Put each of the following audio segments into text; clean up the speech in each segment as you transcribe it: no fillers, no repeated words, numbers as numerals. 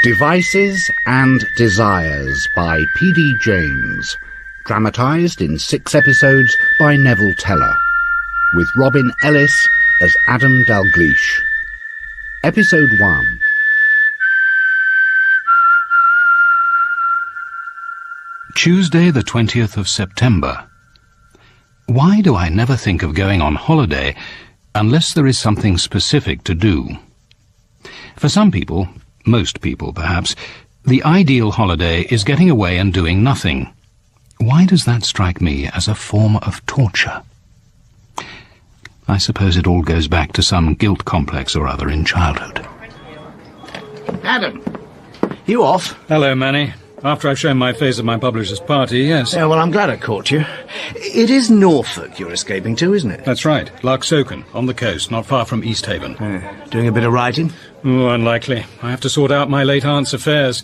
Devices and Desires by P.D. James, dramatised in 6 episodes by Neville Teller, with Robin Ellis as Adam Dalgliesh. Episode 1. Tuesday the 20th of September. Why do I never think of going on holiday unless there is something specific to do? For some people, most people perhaps, the ideal holiday is getting away and doing nothing. Why does that strike me as a form of torture? I suppose it all goes back to some guilt complex or other in childhood. Adam, you off? Hello, Manny. After I've shown my face at my publisher's party, yes. Yeah, well, I'm glad I caught you. It is Norfolk you're escaping to, isn't it? That's right. Larksoken, on the coast, not far from East Haven. Doing a bit of writing? Oh, unlikely. I have to sort out my late aunt's affairs,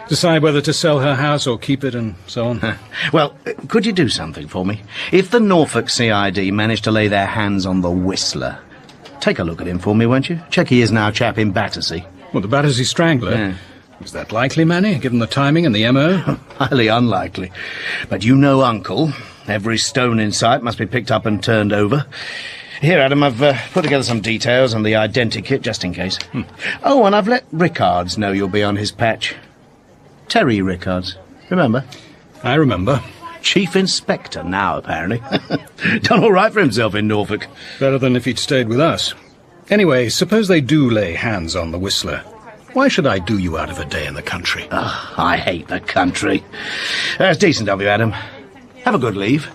decide whether to sell her house or keep it, and so on. Well, could you do something for me? If the Norfolk CID managed to lay their hands on the Whistler, take a look at him for me, won't you? Check he is now chap in Battersea. Well, the Battersea Strangler? Yeah. Is that likely, Manny, given the timing and the MO? Highly unlikely. But you know Uncle. Every stone in sight must be picked up and turned over. Here, Adam, I've put together some details on the identikit, just in case. Oh, and I've let Rickards know you'll be on his patch. Terry Rickards, remember? I remember. Chief Inspector now, apparently. Done all right for himself in Norfolk. Better than if he'd stayed with us. Anyway, suppose they do lay hands on the Whistler. Why should I do you out of a day in the country? Oh, I hate the country. That's decent of you, Adam. Have a good leave.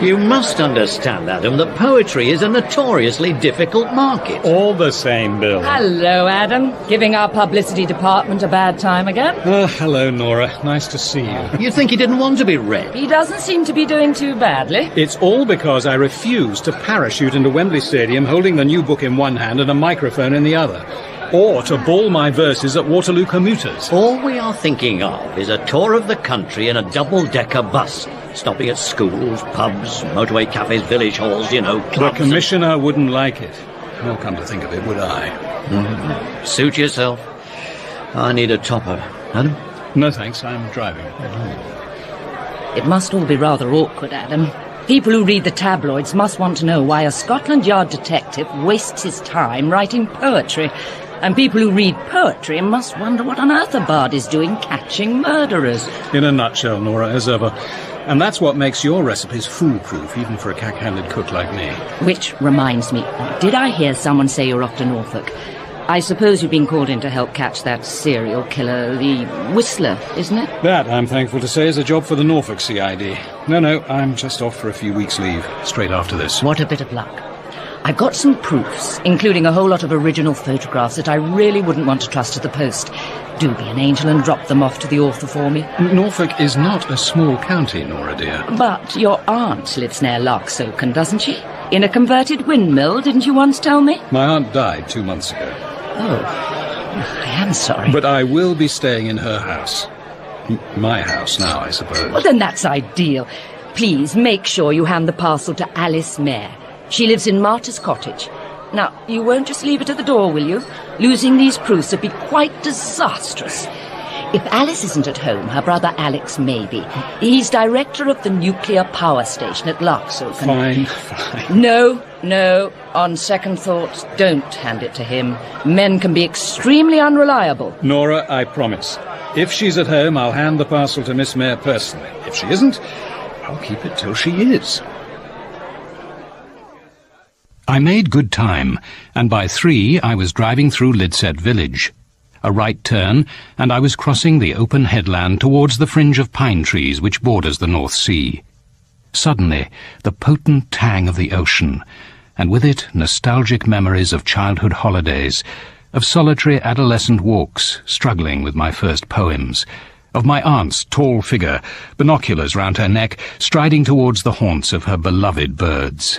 You must understand, Adam, that poetry is a notoriously difficult market. All the same, Bill. Hello, Adam. Giving our publicity department a bad time again? Hello, Nora. Nice to see you. You'd think he didn't want to be read. He doesn't seem to be doing too badly. It's all because I refused to parachute into Wembley Stadium holding the new book in one hand and a microphone in the other. Or to bawl my verses at Waterloo commuters. All we are thinking of is a tour of the country in a double-decker bus, stopping at schools, pubs, motorway cafes, village halls, you know, clubs. The Commissioner wouldn't like it. Well, come to think of it, would I? Suit yourself. I need a topper. Adam? No, thanks. I'm driving. It must all be rather awkward, Adam. People who read the tabloids must want to know why a Scotland Yard detective wastes his time writing poetry. And people who read poetry must wonder what on earth a bard is doing catching murderers. In a nutshell, Nora, as ever. And that's what makes your recipes foolproof, even for a cack-handed cook like me. Which reminds me, did I hear someone say you're off to Norfolk? I suppose you've been called in to help catch that serial killer, the Whistler, isn't it? That, I'm thankful to say, is a job for the Norfolk CID. No, I'm just off for a few weeks' leave, straight after this. What a bit of luck. I've got some proofs, including a whole lot of original photographs that I really wouldn't want to trust to the post. Do be an angel and drop them off to the author for me. Norfolk is not a small county, Nora dear. But your aunt lives near Larksoken, doesn't she? In a converted windmill, didn't you once tell me? My aunt died 2 months ago. Oh, I am sorry. But I will be staying in her house. My house now, I suppose. Well, then that's ideal. Please make sure you hand the parcel to Alice Mayer. She lives in Martyr's Cottage. Now, you won't just leave it at the door, will you? Losing these proofs would be quite disastrous. If Alice isn't at home, her brother Alex may be. He's director of the nuclear power station at Larksoken. Fine. No. On second thoughts, don't hand it to him. Men can be extremely unreliable. Nora, I promise. If she's at home, I'll hand the parcel to Miss Mayer personally. If she isn't, I'll keep it till she is. I made good time, and by 3 I was driving through Lidset village. A right turn, and I was crossing the open headland towards the fringe of pine trees which borders the North Sea. Suddenly, the potent tang of the ocean, and with it nostalgic memories of childhood holidays, of solitary adolescent walks, struggling with my first poems, of my aunt's tall figure, binoculars round her neck, striding towards the haunts of her beloved birds.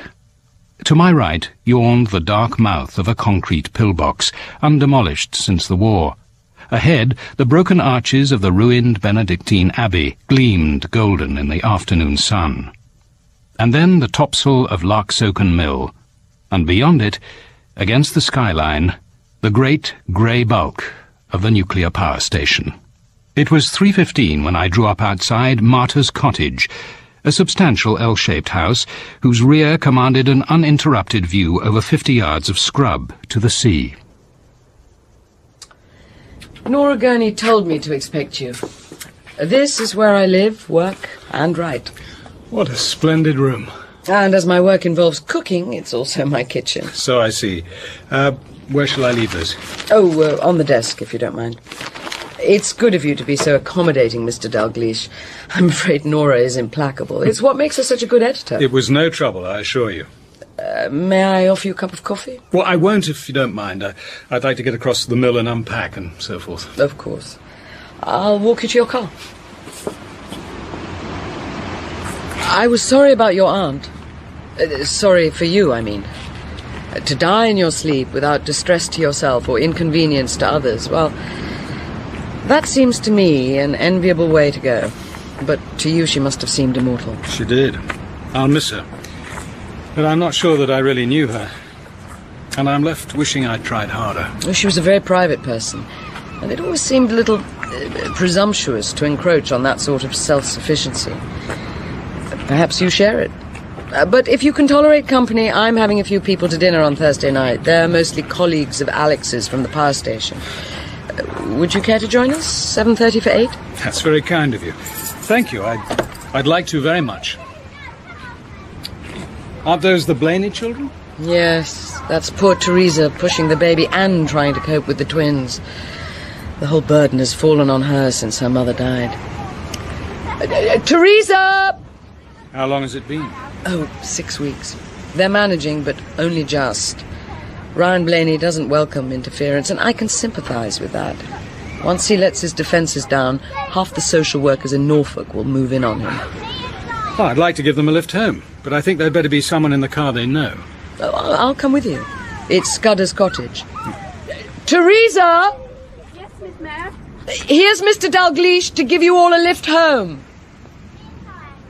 To my right yawned the dark mouth of a concrete pillbox, undemolished since the war. Ahead, the broken arches of the ruined Benedictine Abbey gleamed golden in the afternoon sun. And then the topsail of Larksoken Mill, and beyond it, against the skyline, the great grey bulk of the nuclear power station. It was 3:15 when I drew up outside Martha's cottage, a substantial L-shaped house whose rear commanded an uninterrupted view over 50 yards of scrub to the sea. Nora Gurney told me to expect you. This is where I live, work, and write. What a splendid room. And as my work involves cooking, it's also my kitchen. So I see. Where shall I leave this? Oh, on the desk, if you don't mind. It's good of you to be so accommodating, Mr. Dalgliesh. I'm afraid Nora is implacable. It's what makes her such a good editor. It was no trouble, I assure you. May I offer you a cup of coffee? Well, I won't if you don't mind. I'd like to get across to the mill and unpack and so forth. Of course. I'll walk you to your car. I was sorry about your aunt. Sorry for you, I mean. To die in your sleep without distress to yourself or inconvenience to others, well, that seems to me an enviable way to go. But to you she must have seemed immortal. She did. I'll miss her. But I'm not sure that I really knew her. And I'm left wishing I'd tried harder. Well, she was a very private person, and it always seemed a little presumptuous to encroach on that sort of self-sufficiency. Perhaps you share it. But if you can tolerate company, I'm having a few people to dinner on Thursday night. They're mostly colleagues of Alex's from the power station. Would you care to join us? 7:30 for 8? That's very kind of you. Thank you. I'd like to very much. Aren't those the Blaney children? Yes, that's poor Teresa pushing the baby and trying to cope with the twins. The whole burden has fallen on her since her mother died. Teresa! How long has it been? Oh, 6 weeks. They're managing, but only just. Ryan Blaney doesn't welcome interference, and I can sympathise with that. Once he lets his defences down, half the social workers in Norfolk will move in on him. Oh, I'd like to give them a lift home, but I think there'd better be someone in the car they know. Oh, I'll come with you. It's Scudder's cottage. Teresa! Yes, Miss Mayor? Here's Mr. Dalgliesh to give you all a lift home.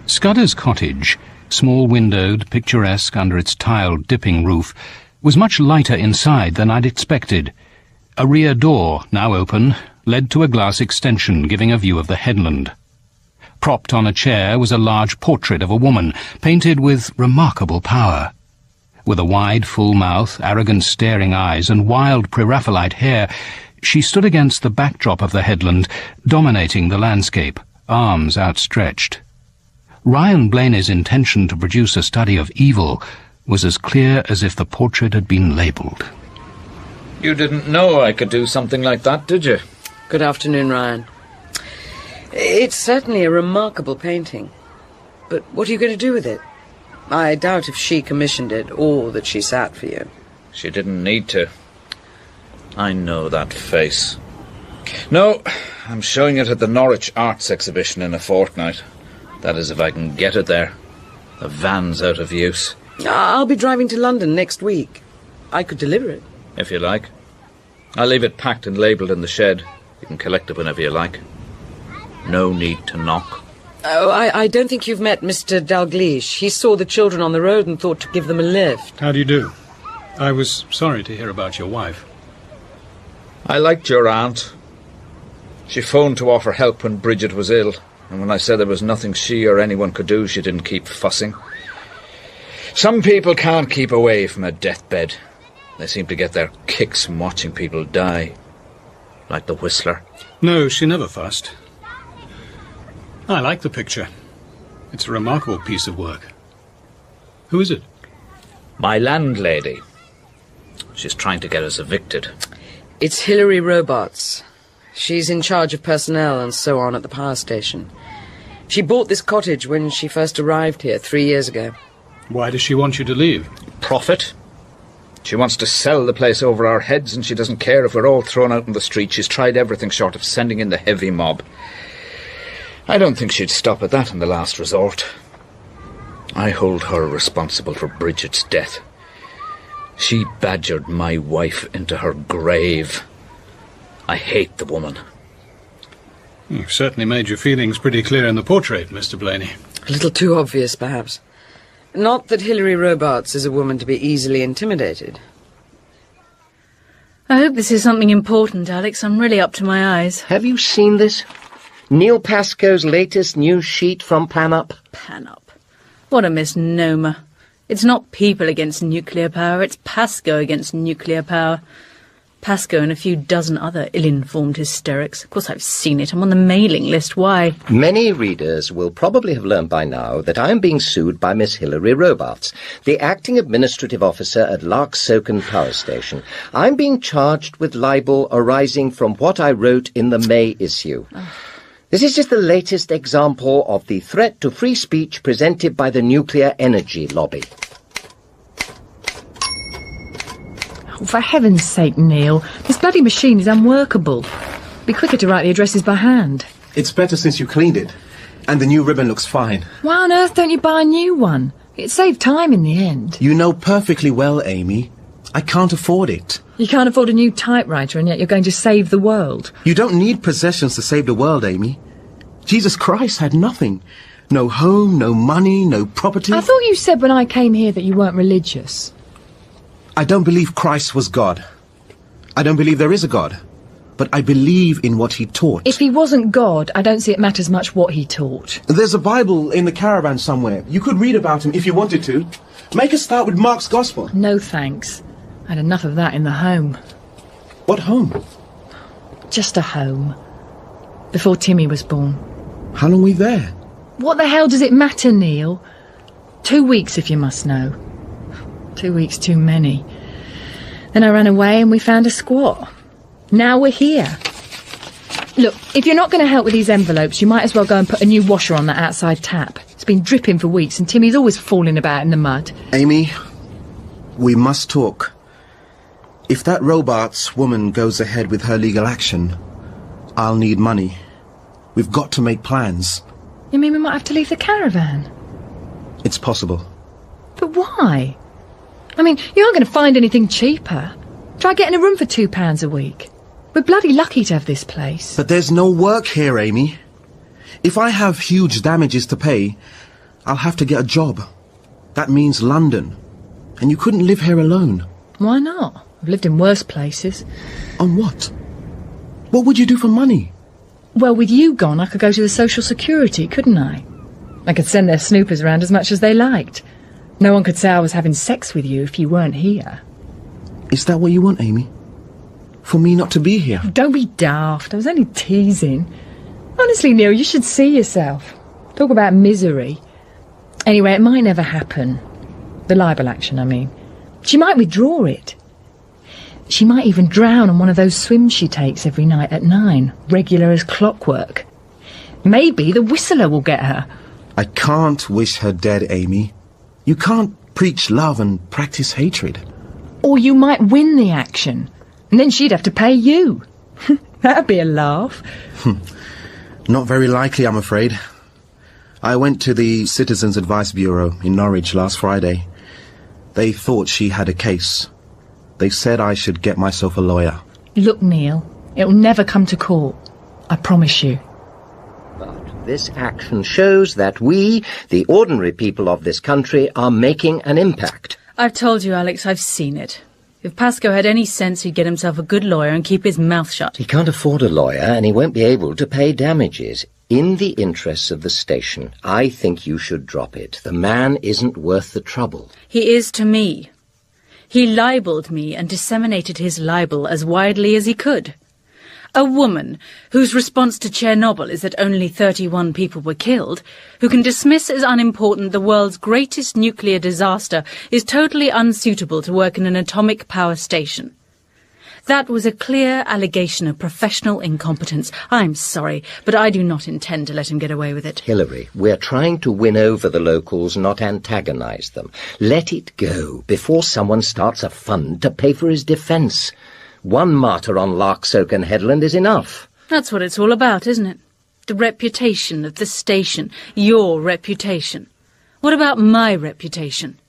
Scudder's cottage, small-windowed, picturesque under its tiled dipping roof, was much lighter inside than I'd expected. A rear door, now open, led to a glass extension giving a view of the headland. Propped on a chair was a large portrait of a woman, painted with remarkable power. With a wide, full mouth, arrogant staring eyes, and wild pre-Raphaelite hair, she stood against the backdrop of the headland, dominating the landscape, arms outstretched. Ryan Blaney's intention to produce a study of evil was as clear as if the portrait had been labelled. You didn't know I could do something like that, did you? Good afternoon, Ryan. It's certainly a remarkable painting. But what are you going to do with it? I doubt if she commissioned it or that she sat for you. She didn't need to. I know that face. No, I'm showing it at the Norwich Arts Exhibition in a fortnight. That is, if I can get it there. The van's out of use. I'll be driving to London next week. I could deliver it. If you like. I'll leave it packed and labelled in the shed. You can collect it whenever you like. No need to knock. Oh, I don't think you've met Mr. Dalgliesh. He saw the children on the road and thought to give them a lift. How do you do? I was sorry to hear about your wife. I liked your aunt. She phoned to offer help when Bridget was ill, and when I said there was nothing she or anyone could do, she didn't keep fussing. Some people can't keep away from a deathbed. They seem to get their kicks from watching people die. Like the Whistler. No, she never fussed. I like the picture. It's a remarkable piece of work. Who is it? My landlady. She's trying to get us evicted. It's Hilary Robarts. She's in charge of personnel and so on at the power station. She bought this cottage when she first arrived here 3 years ago. Why does she want you to leave? Profit. She wants to sell the place over our heads, and she doesn't care if we're all thrown out in the street. She's tried everything short of sending in the heavy mob. I don't think she'd stop at that in the last resort. I hold her responsible for Bridget's death. She badgered my wife into her grave. I hate the woman. You've certainly made your feelings pretty clear in the portrait, Mr. Blaney. A little too obvious, perhaps. Not that Hilary Robarts is a woman to be easily intimidated. I hope this is something important, Alex. I'm really up to my eyes. Have you seen this? Neil Pascoe's latest news sheet from PanUp? PanUp. What a misnomer. It's not people against nuclear power, it's Pascoe against nuclear power. Pascoe and a few dozen other ill-informed hysterics. Of course, I've seen it. I'm on the mailing list. Why? Many readers will probably have learned by now that I am being sued by Miss Hilary Robarts, the acting administrative officer at Larksoken Power Station. I'm being charged with libel arising from what I wrote in the May issue. This is just the latest example of the threat to free speech presented by the nuclear energy lobby. Oh, for heaven's sake, Neil, this bloody machine is unworkable. It'd be quicker to write the addresses by hand. It's better since you cleaned it. And the new ribbon looks fine. Why on earth don't you buy a new one? It'd save time in the end. You know perfectly well, Amy. I can't afford it. You can't afford a new typewriter and yet you're going to save the world. You don't need possessions to save the world, Amy. Jesus Christ had nothing. No home, no money, no property. I thought you said when I came here that you weren't religious. I don't believe Christ was God. I don't believe there is a God. But I believe in what he taught. If he wasn't God, I don't see it matters much what he taught. There's a Bible in the caravan somewhere. You could read about him if you wanted to. Make us start with Mark's Gospel. No thanks. I had enough of that in the home. What home? Just a home. Before Timmy was born. How long were you there? What the hell does it matter, Neil? 2 weeks, if you must know. 2 weeks too many. Then I ran away and we found a squat. Now we're here. Look, if you're not going to help with these envelopes, you might as well go and put a new washer on that outside tap. It's been dripping for weeks and Timmy's always falling about in the mud. Amy, we must talk. If that Robarts woman goes ahead with her legal action, I'll need money. We've got to make plans. You mean we might have to leave the caravan? It's possible. But why? I mean, you aren't going to find anything cheaper. Try getting a room for £2 a week. We're bloody lucky to have this place. But there's no work here, Amy. If I have huge damages to pay, I'll have to get a job. That means London. And you couldn't live here alone. Why not? I've lived in worse places. On what? What would you do for money? Well, with you gone, I could go to the Social Security, couldn't I? I could send their snoopers around as much as they liked. No one could say I was having sex with you if you weren't here. Is that what you want, Amy? For me not to be here? Don't be daft. I was only teasing. Honestly, Neil, you should see yourself. Talk about misery. Anyway, it might never happen. The libel action, I mean. She might withdraw it. She might even drown on one of those swims she takes every night at 9, regular as clockwork. Maybe the whistler will get her. I can't wish her dead, Amy. You can't preach love and practice hatred. Or you might win the action, and then she'd have to pay you. That'd be a laugh. Not very likely, I'm afraid. I went to the Citizens Advice Bureau in Norwich last Friday. They thought she had a case. They said I should get myself a lawyer. Look, Neil, it'll never come to court. I promise you. But this action shows that we, the ordinary people of this country, are making an impact. I've told you, Alex, I've seen it. If Pascoe had any sense, he'd get himself a good lawyer and keep his mouth shut. He can't afford a lawyer and he won't be able to pay damages. In the interests of the station, I think you should drop it. The man isn't worth the trouble. He is to me. He libelled me and disseminated his libel as widely as he could. A woman whose response to Chernobyl is that only 31 people were killed, who can dismiss as unimportant the world's greatest nuclear disaster, is totally unsuitable to work in an atomic power station. That was a clear allegation of professional incompetence. I'm sorry, but I do not intend to let him get away with it. Hilary, we're trying to win over the locals, not antagonize them. Let it go before someone starts a fund to pay for his defence. One martyr on Larksoken headland is enough. That's what it's all about, isn't it? The reputation of the station. Your reputation. What about my reputation?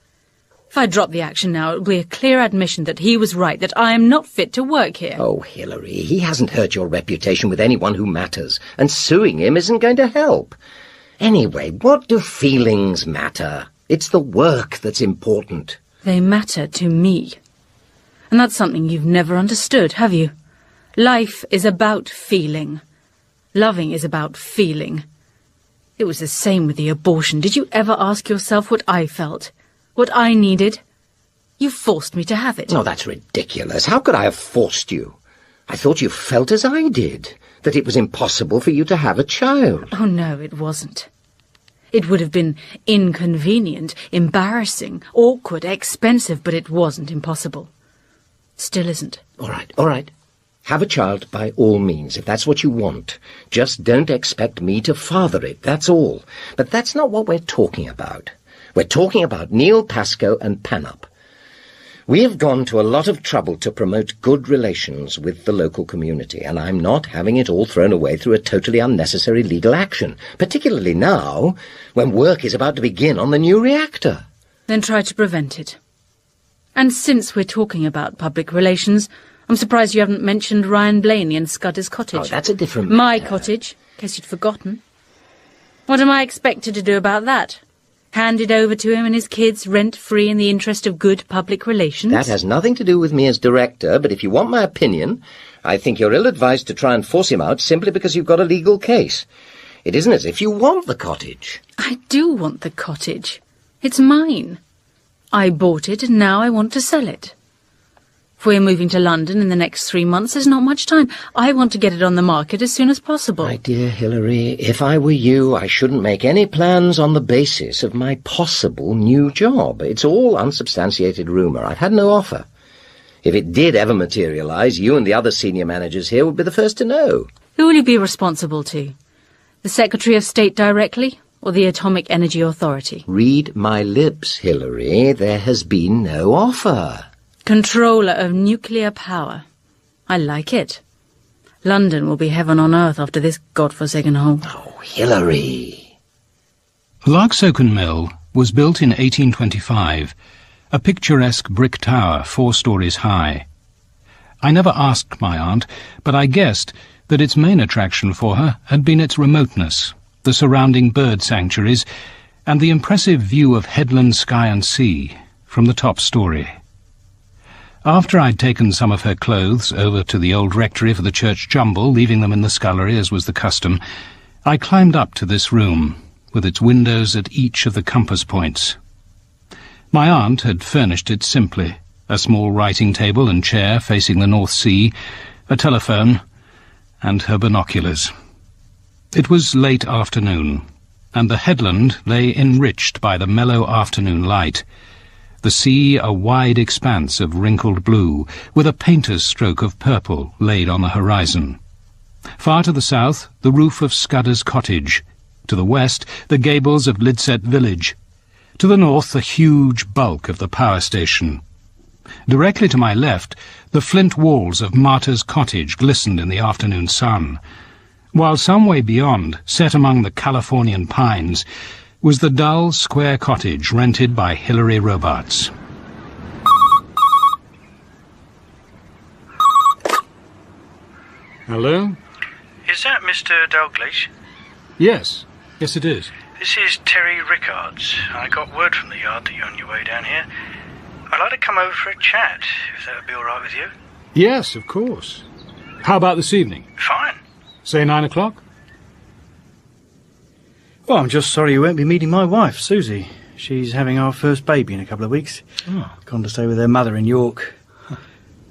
If I drop the action now, it will be a clear admission that he was right, that I am not fit to work here. Oh, Hilary, he hasn't hurt your reputation with anyone who matters, and suing him isn't going to help. Anyway, what do feelings matter? It's the work that's important. They matter to me. And that's something you've never understood, have you? Life is about feeling. Loving is about feeling. It was the same with the abortion. Did you ever ask yourself what I felt? What I needed? You forced me to have it. Oh, that's ridiculous. How could I have forced you? I thought you felt as I did, that it was impossible for you to have a child. Oh, no, it wasn't. It would have been inconvenient, embarrassing, awkward, expensive, but it wasn't impossible. Still isn't. All right. Have a child by all means, if that's what you want. Just don't expect me to father it, that's all. But that's not what we're talking about. We're talking about Neil Pascoe and Panup. We have gone to a lot of trouble to promote good relations with the local community, and I'm not having it all thrown away through a totally unnecessary legal action, particularly now, when work is about to begin on the new reactor. Then try to prevent it. And since we're talking about public relations, I'm surprised you haven't mentioned Ryan Blaney and Scudder's cottage. Oh, that's a different My matter. cottage, in case you'd forgotten. What am I expected to do about that? Hand it over to him and his kids rent-free in the interest of good public relations? That has nothing to do with me as director, but if you want my opinion, I think you're ill-advised to try and force him out simply because you've got a legal case. It isn't as if you want the cottage. I do want the cottage. It's mine. I bought it and now I want to sell it. If we're moving to London in the next 3 months, there's not much time. I want to get it on the market as soon as possible. My dear Hilary, if I were you, I shouldn't make any plans on the basis of my possible new job. It's all unsubstantiated rumour. I've had no offer. If it did ever materialise, you and the other senior managers here would be the first to know. Who will you be responsible to? The Secretary of State directly, or the Atomic Energy Authority? Read my lips, Hilary. There has been no offer. Controller of nuclear power. I like it. London will be heaven on earth after this godforsaken home. Oh, Hilary. Larksoken Mill was built in 1825, a picturesque brick tower 4 stories high. I never asked my aunt, but I guessed that its main attraction for her had been its remoteness, the surrounding bird sanctuaries, and the impressive view of headland, sky and sea from the top story. After I'd taken some of her clothes over to the old rectory for the church jumble, leaving them in the scullery as was the custom, I climbed up to this room, with its windows at each of the compass points. My aunt had furnished it simply, a small writing table and chair facing the North Sea, a telephone, and her binoculars. It was late afternoon, and the headland lay enriched by the mellow afternoon light, the sea a wide expanse of wrinkled blue, with a painter's stroke of purple laid on the horizon. Far to the south, the roof of Scudder's cottage. To the west, the gables of Lidset village. To the north, the huge bulk of the power station. Directly to my left, the flint walls of Martha's cottage glistened in the afternoon sun, while some way beyond, set among the Californian pines, was the dull, square cottage rented by Hilary Robarts. Hello? Is that Mr. Dalgliesh? Yes. Yes, it is. This is Terry Rickards. I got word from the yard that you're on your way down here. I'd like to come over for a chat, if that would be all right with you. Yes, of course. How about this evening? Fine. Say 9 o'clock? Well, I'm just sorry you won't be meeting my wife, Susie. She's having our first baby in a couple of weeks. Oh. Gone to stay with her mother in York.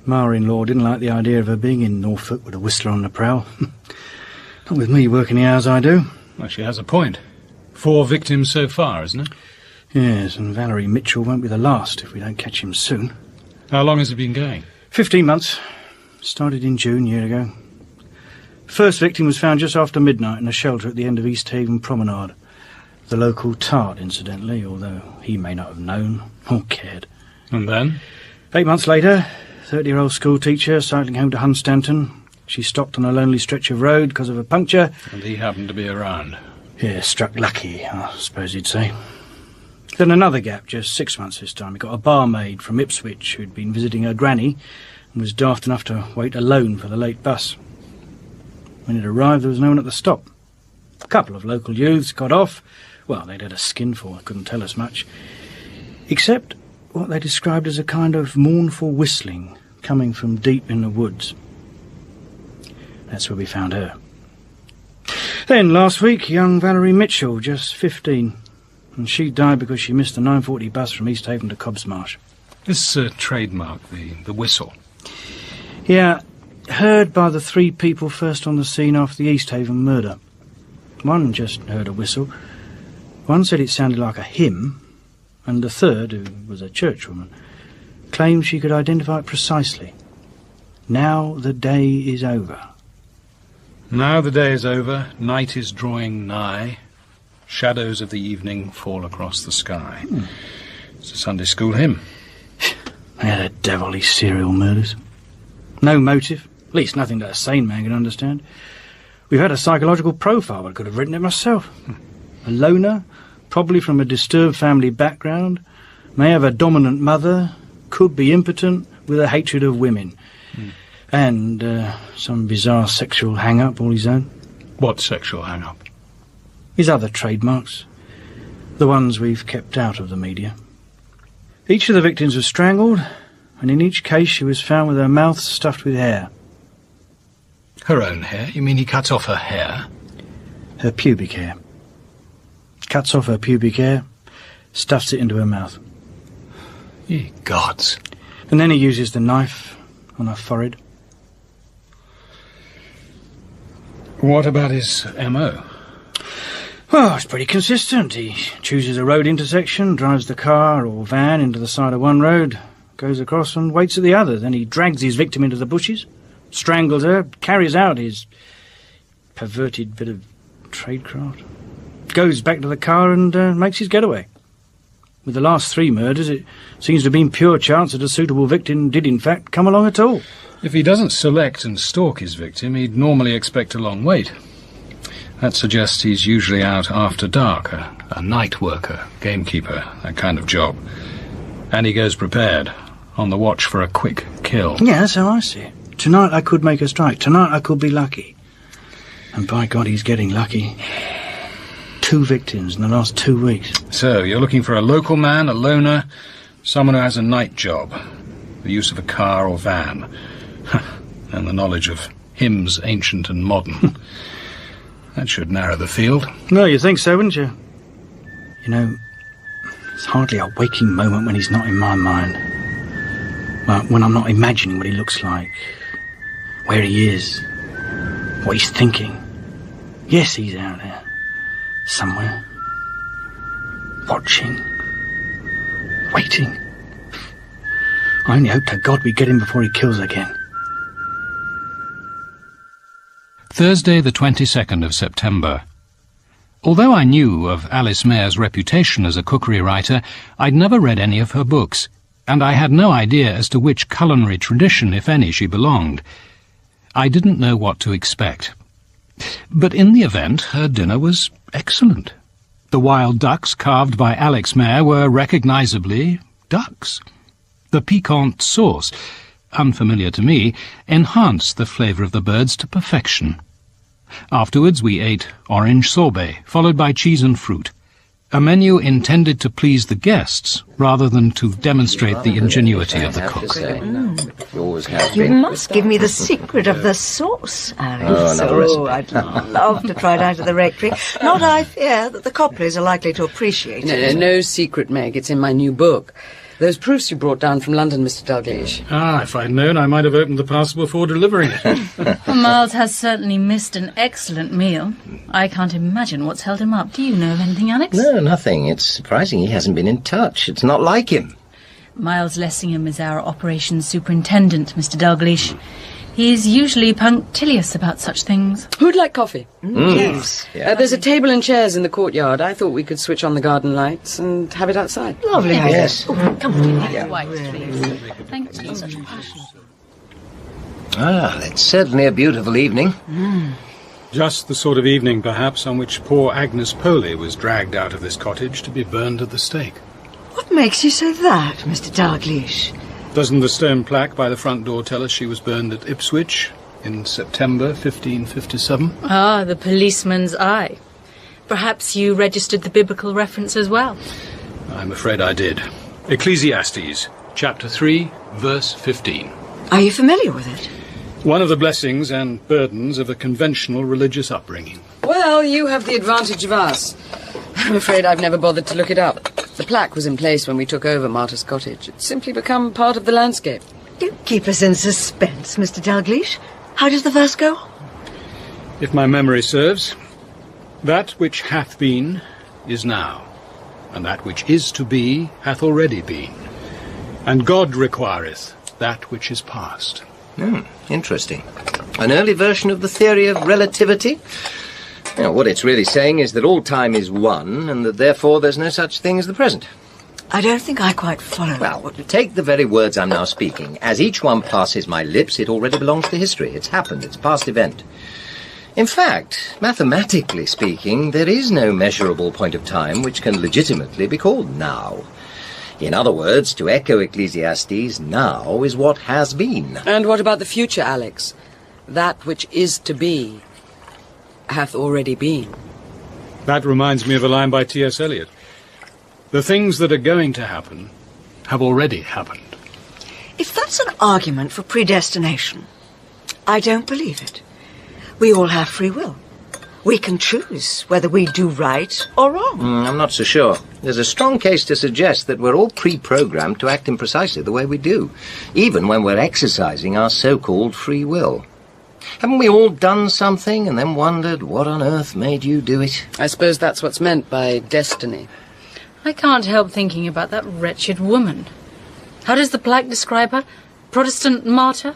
Ma-in-law didn't like the idea of her being in Norfolk with a whistler on the prowl. Not with me working the hours I do. Well, she has a point. 4 victims so far, isn't it? Yes, and Valerie Mitchell won't be the last if we don't catch him soon. How long has it been going? 15 months. Started in June, a year ago. First victim was found just after midnight in a shelter at the end of East Haven Promenade. The local tart, incidentally, although he may not have known or cared. And then? 8 months later, 30-year-old school teacher cycling home to Hunstanton. She stopped on a lonely stretch of road because of a puncture. And he happened to be around. Yeah, struck lucky, I suppose you'd say. Then another gap, just 6 months this time. He got a barmaid from Ipswich who'd been visiting her granny and was daft enough to wait alone for the late bus. When it arrived, there was no one at the stop. A couple of local youths got off. Well, they'd had a skinful, couldn't tell us much. Except what they described as a kind of mournful whistling coming from deep in the woods. That's where we found her. Then, last week, young Valerie Mitchell, just 15. And she died because she missed the 9:40 bus from East Haven to Cobbs Marsh. This trademark, the whistle. Yeah, heard by the 3 people first on the scene after the East Haven murder. One just heard a whistle. One said it sounded like a hymn. And the third, who was a churchwoman, claimed she could identify it precisely. Now the day is over. Now the day is over, night is drawing nigh, shadows of the evening fall across the sky. It's a Sunday school hymn. They're the devil, these serial murders. No motive, at least nothing that a sane man can understand. We've had a psychological profile, I could have written it myself. A loner, probably from a disturbed family background, may have a dominant mother, could be impotent with a hatred of women. And some bizarre sexual hang-up all his own. What sexual hang-up? His other trademarks. The ones we've kept out of the media. Each of the victims was strangled, and in each case she was found with her mouth stuffed with hair. Her own hair? You mean he cuts off her hair? Her pubic hair. Cuts off her pubic hair, stuffs it into her mouth. Ye gods. And then he uses the knife on her forehead. What about his M.O.? Well, it's pretty consistent. He chooses a road intersection, drives the car or van into the side of one road, goes across and waits at the other. Then he drags his victim into the bushes, strangles her, carries out his perverted bit of tradecraft, goes back to the car and makes his getaway. With the last 3 murders, it seems to have been pure chance that a suitable victim did in fact come along at all. If he doesn't select and stalk his victim, he'd normally expect a long wait. That suggests he's usually out after dark, a night worker, gamekeeper, that kind of job. And he goes prepared, on the watch for a quick kill. Yeah, that's how I see it. Tonight I could make a strike. Tonight I could be lucky. And by God, he's getting lucky. 2 victims in the last 2 weeks. So, you're looking for a local man, a loner, someone who has a night job, the use of a car or van, and the knowledge of hymns, ancient and modern. That should narrow the field. Well, you'd think so, wouldn't you? You know, it's hardly a waking moment when he's not in my mind. Well, when I'm not imagining what he looks like, where he is, what he's thinking. Yes, he's out there. Somewhere. Watching. Waiting. I only hope to God we get him before he kills again. Thursday, the 22nd of September. Although I knew of Alice Mare's reputation as a cookery writer, I'd never read any of her books, and I had no idea as to which culinary tradition, if any, she belonged. I didn't know what to expect. But in the event, her dinner was excellent. The wild ducks carved by Alex Mare were recognisably ducks. The piquant sauce, unfamiliar to me, enhanced the flavour of the birds to perfection. Afterwards we ate orange sorbet, followed by cheese and fruit, a menu intended to please the guests rather than to demonstrate the ingenuity of the cook. You must give me the secret of the sauce, Alice. I'd love to try it out at the rectory. Not I fear that the Copleys are likely to appreciate it. No secret, Meg. It's in my new book. Those proofs you brought down from London, Mr. Dalgliesh. If I'd known, I might have opened the parcel before delivering it. Well, Miles has certainly missed an excellent meal. I can't imagine what's held him up. Do you know of anything, Alex? No, nothing. It's surprising he hasn't been in touch. It's not like him. Miles Lessingham is our operations superintendent, Mr. Dalgliesh. He's usually punctilious about such things. Who'd like coffee? Yes. There's a table and chairs in the courtyard. I thought we could switch on the garden lights and have it outside. Lovely. Yes. Come on, white, please. Thank you. Such a passion. It's certainly a beautiful evening. Just the sort of evening, perhaps, on which poor Agnes Poley was dragged out of this cottage to be burned at the stake. What makes you say that, Mr. Dalgliesh? Doesn't the stone plaque by the front door tell us she was burned at Ipswich in September 1557? Ah, the policeman's eye. Perhaps you registered the biblical reference as well. I'm afraid I did. Ecclesiastes, chapter 3, verse 15. Are you familiar with it? One of the blessings and burdens of a conventional religious upbringing. Well, you have the advantage of us. I'm afraid I've never bothered to look it up. The plaque was in place when we took over Martyr's Cottage. It's simply become part of the landscape. Don't keep us in suspense, Mr. Dalgliesh. How does the verse go? If my memory serves, that which hath been is now, and that which is to be hath already been. And God requireth that which is past. Interesting. An early version of the theory of relativity? Now, what it's really saying is that all time is one, and that therefore there's no such thing as the present. I don't think I quite follow. Well, take the very words I'm now speaking. As each one passes my lips, it already belongs to history. It's happened. It's past event. In fact, mathematically speaking, there is no measurable point of time which can legitimately be called now. In other words, to echo Ecclesiastes, now is what has been. And what about the future, Alex? That which is to be hath already been. That reminds me of a line by T.S. Eliot. The things that are going to happen have already happened. If that's an argument for predestination, I don't believe it. We all have free will. We can choose whether we do right or wrong. I'm not so sure. There's a strong case to suggest that we're all pre-programmed to act in precisely the way we do, even when we're exercising our so-called free will. Haven't we all done something and then wondered what on earth made you do it? I suppose that's what's meant by destiny. I can't help thinking about that wretched woman. How does the plaque describe her? Protestant martyr?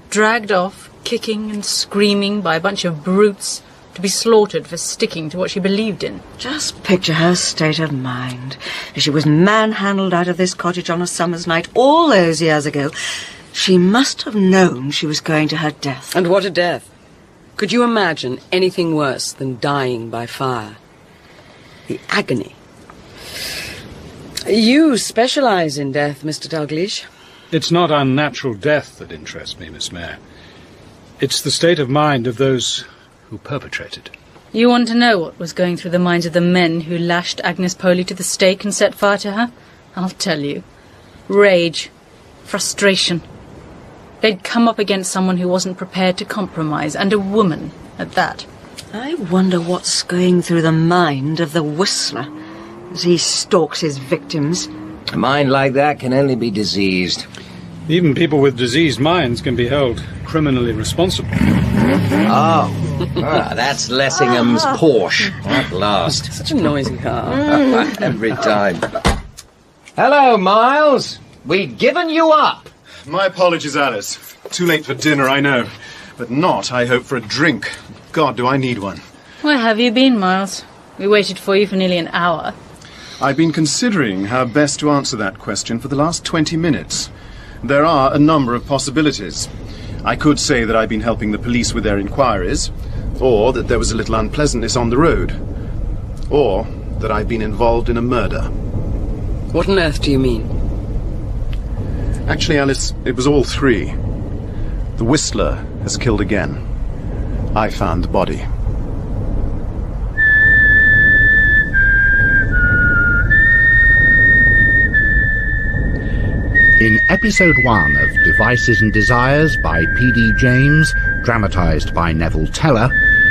Dragged off, kicking and screaming by a bunch of brutes, to be slaughtered for sticking to what she believed in. Just picture her state of mind. She was manhandled out of this cottage on a summer's night all those years ago. She must have known she was going to her death. And what a death. Could you imagine anything worse than dying by fire? The agony. You specialise in death, Mr. Dalgliesh. It's not unnatural death that interests me, Miss Mayor. It's the state of mind of those who perpetrate it. You want to know what was going through the minds of the men who lashed Agnes Poley to the stake and set fire to her? I'll tell you. Rage. Frustration. They'd come up against someone who wasn't prepared to compromise, and a woman at that. I wonder what's going through the mind of the Whistler as he stalks his victims. A mind like that can only be diseased. Even people with diseased minds can be held criminally responsible. That's Lessingham's Porsche at last. Such a noisy car. Every time. Hello, Miles. We've given you up. My apologies, Alice. Too late for dinner, I know. But not, I hope, for a drink. God, do I need one. Where have you been, Miles? We waited for you for nearly an hour. I've been considering how best to answer that question for the last 20 minutes. There are a number of possibilities. I could say that I've been helping the police with their inquiries, or that there was a little unpleasantness on the road, or that I've been involved in a murder. What on earth do you mean? Actually, Alice, it was all three. The Whistler has killed again. I found the body. In episode 1 of Devices and Desires by P.D. James, dramatised by Neville Teller,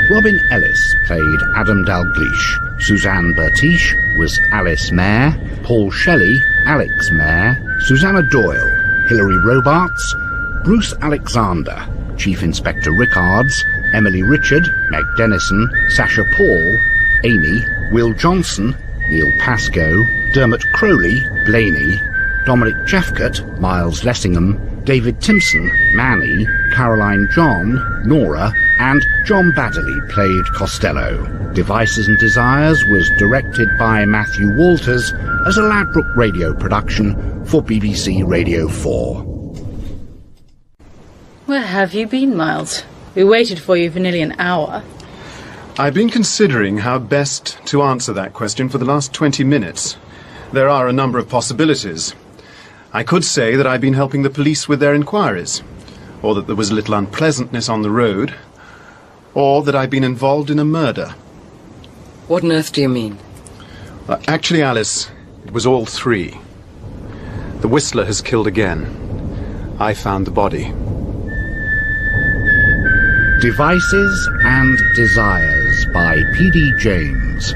Robin Ellis played Adam Dalgliesh, Suzanne Bertish was Alice Mayer, Paul Shelley, Alex Mayer, Susannah Doyle, Hilary Robarts, Bruce Alexander, Chief Inspector Rickards, Emily Richard, Meg Dennison, Sasha Paul, Amy, Will Johnson, Neil Pascoe, Dermot Crowley, Blaney, Dominic Jephcott, Miles Lessingham, David Timson, Manny, Caroline John, Nora, and John Baddeley played Costello. Devices and Desires was directed by Matthew Walters as a Ladbroke radio production for BBC Radio 4. Where have you been, Miles? We waited for you for nearly an hour. I've been considering how best to answer that question for the last 20 minutes. There are a number of possibilities. I could say that I've been helping the police with their inquiries, or that there was a little unpleasantness on the road, or that I've been involved in a murder. What on earth do you mean? Actually, Alice, it was all three. The Whistler has killed again. I found the body. Devices and Desires by P.D. James.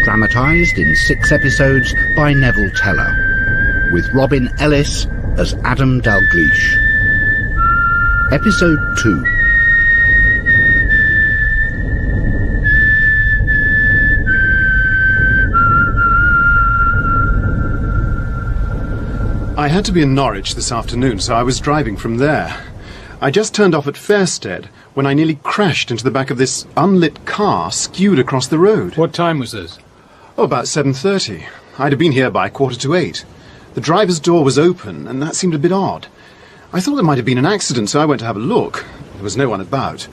Dramatised in 6 episodes by Neville Teller. With Robin Ellis as Adam Dalgliesh. Episode 2. I had to be in Norwich this afternoon, so I was driving from there. I just turned off at Fairstead when I nearly crashed into the back of this unlit car skewed across the road. What time was this? Oh, about 7:30. I'd have been here by 7:45. The driver's door was open, and that seemed a bit odd. I thought there might have been an accident, so I went to have a look. There was no one about.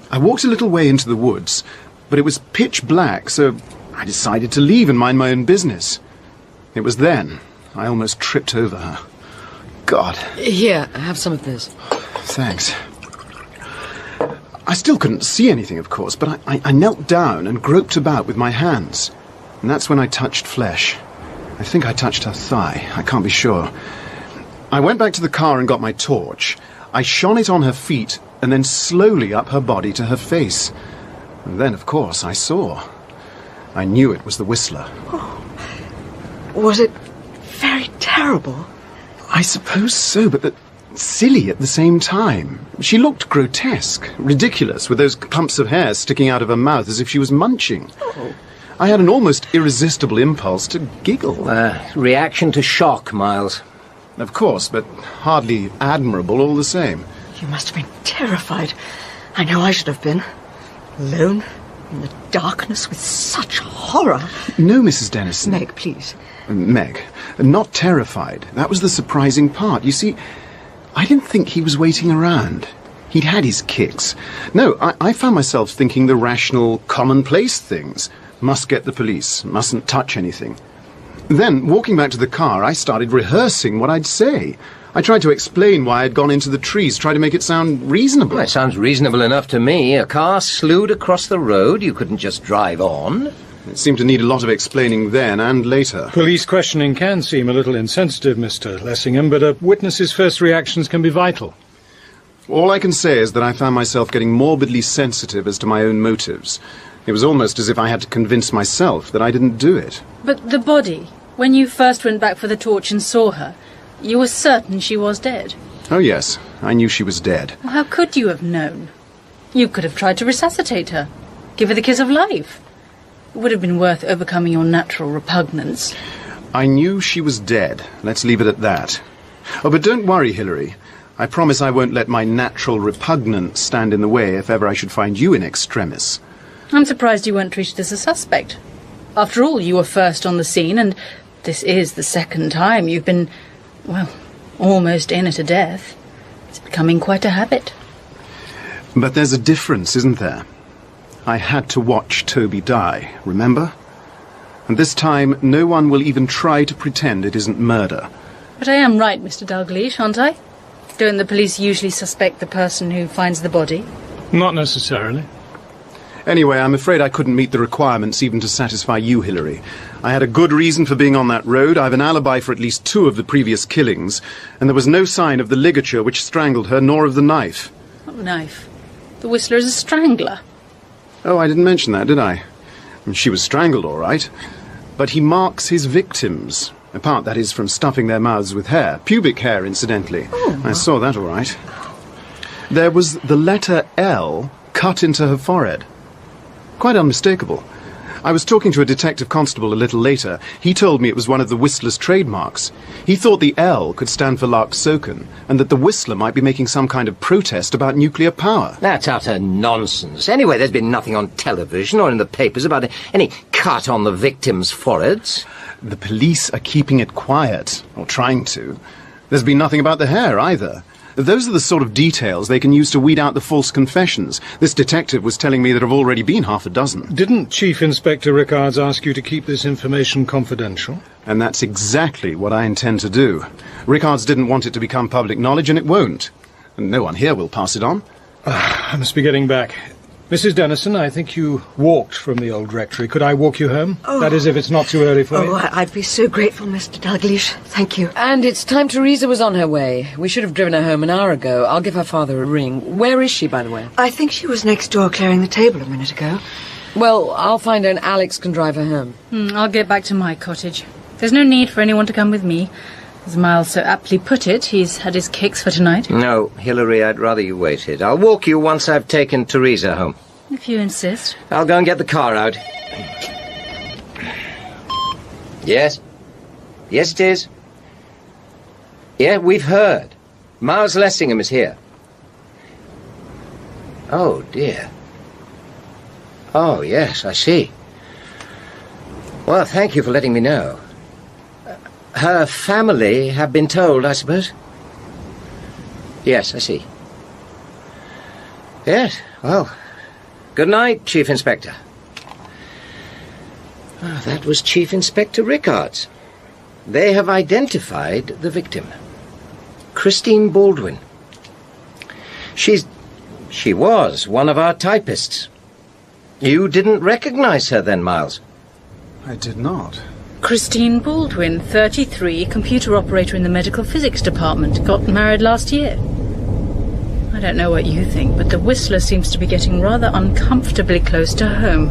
I walked a little way into the woods, but it was pitch black, so I decided to leave and mind my own business. It was then I almost tripped over her. God. Here, have some of this. Thanks. I still couldn't see anything, of course, but I knelt down and groped about with my hands. And that's when I touched flesh. I think I touched her thigh. I can't be sure. I went back to the car and got my torch. I shone it on her feet and then slowly up her body to her face. And then, of course, I saw. I knew it was the Whistler. Oh. Was it very terrible? I suppose so, but silly at the same time. She looked grotesque, ridiculous, with those clumps of hair sticking out of her mouth as if she was munching. Oh. I had an almost irresistible impulse to giggle. Reaction to shock, Miles. Of course, but hardly admirable all the same. You must have been terrified. I know I should have been. Alone, in the darkness, with such horror. No, Mrs. Dennison. Meg, please. Meg, not terrified. That was the surprising part. You see, I didn't think he was waiting around. He'd had his kicks. No, I found myself thinking the rational, commonplace things. Must get the police, mustn't touch anything. Then, walking back to the car, I started rehearsing what I'd say. I tried to explain why I'd gone into the trees, try to make it sound reasonable. Well, it sounds reasonable enough to me. A car slewed across the road. You couldn't just drive on. It seemed to need a lot of explaining then and later. Police questioning can seem a little insensitive, Mr. Lessingham, but a witness's first reactions can be vital. All I can say is that I found myself getting morbidly sensitive as to my own motives. It was almost as if I had to convince myself that I didn't do it. But the body, when you first went back for the torch and saw her, you were certain she was dead? Oh, yes. I knew she was dead. Well, how could you have known? You could have tried to resuscitate her, give her the kiss of life. It would have been worth overcoming your natural repugnance. I knew she was dead. Let's leave it at that. Oh, but don't worry, Hilary. I promise I won't let my natural repugnance stand in the way if ever I should find you in extremis. I'm surprised you weren't treated as a suspect. After all, you were first on the scene, and this is the second time you've been, well, almost in at a death. It's becoming quite a habit. But there's a difference, isn't there? I had to watch Toby die, remember? And this time, no one will even try to pretend it isn't murder. But I am right, Mr. Dalgliesh, aren't I? Don't the police usually suspect the person who finds the body? Not necessarily. Anyway, I'm afraid I couldn't meet the requirements even to satisfy you, Hilary. I had a good reason for being on that road. I've an alibi for at least 2 of the previous killings, and there was no sign of the ligature which strangled her, nor of the knife. What knife? The Whistler is a strangler. Oh, I didn't mention that, did I? She was strangled, all right. But he marks his victims. Apart, that is, from stuffing their mouths with hair. Pubic hair, incidentally. Oh. I saw that all right. There was the letter L cut into her forehead. Quite unmistakable. I was talking to a detective constable a little later. He told me it was one of the Whistler's trademarks. He thought the L could stand for Larksoken, and that the Whistler might be making some kind of protest about nuclear power. That's utter nonsense. Anyway, there's been nothing on television or in the papers about any cut on the victims' foreheads. The police are keeping it quiet, or trying to. There's been nothing about the hair, either. Those are the sort of details they can use to weed out the false confessions. This detective was telling me there have already been half a dozen. Didn't Chief Inspector Rickards ask you to keep this information confidential? And that's exactly what I intend to do. Rickards didn't want it to become public knowledge, and it won't. And no one here will pass it on. I must be getting back. Mrs. Dennison, I think you walked from the old rectory. Could I walk you home? Oh. That is, if it's not too early for you. I'd be so grateful, Mr. Dalgliesh. Thank you. And it's time Teresa was on her way. We should have driven her home an hour ago. I'll give her father a ring. Where is she, by the way? I think she was next door clearing the table a minute ago. Well, I'll find her and Alex can drive her home. I'll get back to my cottage. There's no need for anyone to come with me. As Miles so aptly put it, he's had his kicks for tonight. No, Hilary, I'd rather you waited. I'll walk you once I've taken Teresa home. If you insist. I'll go and get the car out. Yes? Yes, it is. Yeah, we've heard. Miles Lessingham is here. Oh, dear. Oh, yes, I see. Well, thank you for letting me know. Her family have been told, I suppose? Yes, I see. Yes, well... Good night, Chief Inspector. Oh, that was Chief Inspector Rickards. They have identified the victim. Christine Baldwin. She was one of our typists. You didn't recognize her then, Miles? I did not. Christine Baldwin, 33, computer operator in the medical physics department. Got married last year. I don't know what you think, but the Whistler seems to be getting rather uncomfortably close to home.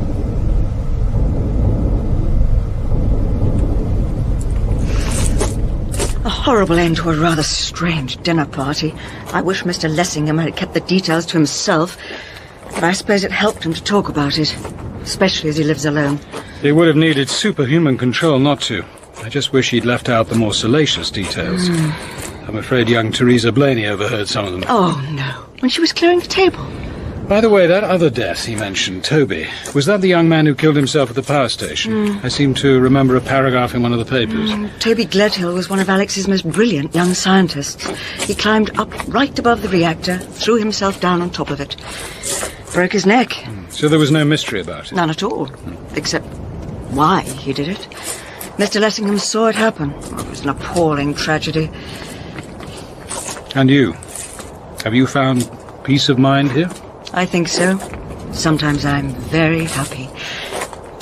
A horrible end to a rather strange dinner party. I wish Mr. Lessingham had kept the details to himself, but I suppose it helped him to talk about it, especially as he lives alone. He would have needed superhuman control not to. I just wish he'd left out the more salacious details. I'm afraid young Teresa Blaney overheard some of them. Oh, no. When she was clearing the table. By the way, that other death he mentioned, Toby, was that the young man who killed himself at the power station? I seem to remember a paragraph in one of the papers. Toby Gledhill was one of Alex's most brilliant young scientists. He climbed up right above the reactor, threw himself down on top of it. Broke his neck. So there was no mystery about it? None at all. Except why he did it. Mr. Lessingham saw it happen. Oh, it was an appalling tragedy. And you? Have you found peace of mind here? I think so. Sometimes I'm very happy.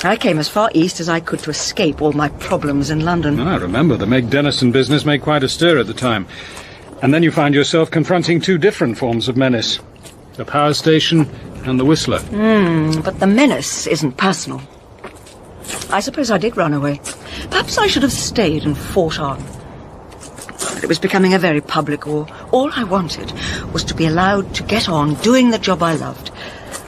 I came as far east as I could to escape all my problems in London. I remember the Meg Denison business made quite a stir at the time. And then you find yourself confronting two different forms of menace. The power station and the Whistler. But the menace isn't personal. I suppose I did run away. Perhaps I should have stayed and fought on. But it was becoming a very public war. All I wanted was to be allowed to get on doing the job I loved.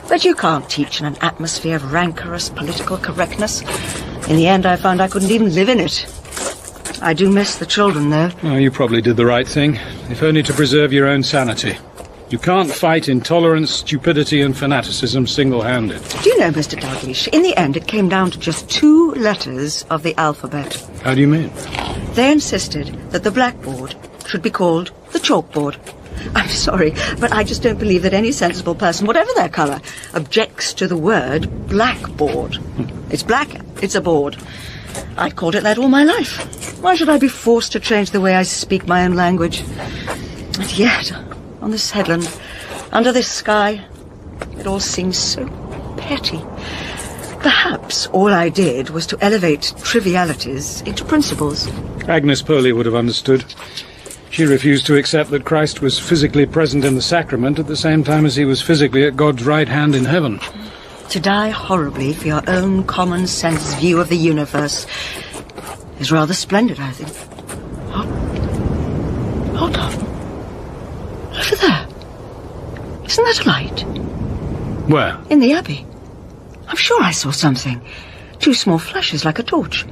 But you can't teach in an atmosphere of rancorous political correctness. In the end, I found I couldn't even live in it. I do miss the children, though. Oh, you probably did the right thing, if only to preserve your own sanity. You can't fight intolerance, stupidity and fanaticism single-handed. Do you know, Mr. Dalgliesh, in the end it came down to just 2 letters of the alphabet. How do you mean? They insisted that the blackboard should be called the chalkboard. I'm sorry, but I just don't believe that any sensible person, whatever their colour, objects to the word blackboard. It's black, it's a board. I called it that all my life. Why should I be forced to change the way I speak my own language? And yet, on this headland, under this sky, it all seems so petty. Perhaps all I did was to elevate trivialities into principles. Agnes Purley would have understood. She refused to accept that Christ was physically present in the sacrament at the same time as he was physically at God's right hand in heaven. To die horribly for your own common-sense view of the universe is rather splendid, I think. Hold on. Over there. Isn't that a light? Where? In the Abbey. I'm sure I saw something. 2 small flashes like a torch.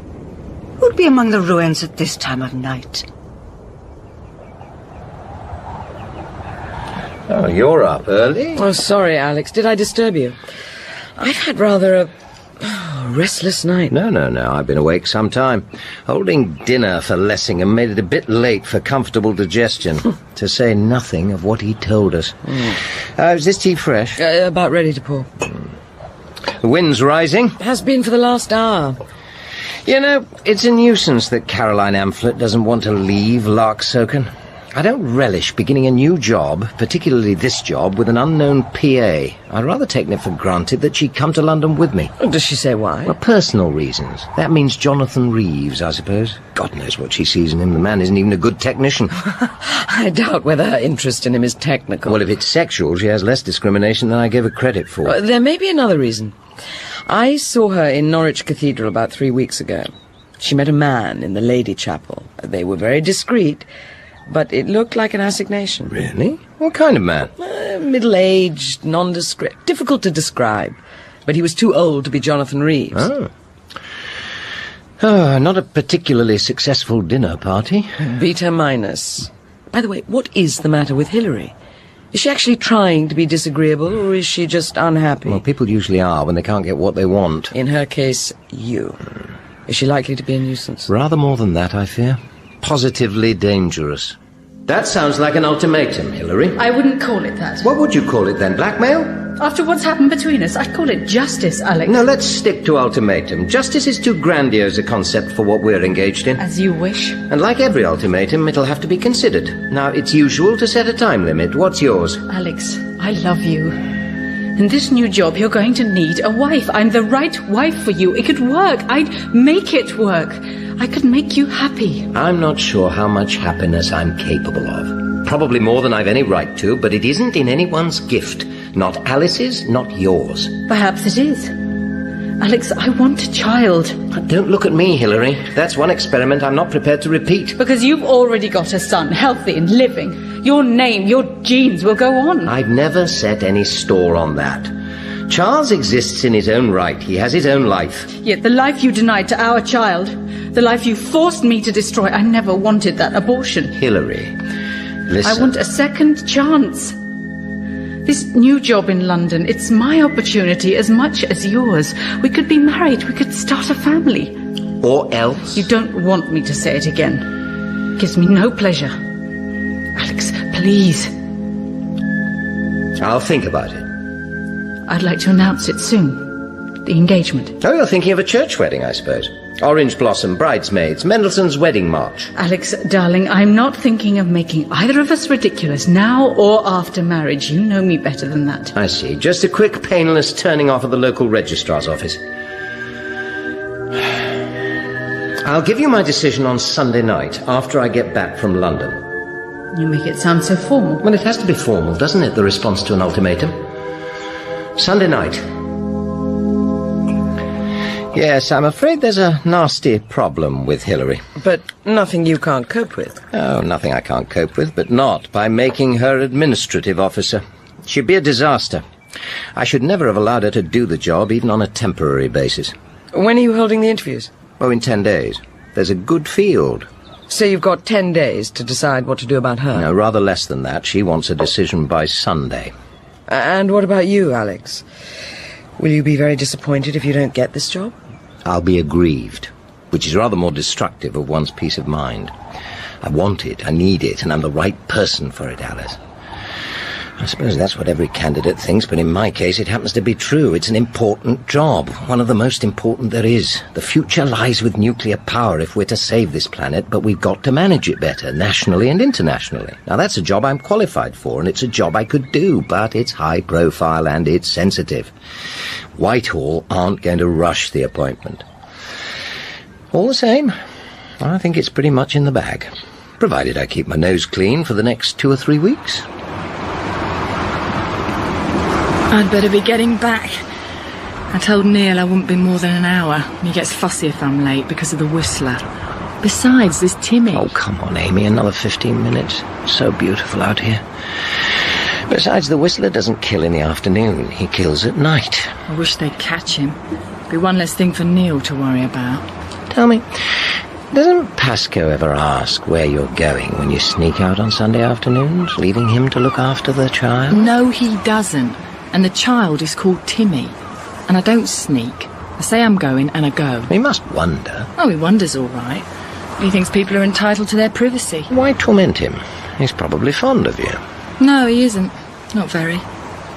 Who'd be among the ruins at this time of night? Oh, you're up early? Oh, sorry, Alex. Did I disturb you? I've had rather a restless night. No. I've been awake some time. Holding dinner for Lessingham made it a bit late for comfortable digestion, to say nothing of what he told us. Is this tea fresh? About ready to pour. The wind's rising. Has been for the last hour. You know, it's a nuisance that Caroline Amphlett doesn't want to leave Larksoken. I don't relish beginning a new job, particularly this job, with an unknown PA. I'd rather take it for granted that she'd come to London with me. Does she say why? Well, personal reasons. That means Jonathan Reeves, I suppose. God knows what she sees in him. The man isn't even a good technician. I doubt whether her interest in him is technical. Well, if it's sexual, she has less discrimination than I give her credit for. There may be another reason. I saw her in Norwich Cathedral about 3 weeks ago. She met a man in the Lady Chapel. They were very discreet, but it looked like an assignation. Really? What kind of man? Middle-aged, nondescript, difficult to describe. But he was too old to be Jonathan Reeves. Oh, not a particularly successful dinner party. Beta minus. By the way, what is the matter with Hilary? Is she actually trying to be disagreeable, or is she just unhappy? Well, people usually are when they can't get what they want. In her case, you. Is she likely to be a nuisance? Rather more than that, I fear. Positively dangerous. That sounds like an ultimatum, Hilary. I wouldn't call it that. What would you call it then? Blackmail? After what's happened between us, I'd call it justice, Alex. No, let's stick to ultimatum. Justice is too grandiose a concept for what we're engaged in. As you wish. And like every ultimatum, it'll have to be considered. Now, it's usual to set a time limit. What's yours? Alex, I love you. In this new job, you're going to need a wife. I'm the right wife for you. It could work. I'd make it work. I could make you happy. I'm not sure how much happiness I'm capable of. Probably more than I've any right to, but it isn't in anyone's gift. Not Alice's, not yours. Perhaps it is. Alex, I want a child. Don't look at me, Hilary. That's one experiment I'm not prepared to repeat. Because you've already got a son, healthy and living. Your name, your genes will go on. I've never set any store on that. Charles exists in his own right. He has his own life. Yet the life you denied to our child, the life you forced me to destroy, I never wanted that abortion. Hilary, listen. I want a second chance. This new job in London, it's my opportunity as much as yours. We could be married, we could start a family. Or else? You don't want me to say it again. It gives me no pleasure. Alex, please. I'll think about it. I'd like to announce it soon. The engagement. Oh, you're thinking of a church wedding, I suppose. Orange blossom, bridesmaids, Mendelssohn's wedding march. Alex, darling, I'm not thinking of making either of us ridiculous, now or after marriage. You know me better than that. I see. Just a quick, painless turning off at the local registrar's office. I'll give you my decision on Sunday night, after I get back from London. You make it sound so formal. Well, it has to be formal, doesn't it, the response to an ultimatum? Sunday night. Yes, I'm afraid there's a nasty problem with Hilary. But nothing you can't cope with. Oh, nothing I can't cope with, but not by making her administrative officer. She'd be a disaster. I should never have allowed her to do the job, even on a temporary basis. When are you holding the interviews? Oh, in 10 days. There's a good field. So you've got 10 days to decide what to do about her? No, rather less than that. She wants a decision by Sunday. And what about you, Alex? Will you be very disappointed if you don't get this job? I'll be aggrieved, which is rather more destructive of one's peace of mind. I want it, I need it, and I'm the right person for it, Alice. I suppose that's what every candidate thinks, but in my case it happens to be true. It's an important job, one of the most important there is. The future lies with nuclear power if we're to save this planet, but we've got to manage it better, nationally and internationally. Now that's a job I'm qualified for, and it's a job I could do, but it's high profile and it's sensitive. Whitehall aren't going to rush the appointment. All the same, I think it's pretty much in the bag, provided I keep my nose clean for the next 2 or 3 weeks. I'd better be getting back. I told Neil I wouldn't be more than an hour. He gets fussy if I'm late because of the Whistler. Besides, there's Timmy. Oh, come on, Amy, another 15 minutes. So beautiful out here. Besides, the Whistler doesn't kill in the afternoon. He kills at night. I wish they'd catch him. Be one less thing for Neil to worry about. Tell me, doesn't Pascoe ever ask where you're going when you sneak out on Sunday afternoons, leaving him to look after the child? No, he doesn't. And the child is called Timmy. And I don't sneak. I say I'm going, and I go. He must wonder. Oh, he wonders all right. He thinks people are entitled to their privacy. Why torment him? He's probably fond of you. No, he isn't. Not very.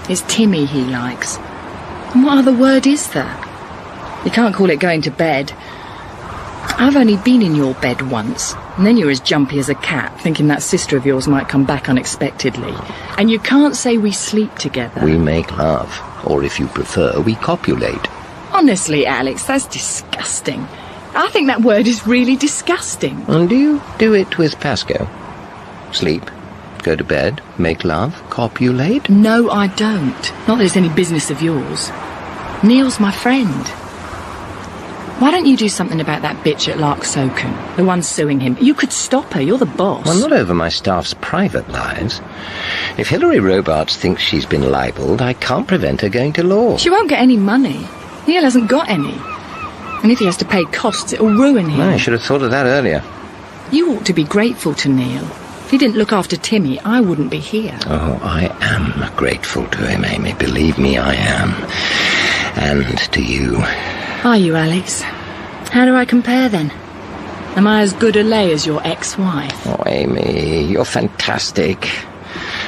It's Timmy he likes. And what other word is there? You can't call it going to bed. I've only been in your bed once. And then you're as jumpy as a cat, thinking that sister of yours might come back unexpectedly. And you can't say we sleep together. We make love, or if you prefer, we copulate. Honestly, Alex, that's disgusting. I think that word is really disgusting. And do you do it with Pasco? Sleep, go to bed, make love, copulate? No, I don't. Not that it's any business of yours. Neil's my friend. Why don't you do something about that bitch at Larksoken, the one suing him? You could stop her, you're the boss. Well, not over my staff's private lives. If Hilary Robarts thinks she's been libelled, I can't prevent her going to law. She won't get any money. Neil hasn't got any. And if he has to pay costs, it'll ruin him. I should have thought of that earlier. You ought to be grateful to Neil. If he didn't look after Timmy, I wouldn't be here. Oh, I am grateful to him, Amy. Believe me, I am. And to you. Are you, Alex? How do I compare, then? Am I as good a lay as your ex-wife? Oh, Amy, you're fantastic.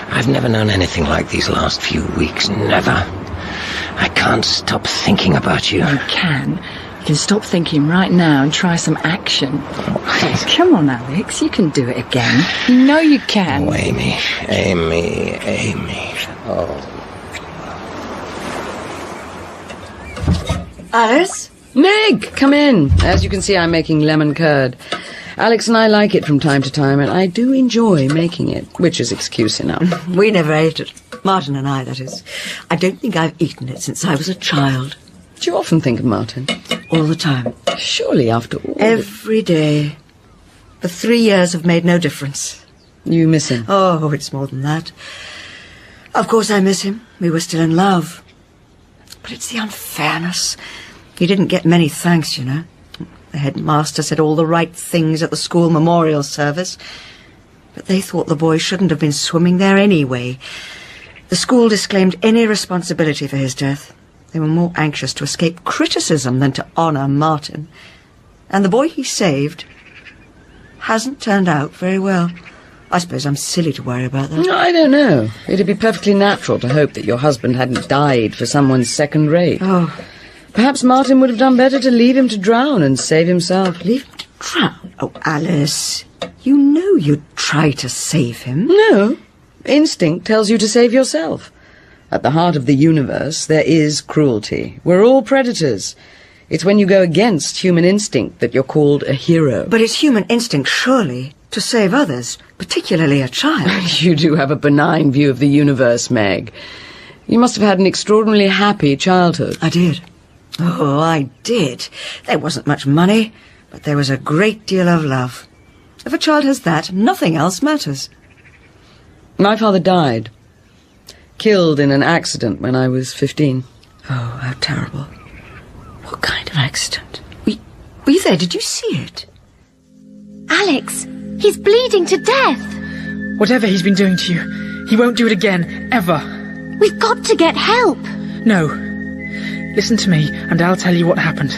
I've never known anything like these last few weeks. Never. I can't stop thinking about you. You can. You can stop thinking right now and try some action. Oh, come on, Alex. You can do it again. You know you can. Oh, Amy. Oh. Alice? Meg, come in. As you can see, I'm making lemon curd. Alex and I like it from time to time, and I do enjoy making it, which is excuse enough. We never ate it. Martin and I, that is. I don't think I've eaten it since I was a child. Do you often think of Martin? All the time. Surely after all... Every day. The 3 years have made no difference. You miss him? Oh, it's more than that. Of course I miss him. We were still in love. But it's the unfairness. He didn't get many thanks, you know. The headmaster said all the right things at the school memorial service. But they thought the boy shouldn't have been swimming there anyway. The school disclaimed any responsibility for his death. They were more anxious to escape criticism than to honour Martin. And the boy he saved hasn't turned out very well. I suppose I'm silly to worry about that. I don't know. It'd be perfectly natural to hope that your husband hadn't died for someone second-rate. Oh. Perhaps Martin would have done better to leave him to drown and save himself. Leave him to drown? Oh, Alice, you know you'd try to save him. No. Instinct tells you to save yourself. At the heart of the universe, there is cruelty. We're all predators. It's when you go against human instinct that you're called a hero. But it's human instinct, surely, to save others, particularly a child. You do have a benign view of the universe, Meg. You must have had an extraordinarily happy childhood. I did. Oh, I did. There wasn't much money, but there was a great deal of love. If a child has that, nothing else matters. My father died. Killed in an accident when I was 15. Oh, how terrible. What kind of accident? Were you there? Did you see it? Alex, he's bleeding to death. Whatever he's been doing to you, he won't do it again, ever. We've got to get help. No. Listen to me, and I'll tell you what happened.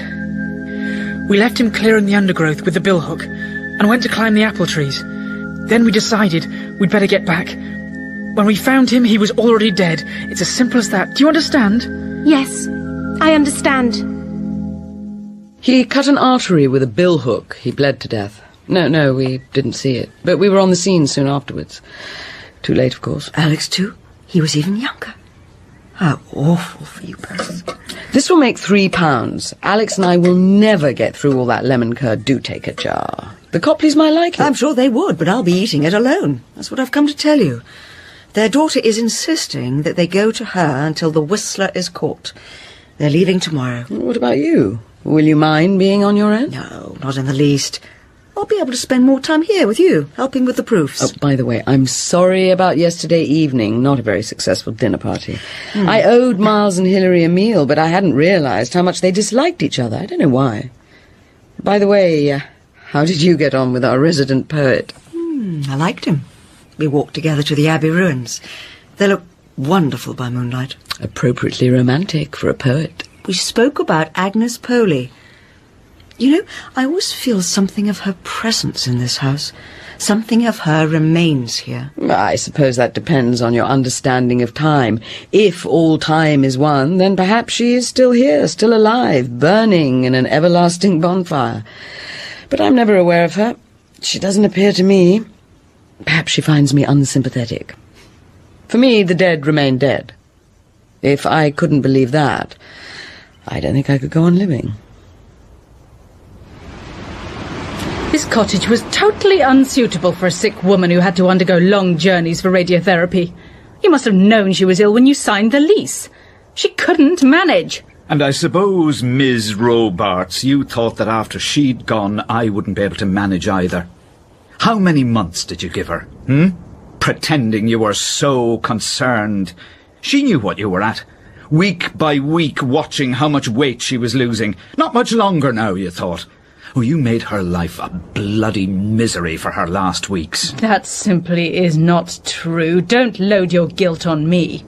We left him clearing the undergrowth with the billhook, and went to climb the apple trees. Then we decided we'd better get back. When we found him, he was already dead. It's as simple as that. Do you understand? Yes, I understand. He cut an artery with a billhook. He bled to death. No, we didn't see it. But we were on the scene soon afterwards. Too late, of course. Alex, too? He was even younger. How awful for you both. This will make £3. Alex and I will never get through all that lemon curd. Do take a jar. The Copleys might like it. I'm sure they would, but I'll be eating it alone. That's what I've come to tell you. Their daughter is insisting that they go to her until the Whistler is caught. They're leaving tomorrow. What about you? Will you mind being on your own? No, not in the least. I'll be able to spend more time here with you, helping with the proofs. Oh, by the way, I'm sorry about yesterday evening. Not a very successful dinner party. I owed Miles and Hilary a meal, but I hadn't realised how much they disliked each other. I don't know why. By the way, how did you get on with our resident poet? I liked him. We walked together to the Abbey ruins. They look wonderful by moonlight. Appropriately romantic for a poet. We spoke about Agnes Poley. You know, I always feel something of her presence in this house. Something of her remains here. I suppose that depends on your understanding of time. If all time is one, then perhaps she is still here, still alive, burning in an everlasting bonfire. But I'm never aware of her. She doesn't appear to me. Perhaps she finds me unsympathetic. For me, the dead remain dead. If I couldn't believe that, I don't think I could go on living. This cottage was totally unsuitable for a sick woman who had to undergo long journeys for radiotherapy. You must have known she was ill when you signed the lease. She couldn't manage. And I suppose, Ms. Robarts, you thought that after she'd gone, I wouldn't be able to manage either. How many months did you give her, Pretending you were so concerned. She knew what you were at. Week by week watching how much weight she was losing. Not much longer now, you thought. Oh, you made her life a bloody misery for her last weeks. That simply is not true. Don't load your guilt on me.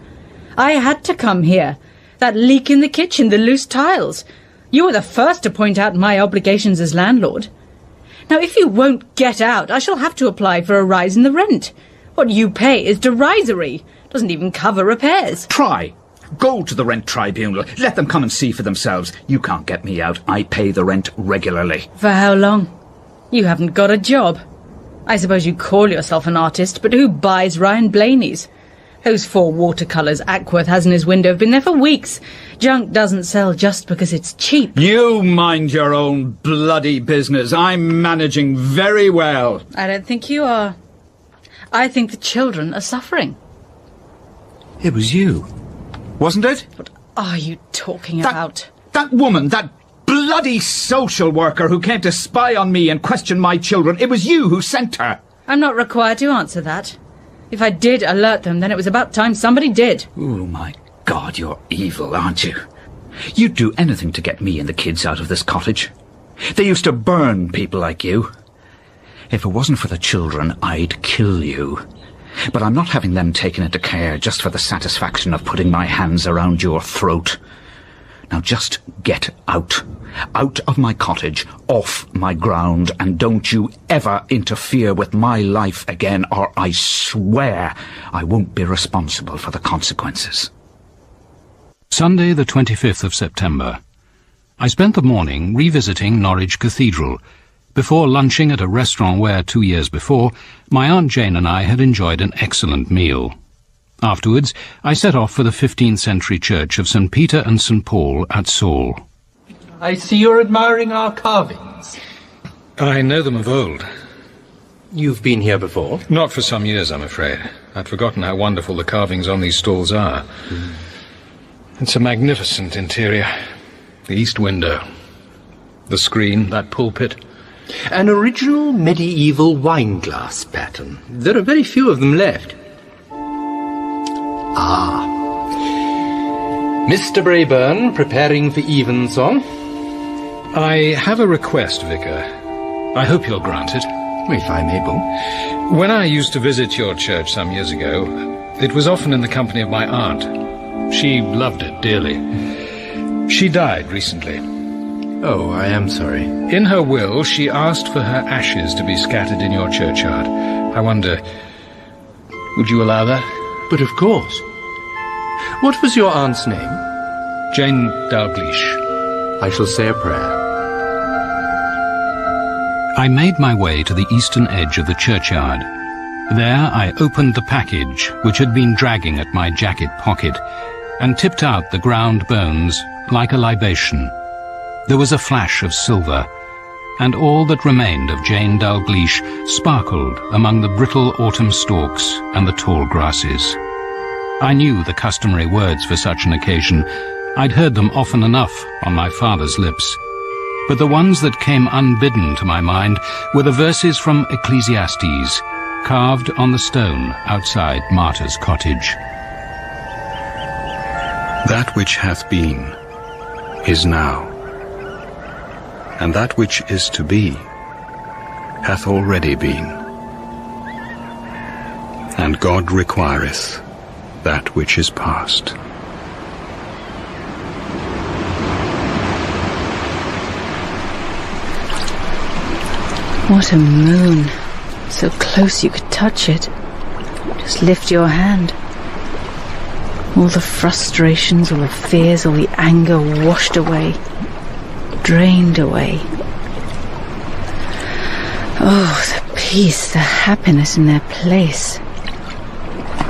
I had to come here. That leak in the kitchen, the loose tiles. You were the first to point out my obligations as landlord. Now, if you won't get out, I shall have to apply for a rise in the rent. What you pay is derisory. Doesn't even cover repairs. Try. Go to the rent tribunal. Let them come and see for themselves. You can't get me out. I pay the rent regularly. For how long? You haven't got a job. I suppose you call yourself an artist, but who buys Ryan Blaney's? Those 4 watercolours Ackworth has in his window have been there for weeks. Junk doesn't sell just because it's cheap. You mind your own bloody business. I'm managing very well. I don't think you are. I think the children are suffering. It was you, wasn't it? What are you talking about? That woman, that bloody social worker who came to spy on me and question my children. It was you who sent her. I'm not required to answer that. If I did alert them, then it was about time somebody did. Oh, my God, you're evil, aren't you? You'd do anything to get me and the kids out of this cottage. They used to burn people like you. If it wasn't for the children, I'd kill you. But I'm not having them taken into care just for the satisfaction of putting my hands around your throat. Now just get out. Out of my cottage, off my ground, and don't you ever interfere with my life again, or I swear I won't be responsible for the consequences. Sunday, the 25th of September. I spent the morning revisiting Norwich Cathedral, before lunching at a restaurant where, 2 years before, my Aunt Jane and I had enjoyed an excellent meal. Afterwards, I set off for the 15th century church of St. Peter and St. Paul at Saul. I see you're admiring our carvings. I know them of old. You've been here before? Not for some years, I'm afraid. I'd forgotten how wonderful the carvings on these stalls are. It's a magnificent interior. The east window, the screen, that pulpit. An original medieval wine glass pattern. There are very few of them left. Ah. Mr. Braeburn, preparing for evensong? I have a request, Vicar. I hope you'll grant it. If I'm able. When I used to visit your church some years ago, it was often in the company of my aunt. She loved it dearly. She died recently. Oh, I am sorry. In her will, she asked for her ashes to be scattered in your churchyard. I wonder, would you allow that? But of course. What was your aunt's name? Jane Dalgliesh. I shall say a prayer. I made my way to the eastern edge of the churchyard. There I opened the package, which had been dragging at my jacket pocket, and tipped out the ground bones like a libation. There was a flash of silver, and all that remained of Jane Dalgliesh sparkled among the brittle autumn stalks and the tall grasses. I knew the customary words for such an occasion. I'd heard them often enough on my father's lips. But the ones that came unbidden to my mind were the verses from Ecclesiastes, carved on the stone outside Martha's cottage. That which hath been is now, and that which is to be hath already been. And God requireth that which is past. What a moon. So close you could touch it. Just lift your hand. All the frustrations, all the fears, all the anger washed away. Drained away. Oh, the peace, the happiness in their place.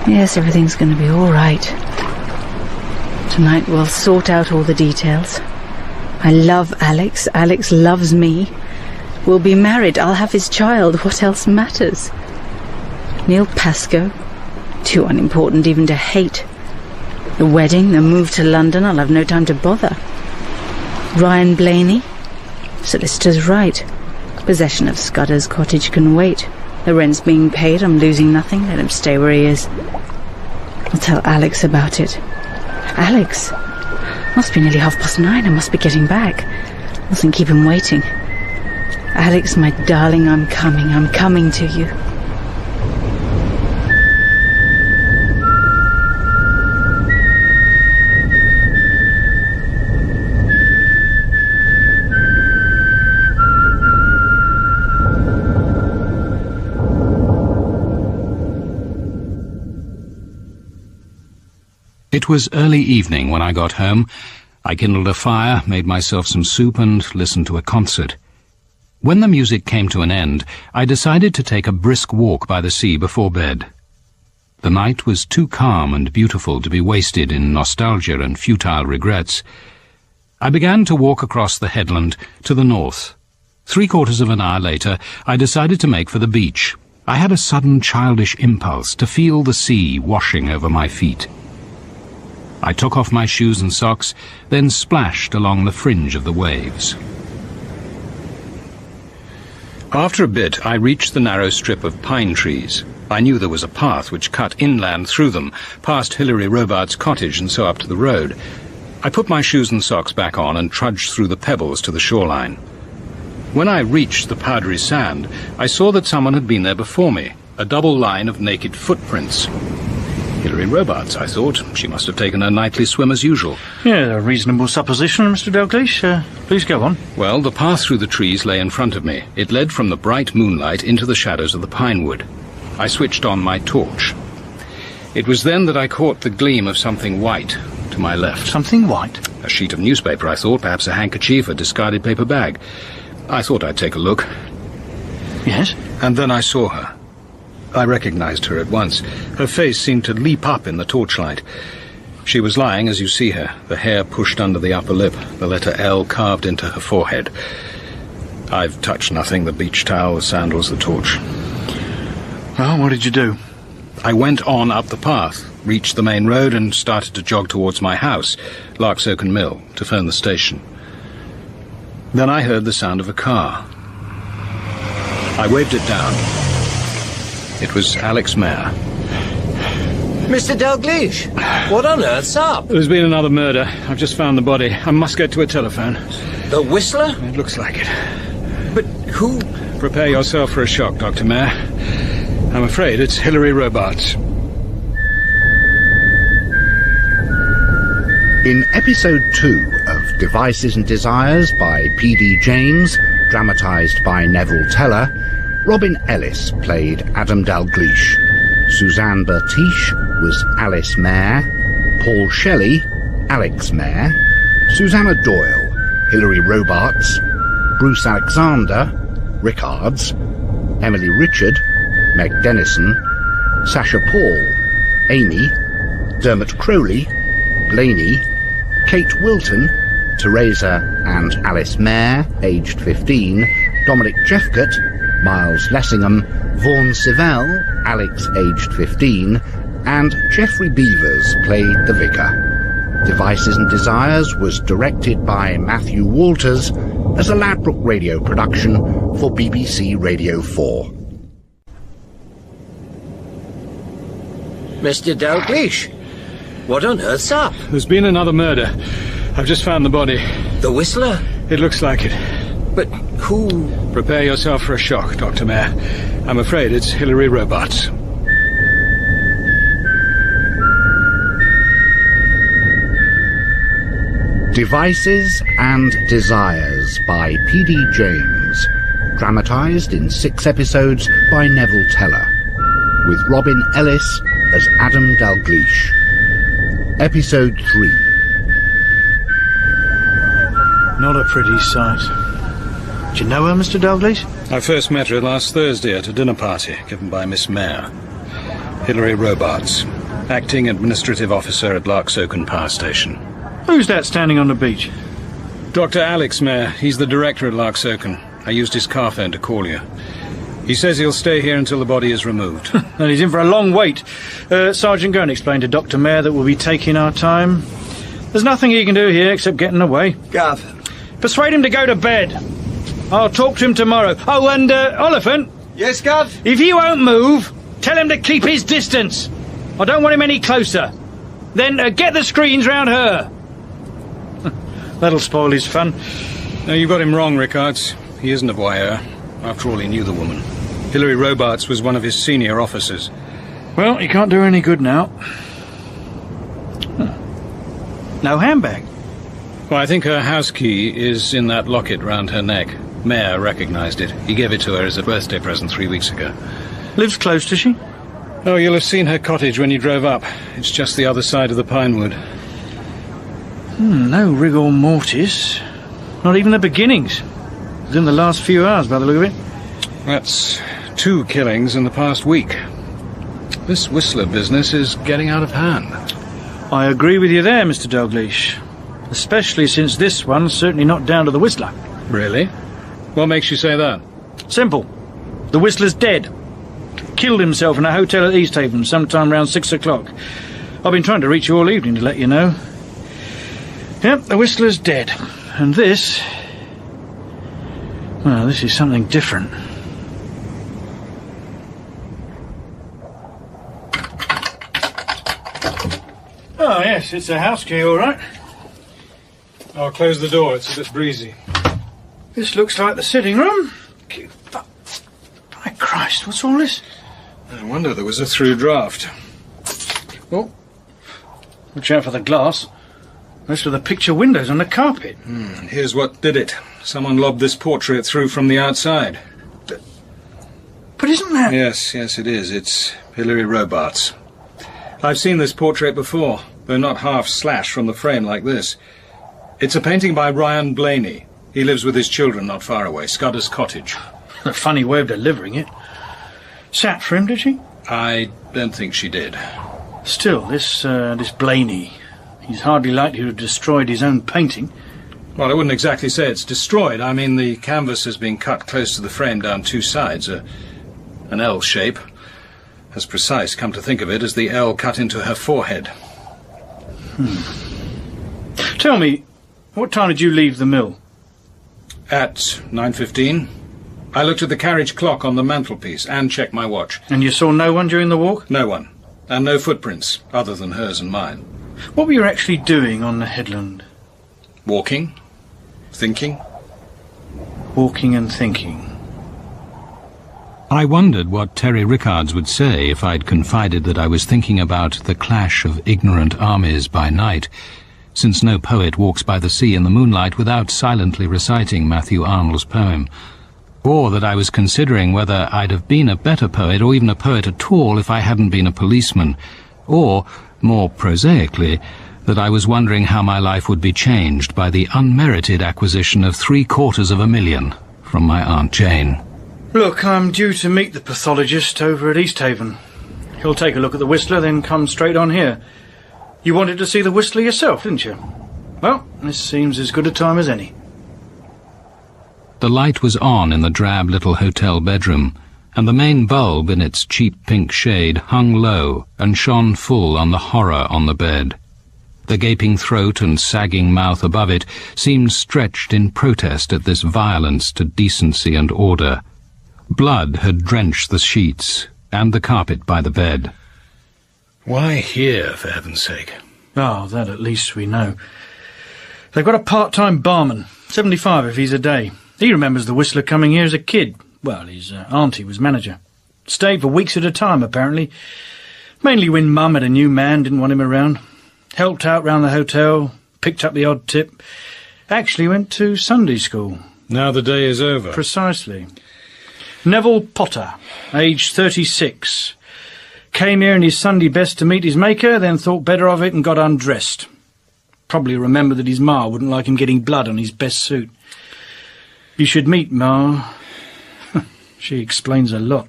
Yes, everything's going to be all right. Tonight we'll sort out all the details. I love Alex. Alex loves me. We'll be married. I'll have his child. What else matters? Neil Pascoe. Too unimportant even to hate. The wedding, the move to London, I'll have no time to bother. Ryan Blaney. Solicitor's right. Possession of Scudder's cottage can wait. The rent's being paid, I'm losing nothing. Let him stay where he is. I'll tell Alex about it. Alex? Must be nearly 9:30. I must be getting back. Mustn't keep him waiting. Alex, my darling, I'm coming to you. It was early evening when I got home. I kindled a fire, made myself some soup, and listened to a concert. When the music came to an end, I decided to take a brisk walk by the sea before bed. The night was too calm and beautiful to be wasted in nostalgia and futile regrets. I began to walk across the headland to the north. 3/4 of an hour later, I decided to make for the beach. I had a sudden childish impulse to feel the sea washing over my feet. I took off my shoes and socks, then splashed along the fringe of the waves. After a bit, I reached the narrow strip of pine trees. I knew there was a path which cut inland through them, past Hilary Robarts' cottage and so up to the road. I put my shoes and socks back on and trudged through the pebbles to the shoreline. When I reached the powdery sand, I saw that someone had been there before me, a double line of naked footprints. Hilary Robarts, I thought. She must have taken her nightly swim as usual. Yeah, a reasonable supposition, Mr. Dalgliesh. Please go on. Well, the path through the trees lay in front of me. It led from the bright moonlight into the shadows of the pine wood. I switched on my torch. It was then that I caught the gleam of something white to my left. Something white? A sheet of newspaper, I thought. Perhaps a handkerchief, a discarded paper bag. I thought I'd take a look. Yes? And then I saw her. I recognized her at once. Her face seemed to leap up in the torchlight. She was lying as you see her, the hair pushed under the upper lip, the letter L carved into her forehead. I've touched nothing, the beach towel, the sandals, the torch. Well, what did you do? I went on up the path, reached the main road and started to jog towards my house, Larksoken Mill, to phone the station. Then I heard the sound of a car. I waved it down. It was Alex Mayer. Mr. Dalgliesh, what on earth's up? There's been another murder. I've just found the body. I must get to a telephone. The Whistler? It looks like it. But who... Prepare yourself for a shock, Dr. Mayer. I'm afraid it's Hilary Robarts. In episode 2 of Devices and Desires by P.D. James, dramatised by Neville Teller, Robin Ellis played Adam Dalgliesh. Suzanne Bertish was Alice Mayer. Paul Shelley, Alex Mayer. Susannah Doyle, Hilary Robarts. Bruce Alexander, Rickards. Emily Richard, Meg Dennison. Sasha Paul, Amy. Dermot Crowley, Blaney. Kate Wilton, Teresa and Alice Mayer, aged 15. Dominic Jephcott, Miles Lessingham, Vaughan Sivelle, Alex, aged 15, and Geoffrey Beevers played the vicar. Devices and Desires was directed by Matthew Walters as a Ladbroke radio production for BBC Radio 4. Mr. Dalgliesh, what on earth's up? There's been another murder. I've just found the body. The Whistler? It looks like it. But who... Prepare yourself for a shock, Dr. Mayer. I'm afraid it's Hilary Robarts. Devices and Desires by P.D. James, dramatised in 6 episodes by Neville Teller, with Robin Ellis as Adam Dalgliesh. Episode 3. Not a pretty sight. Do you know her, Mr. Dalgliesh? I first met her last Thursday at a dinner party given by Miss Mayor, Hilary Robarts, acting administrative officer at Larksoken Power Station. Who's that standing on the beach? Dr. Alex Mayor. He's the director at Larksoken. I used his car phone to call you. He says he'll stay here until the body is removed. And he's in for a long wait. Sergeant, go and explain to Dr. Mayor that we'll be taking our time. There's nothing he can do here except get in the way. Gav. Persuade him to go to bed. I'll talk to him tomorrow. Oh, and Oliphant. Yes, Gav? If he won't move, tell him to keep his distance. I don't want him any closer. Then get the screens round her. That'll spoil his fun. No, you've got him wrong, Rickards. He isn't a voyeur. After all, he knew the woman. Hilary Robarts was one of his senior officers. Well, he can't do any good now. No handbag. Well, I think her house key is in that locket round her neck. Mayor recognised it. He gave it to her as a birthday present 3 weeks ago. Lives close, does she? Oh, you'll have seen her cottage when you drove up. It's just the other side of the pinewood. No rigor mortis. Not even the beginnings. Within the last few hours, by the look of it. That's 2 killings in the past week. This Whistler business is getting out of hand. I agree with you there, Mr. Dalgliesh. Especially since this one's certainly not down to the Whistler. Really? What makes you say that? Simple. The Whistler's dead. Killed himself in a hotel at Easthaven sometime around 6 o'clock. I've been trying to reach you all evening to let you know. Yep, the Whistler's dead. And this... well, this is something different. Oh, yes, it's a house key, all right. I'll close the door, it's a bit breezy. This looks like the sitting room. By Christ, what's all this? No wonder there was a through draft. Oh, watch out for the glass. Those were the picture windows on the carpet. Here's what did it. Someone lobbed this portrait through from the outside. But isn't that... Yes, it is. It's Hilary Robarts. I've seen this portrait before, though not half slashed from the frame like this. It's a painting by Ryan Blaney. He lives with his children not far away, Scudder's Cottage. A funny way of delivering it. Sat for him, did she? I don't think she did. Still, this Blaney, he's hardly likely to have destroyed his own painting. Well, I wouldn't exactly say it's destroyed. I mean, the canvas has been cut close to the frame down 2 sides, an L shape. As precise, come to think of it, as the L cut into her forehead. Tell me, what time did you leave the mill? At 9:15. I looked at the carriage clock on the mantelpiece and checked my watch. And you saw no one during the walk? No one. And no footprints, other than hers and mine. What were you actually doing on the headland? Walking. Thinking. Walking and thinking. I wondered what Terry Rickards would say if I'd confided that I was thinking about the clash of ignorant armies by night, since no poet walks by the sea in the moonlight without silently reciting Matthew Arnold's poem, or that I was considering whether I'd have been a better poet or even a poet at all if I hadn't been a policeman, or, more prosaically, that I was wondering how my life would be changed by the unmerited acquisition of $750,000 from my Aunt Jane. Look, I'm due to meet the pathologist over at Easthaven. He'll take a look at the Whistler, then come straight on here. You wanted to see the Whistler yourself, didn't you? Well, this seems as good a time as any. The light was on in the drab little hotel bedroom, and the main bulb in its cheap pink shade hung low and shone full on the horror on the bed. The gaping throat and sagging mouth above it seemed stretched in protest at this violence to decency and order. Blood had drenched the sheets and the carpet by the bed. Why here, for heaven's sake? Oh, that at least we know. They've got a part-time barman, 75 if he's a day. He remembers the Whistler coming here as a kid. Well, his auntie was manager. Stayed for weeks at a time, apparently. Mainly when Mum had a new man, didn't want him around. Helped out round the hotel, picked up the odd tip. Actually went to Sunday school. Now the day is over. Precisely. Neville Potter, aged 36. Came here in his Sunday best to meet his maker, then thought better of it and got undressed. Probably remembered that his ma wouldn't like him getting blood on his best suit. You should meet Ma. She explains a lot.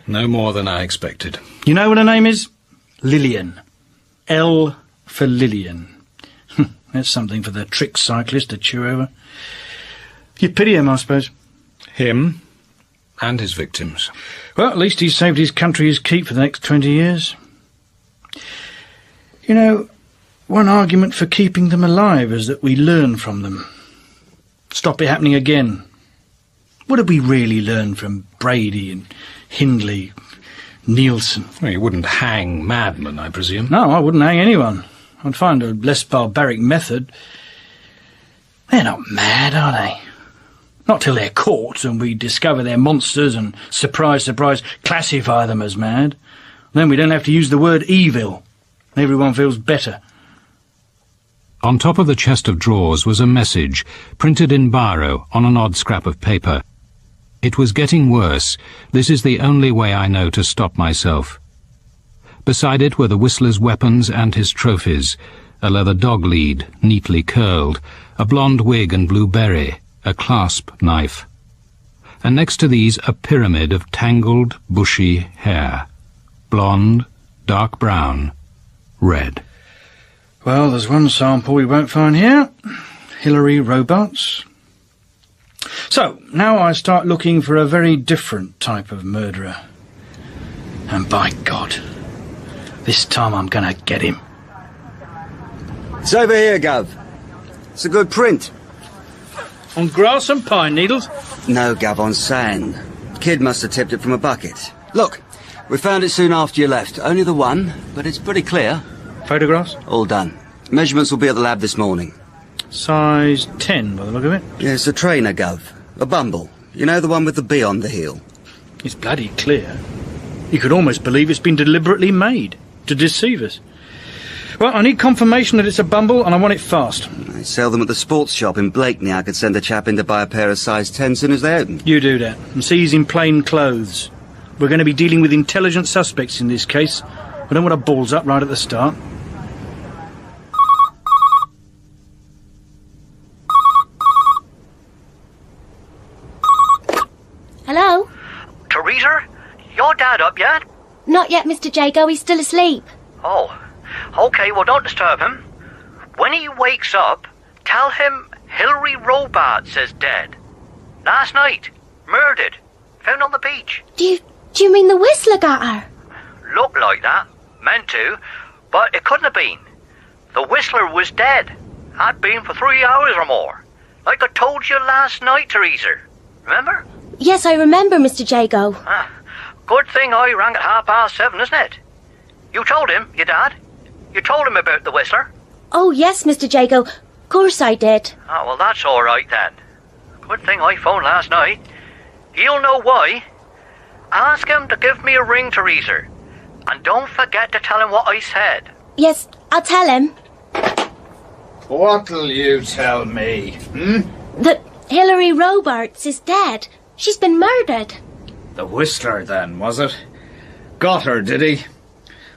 No more than I expected. You know what her name is? Lillian. L for Lillian. That's something for the trick cyclist to chew over. You pity him, I suppose. Him and his victims. Well, at least he's saved his country his keep for the next 20 years. You know, one argument for keeping them alive is that we learn from them. Stop it happening again. What did we really learn from Brady and Hindley, Nielsen? Well, you wouldn't hang madmen, I presume. No, I wouldn't hang anyone. I'd find a less barbaric method. They're not mad, are they? Not till they're caught and we discover they're monsters and, surprise, surprise, classify them as mad. Then we don't have to use the word evil. Everyone feels better. On top of the chest of drawers was a message, printed in biro on an odd scrap of paper. It was getting worse. This is the only way I know to stop myself. Beside it were the Whistler's weapons and his trophies, a leather dog lead, neatly curled, a blonde wig and blue beret, a clasp knife. And next to these a pyramid of tangled, bushy hair. Blonde, dark brown, red. Well, there's one sample we won't find here. Hilary Robarts. So, now I start looking for a very different type of murderer. And by God, this time I'm going to get him. It's over here, Gov. It's a good print. On grass and pine needles? No, Gov, on sand. Kid must have tipped it from a bucket. Look, we found it soon after you left. Only the one, but it's pretty clear. Photographs? All done. Measurements will be at the lab this morning. Size 10, by the look of it. Yeah, it's a trainer, Gov. A bumble. You know, the one with the bee on the heel. It's bloody clear. You could almost believe it's been deliberately made to deceive us. Well, I need confirmation that it's a bumble, and I want it fast. They sell them at the sports shop in Blakeney. I could send a chap in to buy a pair of size 10 as soon as they open. You do that, and see he's in plain clothes. We're going to be dealing with intelligent suspects in this case. We don't want to balls up right at the start. Hello? Teresa? Your dad up yet? Not yet, Mr. Jago. He's still asleep. Oh, OK, well, don't disturb him. When he wakes up, tell him Hilary Robarts is dead. Last night. Murdered. Found on the beach. Do you mean the Whistler got her? Looked like that. Meant to. But it couldn't have been. The Whistler was dead. Had been for 3 hours or more. Like I told you last night, Teresa. Remember? Yes, I remember, Mr. Jago. Good thing I rang at 7:30, isn't it? You told him, your dad? You told him about the Whistler? Oh, yes, Mr. Jago. Of course I did. Oh, well, that's all right, then. Good thing I phoned last night. He'll know why. Ask him to give me a ring, Teresa. And don't forget to tell him what I said. Yes, I'll tell him. What'll you tell me, That Hilary Robarts is dead. She's been murdered. The Whistler, then, was it? Got her, did he?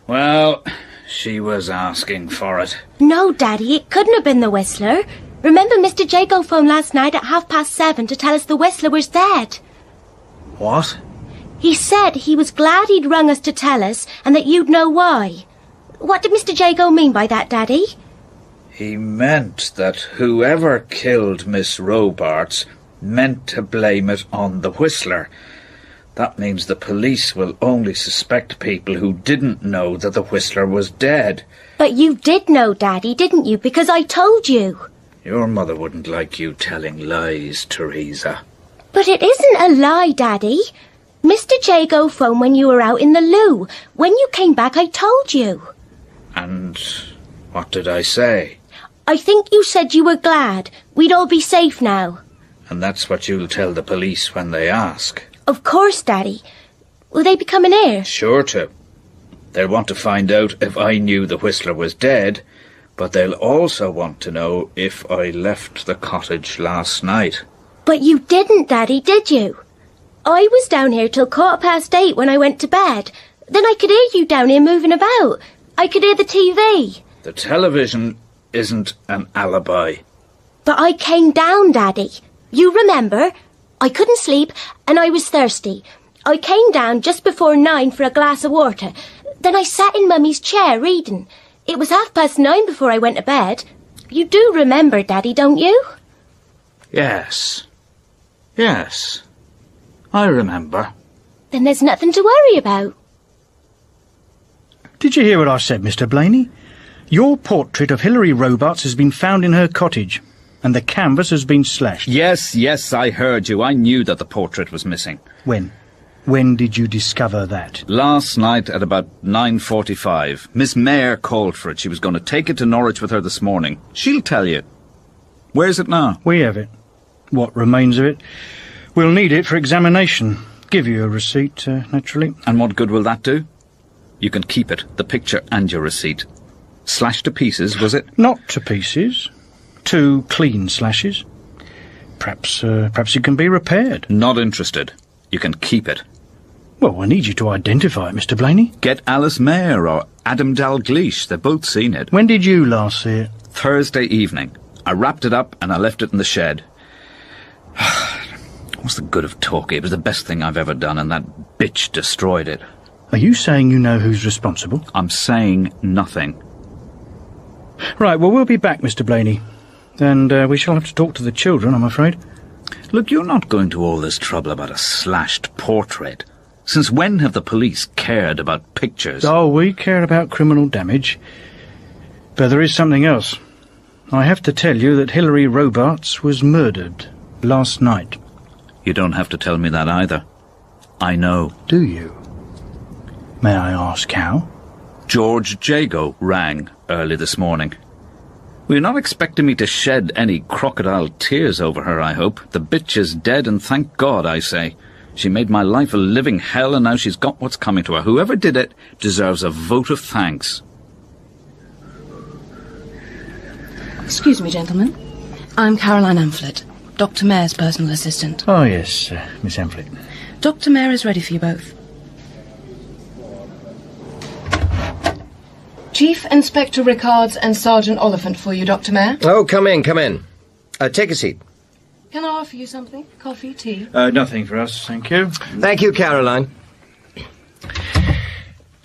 Well, she was asking for it. No, Daddy, it couldn't have been the Whistler. Remember Mr. Jago phoned last night at 7:30 to tell us the Whistler was dead. What? He said he was glad he'd rung us to tell us and that you'd know why. What did Mr. Jago mean by that, Daddy? He meant that whoever killed Miss Robarts meant to blame it on the Whistler. That means the police will only suspect people who didn't know that the Whistler was dead. But you did know, Daddy, didn't you? Because I told you. Your mother wouldn't like you telling lies, Teresa. But it isn't a lie, Daddy. Mr. Jago phoned when you were out in the loo. When you came back, I told you. And what did I say? I think you said you were glad. We'd all be safe now. And that's what you'll tell the police when they ask. Of course, Daddy. Will they be coming here? Sure to. They'll want to find out if I knew the Whistler was dead, but they'll also want to know if I left the cottage last night. But you didn't, Daddy, did you? I was down here till 8:15 when I went to bed. Then I could hear you down here moving about. I could hear the TV. The television isn't an alibi. But I came down, Daddy. You remember? I couldn't sleep and I was thirsty. I came down just before 9 for a glass of water. Then I sat in Mummy's chair reading. It was 9:30 before I went to bed. You do remember, Daddy, don't you? Yes. Yes. I remember. Then there's nothing to worry about. Did you hear what I said, Mr. Blaney? Your portrait of Hilary Robarts has been found in her cottage, and the canvas has been slashed. Yes, I heard you. I knew that the portrait was missing. When? When did you discover that? Last night at about 9:45. Miss Mayer called for it. She was going to take it to Norwich with her this morning. She'll tell you. Where's it now? We have it. What remains of it. We'll need it for examination. Give you a receipt, naturally. And what good will that do? You can keep it, the picture and your receipt. Slashed to pieces, was it? Not to pieces. 2 clean slashes. Perhaps it can be repaired. Not interested. You can keep it. Well, I need you to identify it, Mr. Blaney. Get Alice Mayer or Adam Dalgliesh. They've both seen it. When did you last see it? Thursday evening. I wrapped it up and I left it in the shed. What's the good of talking? It was the best thing I've ever done, and that bitch destroyed it. Are you saying you know who's responsible? I'm saying nothing. Right, well, we'll be back, Mr. Blaney. And we shall have to talk to the children, I'm afraid. Look, you're not going to all this trouble about a slashed portrait. Since when have the police cared about pictures? Oh, we care about criminal damage. But there is something else. I have to tell you that Hilary Robarts was murdered last night. You don't have to tell me that either. I know. Do you? May I ask how? George Jago rang early this morning. Well, you're not expecting me to shed any crocodile tears over her, I hope. The bitch is dead, and thank God, I say. She made my life a living hell, and now she's got what's coming to her. Whoever did it deserves a vote of thanks. Excuse me, gentlemen. I'm Caroline Amphlett, Dr. Mayor's personal assistant. Oh, yes, Miss Amphlett. Dr. Mayor is ready for you both. Chief Inspector Rickards and Sergeant Oliphant for you, Dr. Mayor. Oh, come in. Take a seat. Can I offer you something? Coffee, tea? Nothing for us, thank you. Thank you, Caroline.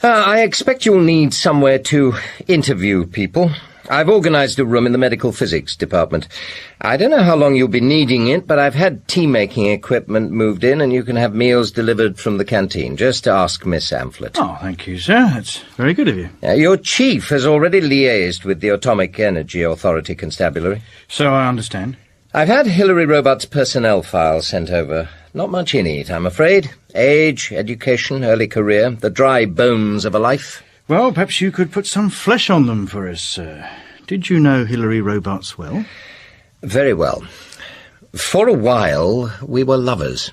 I expect you'll need somewhere to interview people. I've organised a room in the medical physics department. I don't know how long you'll be needing it, but I've had tea-making equipment moved in, and you can have meals delivered from the canteen. Just ask Miss Amphlett. Oh, thank you, sir. That's very good of you. Your chief has already liaised with the Atomic Energy Authority Constabulary. So I understand. I've had Hilary Robarts' personnel file sent over. Not much in it, I'm afraid. Age, education, early career, the dry bones of a life. Well, perhaps you could put some flesh on them for us, sir. Did you know Hilary Robarts well? Very well. For a while, we were lovers.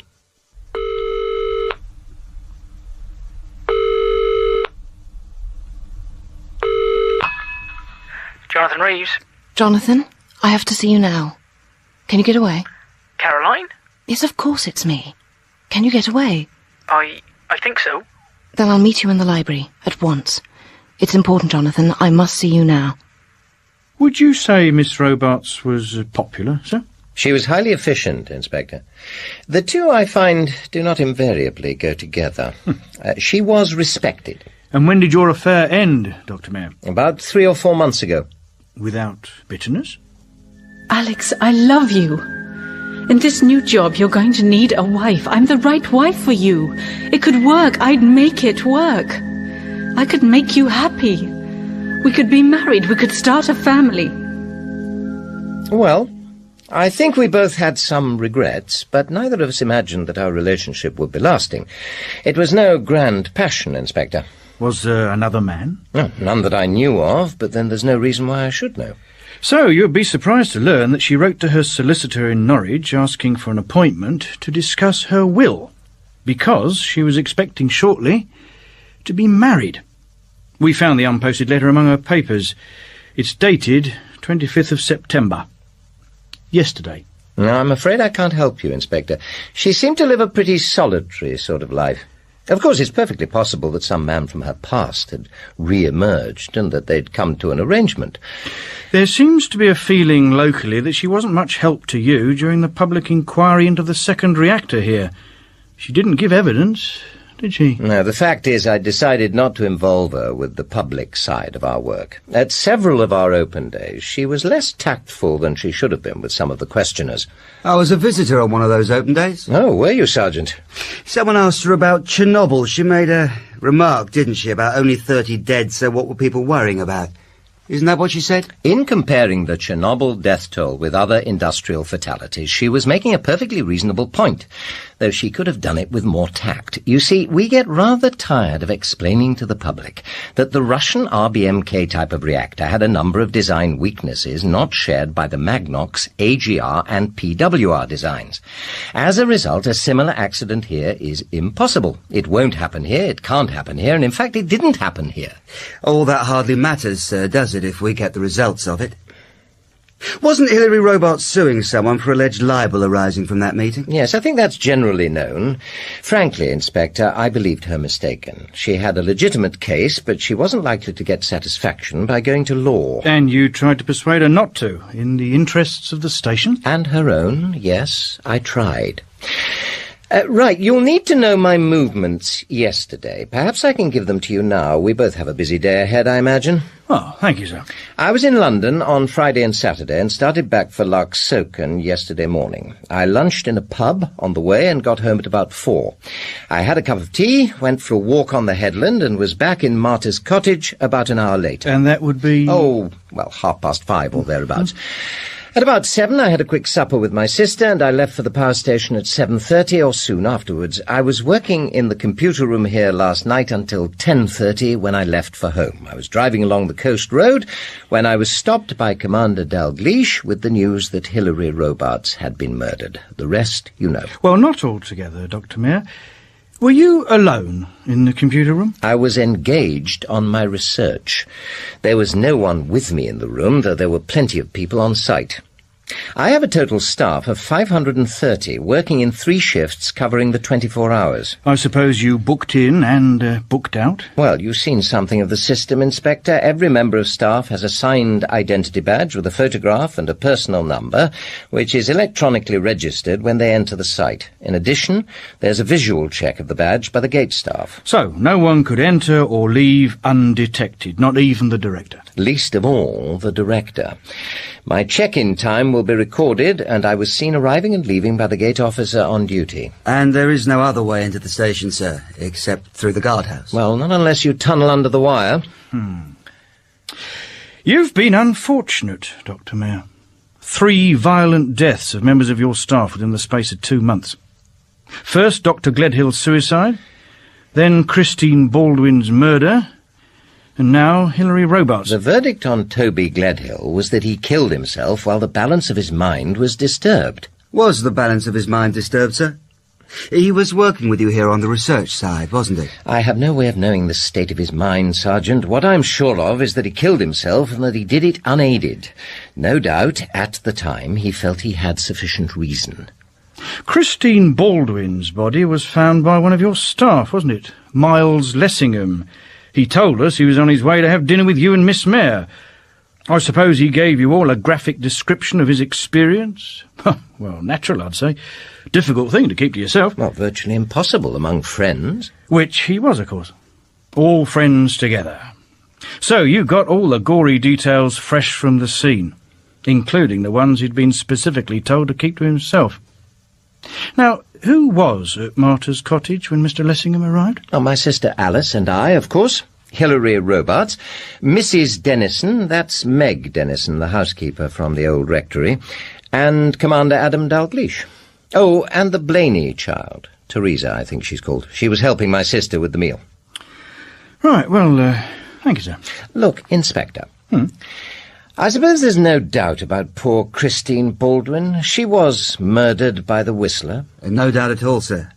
Jonathan Reeves. Jonathan, I have to see you now. Can you get away? Caroline? Yes, of course it's me. Can you get away? I think so. Then I'll meet you in the library, at once. It's important, Jonathan. I must see you now. Would you say Miss Robarts was popular, sir? She was highly efficient, Inspector. The two, I find, do not invariably go together. She was respected. And when did your affair end, Dr. Mayor? About 3 or 4 months ago. Without bitterness? Alex, I love you. In this new job, you're going to need a wife. I'm the right wife for you. It could work. I'd make it work. I could make you happy. We could be married. We could start a family. Well, I think we both had some regrets, but neither of us imagined that our relationship would be lasting. It was no grand passion, Inspector. Was there another man? No, none that I knew of, but then there's no reason why I should know. So, you'd be surprised to learn that she wrote to her solicitor in Norwich asking for an appointment to discuss her will, because she was expecting shortly to be married. We found the unposted letter among her papers. It's dated 25th of September. Yesterday. No, I'm afraid I can't help you, Inspector. She seemed to live a pretty solitary sort of life. Of course, it's perfectly possible that some man from her past had re-emerged and that they'd come to an arrangement. There seems to be a feeling locally that she wasn't much help to you during the public inquiry into the second reactor here. She didn't give evidence, did she? No, the fact is I decided not to involve her with the public side of our work. At several of our open days, she was less tactful than she should have been with some of the questioners. I was a visitor on one of those open days. Oh, were you, Sergeant? Someone asked her about Chernobyl. She made a remark, didn't she, about only 30 dead, so what were people worrying about? Isn't that what she said? In comparing the Chernobyl death toll with other industrial fatalities, she was making a perfectly reasonable point, though she could have done it with more tact. You see, we get rather tired of explaining to the public that the Russian RBMK type of reactor had a number of design weaknesses not shared by the Magnox, AGR and PWR designs. As a result, a similar accident here is impossible. It won't happen here, it can't happen here, and in fact it didn't happen here. All that hardly matters, sir, does it, if we get the results of it? Wasn't Hilary Robarts suing someone for alleged libel arising from that meeting? Yes, I think that's generally known. Frankly, Inspector, I believed her mistaken. She had a legitimate case, but she wasn't likely to get satisfaction by going to law. And you tried to persuade her not to, in the interests of the station? And her own, yes, I tried. Right, you'll need to know my movements yesterday. Perhaps I can give them to you now. We both have a busy day ahead, I imagine. Oh, thank you, sir. I was in London on Friday and Saturday and started back for Larksoken yesterday morning. I lunched in a pub on the way and got home at about 4. I had a cup of tea, went for a walk on the headland and was back in Martyr's Cottage about an hour later. And that would be? Oh, well, 5:30 or thereabouts. At about 7, I had a quick supper with my sister, and I left for the power station at 7:30 or soon afterwards. I was working in the computer room here last night until 10:30 when I left for home. I was driving along the coast road when I was stopped by Commander Dalgliesh with the news that Hilary Robarts had been murdered. The rest, you know. Well, not altogether, Dr. Mayer. Were you alone in the computer room? I was engaged on my research. There was no one with me in the room, though there were plenty of people on site. I have a total staff of 530, working in 3 shifts covering the 24 hours. I suppose you booked in and booked out? Well, you've seen something of the system, Inspector. Every member of staff has a signed identity badge with a photograph and a personal number, which is electronically registered when they enter the site. In addition, there's a visual check of the badge by the gate staff. So, no one could enter or leave undetected, not even the director? Least of all, the director. My check-in time will be recorded, and I was seen arriving and leaving by the gate officer on duty. And there is no other way into the station, sir, except through the guardhouse? Well, not unless you tunnel under the wire. You've been unfortunate, Dr. Mayer. 3 violent deaths of members of your staff within the space of 2 months. First, Dr. Gledhill's suicide, then Christine Baldwin's murder, and now Hilary Robarts. The verdict on Toby Gledhill was that he killed himself while the balance of his mind was disturbed. Was the balance of his mind disturbed, sir? He was working with you here on the research side, wasn't he? I have no way of knowing the state of his mind, Sergeant. What I'm sure of is that he killed himself and that he did it unaided. No doubt, at the time, he felt he had sufficient reason. Christine Baldwin's body was found by one of your staff, wasn't it? Miles Lessingham. He told us he was on his way to have dinner with you and Miss Mayer. I suppose he gave you all a graphic description of his experience? Well, natural, I'd say. Difficult thing to keep to yourself. Well, virtually impossible among friends. Which he was, of course. All friends together. So you got all the gory details fresh from the scene, including the ones he'd been specifically told to keep to himself. Now, who was at Martyr's Cottage when Mr. Lessingham arrived? Oh, my sister Alice and I, of course. Hilary Robarts. Mrs. Dennison, that's Meg Dennison, the housekeeper from the old rectory. And Commander Adam Dalgliesh. Oh, and the Blaney child. Teresa, I think she's called. She was helping my sister with the meal. Right, well, thank you, sir. Look, Inspector. I suppose there's no doubt about poor Christine Baldwin. She was murdered by the Whistler. No doubt at all, sir.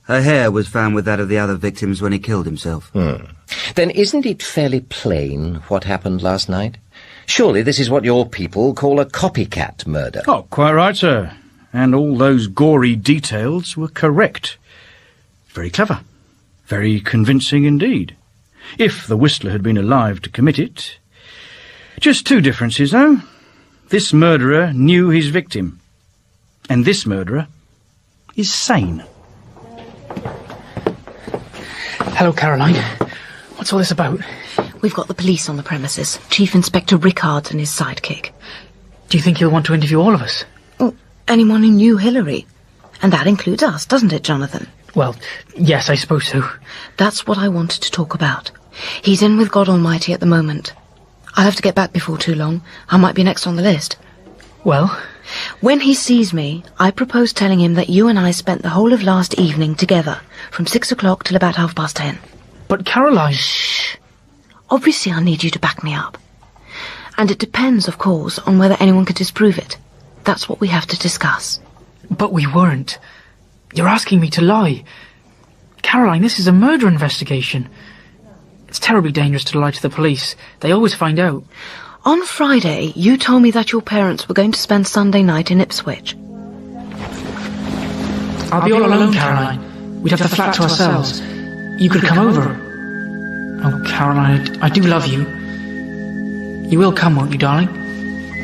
Her hair was found with that of the other victims when he killed himself. Then isn't it fairly plain what happened last night? Surely this is what your people call a copycat murder. Oh, quite right, sir. And all those gory details were correct. Very clever. Very convincing indeed. If the Whistler had been alive to commit it. Just two differences, though. This murderer knew his victim. And this murderer is sane. Hello, Caroline. What's all this about? We've got the police on the premises. Chief Inspector Rickards and his sidekick. Do you think he'll want to interview all of us? Well, anyone who knew Hillary. And that includes us, doesn't it, Jonathan? Well, yes, I suppose so. That's what I wanted to talk about. He's in with God Almighty at the moment. I'll have to get back before too long. I might be next on the list. Well? When he sees me, I propose telling him that you and I spent the whole of last evening together, from 6 o'clock till about 10:30. But Caroline... Shh. Obviously I need you to back me up. And it depends, of course, on whether anyone could disprove it. That's what we have to discuss. But we weren't. You're asking me to lie. Caroline, this is a murder investigation. It's terribly dangerous to lie to the police. They always find out. On Friday, you told me that your parents were going to spend Sunday night in Ipswich. I'll be all alone, Caroline. We'd have the flat to ourselves. You could come over. Oh, Caroline, I do love you. You will come, won't you, darling?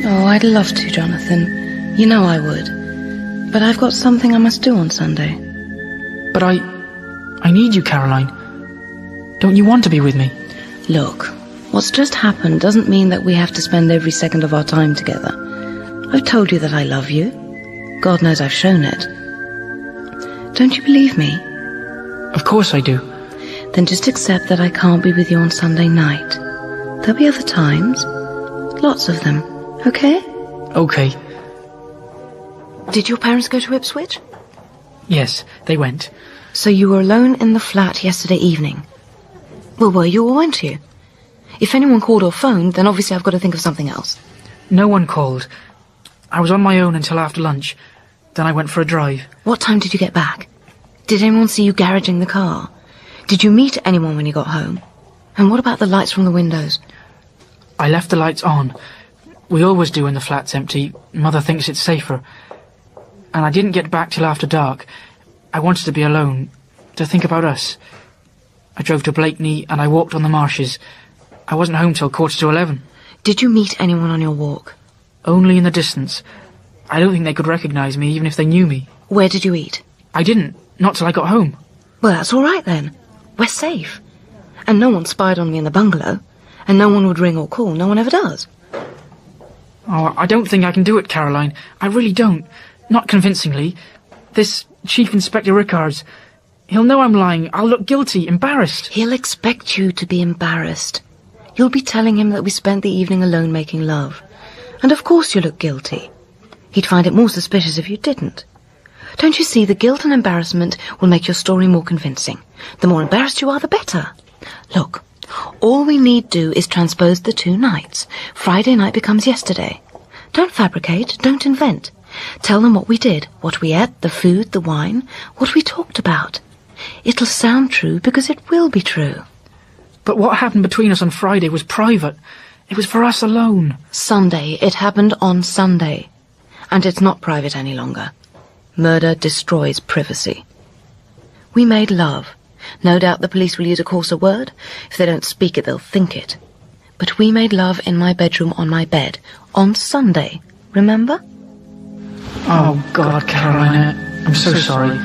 Oh, I'd love to, Jonathan. You know I would. But I've got something I must do on Sunday. But I need you, Caroline. Don't you want to be with me? Look, what's just happened doesn't mean that we have to spend every second of our time together. I've told you that I love you. God knows I've shown it. Don't you believe me? Of course I do. Then just accept that I can't be with you on Sunday night. There'll be other times. Lots of them. Okay? Okay. Did your parents go to Ipswich? Yes, they went. So you were alone in the flat yesterday evening? Well, were you or weren't you? If anyone called or phoned, then obviously I've got to think of something else. No one called. I was on my own until after lunch. Then I went for a drive. What time did you get back? Did anyone see you garaging the car? Did you meet anyone when you got home? And what about the lights from the windows? I left the lights on. We always do when the flat's empty. Mother thinks it's safer. And I didn't get back till after dark. I wanted to be alone, to think about us. I drove to Blakeney and I walked on the marshes. I wasn't home till 11:15. Did you meet anyone on your walk? Only in the distance. I don't think they could recognise me, even if they knew me. Where did you eat? I didn't. Not till I got home. Well, that's all right then. We're safe. And no one spied on me in the bungalow. And no one would ring or call. No one ever does. Oh, I don't think I can do it, Caroline. I really don't. Not convincingly. This Chief Inspector Rickards, he'll know I'm lying. I'll look guilty, embarrassed. He'll expect you to be embarrassed. You'll be telling him that we spent the evening alone making love. And of course you'll look guilty. He'd find it more suspicious if you didn't. Don't you see, the guilt and embarrassment will make your story more convincing. The more embarrassed you are, the better. Look, all we need do is transpose the 2 nights. Friday night becomes yesterday. Don't fabricate, don't invent. Tell them what we did, what we ate, the food, the wine, what we talked about. It'll sound true because it will be true. But what happened between us on Friday was private. It was for us alone. Sunday. It happened on Sunday. And it's not private any longer. Murder destroys privacy. We made love. No doubt the police will use a coarser word. If they don't speak it, they'll think it. But we made love in my bedroom on my bed. On Sunday. Remember? Oh, God, Caroline, I'm so sorry.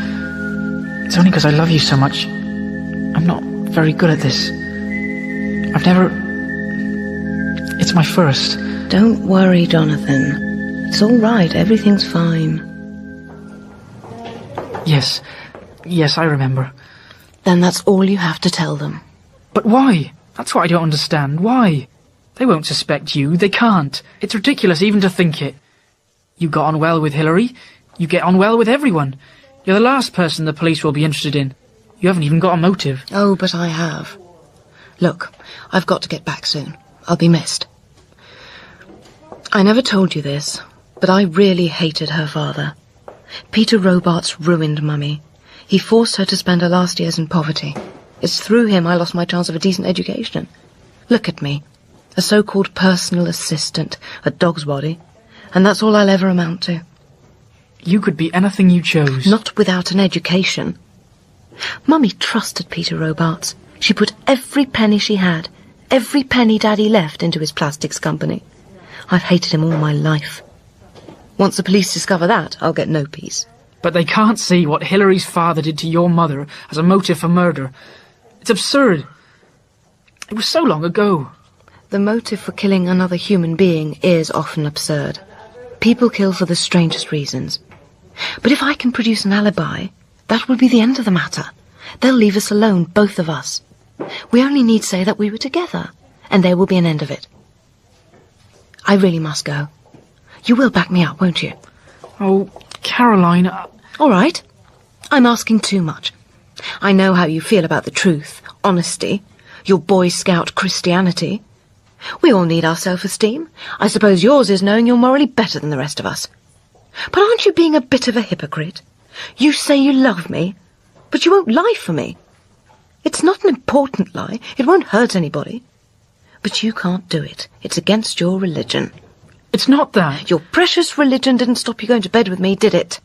It's only because I love you so much. I'm not very good at this. I've never... It's my first. Don't worry, Jonathan. It's all right. Everything's fine. Yes. Yes, I remember. Then that's all you have to tell them. But why? That's what I don't understand. Why? They won't suspect you. They can't. It's ridiculous even to think it. You got on well with Hillary. You get on well with everyone. You're the last person the police will be interested in. You haven't even got a motive. Oh, but I have. Look, I've got to get back soon. I'll be missed. I never told you this, but I really hated her father. Peter Robarts ruined Mummy. He forced her to spend her last years in poverty. It's through him I lost my chance of a decent education. Look at me. A so-called personal assistant, a dog's body. And that's all I'll ever amount to. You could be anything you chose. Not without an education. Mummy trusted Peter Robarts. She put every penny she had, every penny Daddy left, into his plastics company. I've hated him all my life. Once the police discover that, I'll get no peace. But they can't see what Hilary's father did to your mother as a motive for murder. It's absurd. It was so long ago. The motive for killing another human being is often absurd. People kill for the strangest reasons. But if I can produce an alibi, that will be the end of the matter. They'll leave us alone, both of us. We only need say that we were together, and there will be an end of it. I really must go. You will back me up, won't you? Oh, Caroline... All right. I'm asking too much. I know how you feel about the truth, honesty, your Boy Scout Christianity. We all need our self-esteem. I suppose yours is knowing you're morally better than the rest of us. But aren't you being a bit of a hypocrite? You say you love me, but you won't lie for me. It's not an important lie. It won't hurt anybody. But you can't do it. It's against your religion. It's not that. Your precious religion didn't stop you going to bed with me, did it?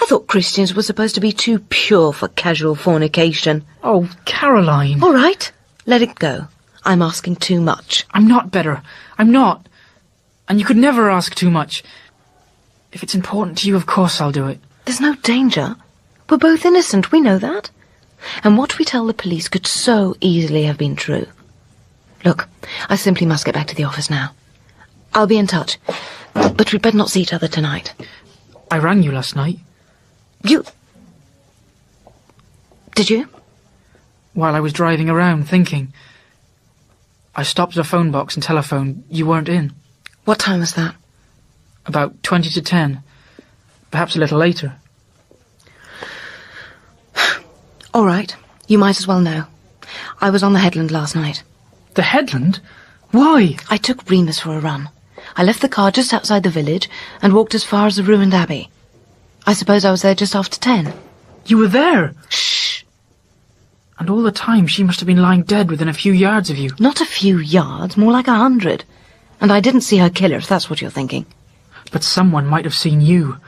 I thought Christians were supposed to be too pure for casual fornication. Oh, Caroline. All right, let it go. I'm asking too much. I'm not better. I'm not. And you could never ask too much. If it's important to you, of course I'll do it. There's no danger. We're both innocent, we know that. And what we tell the police could so easily have been true. Look, I simply must get back to the office now. I'll be in touch, but we'd better not see each other tonight. I rang you last night. You... Did you? While I was driving around, thinking. I stopped at a phone box and telephoned. You weren't in. What time was that? About 20 to 10. Perhaps a little later. All right. You might as well know. I was on the headland last night. The headland? Why? I took Remus for a run. I left the car just outside the village and walked as far as the ruined abbey. I suppose I was there just after 10. You were there? Shh! And all the time she must have been lying dead within a few yards of you. Not a few yards, more like 100. And I didn't see her killer, if that's what you're thinking. But someone might have seen you.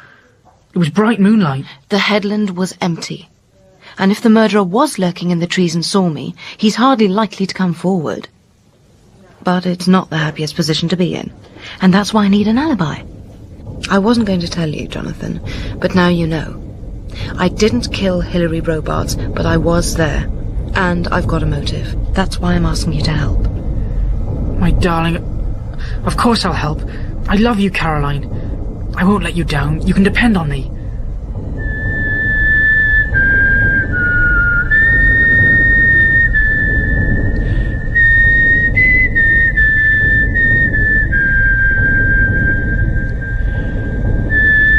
It was bright moonlight. The headland was empty. And if the murderer was lurking in the trees and saw me, he's hardly likely to come forward. But it's not the happiest position to be in. And that's why I need an alibi. I wasn't going to tell you, Jonathan, but now you know. I didn't kill Hilary Robarts, but I was there. And I've got a motive. That's why I'm asking you to help. My darling, of course I'll help. I love you, Caroline. I won't let you down. You can depend on me.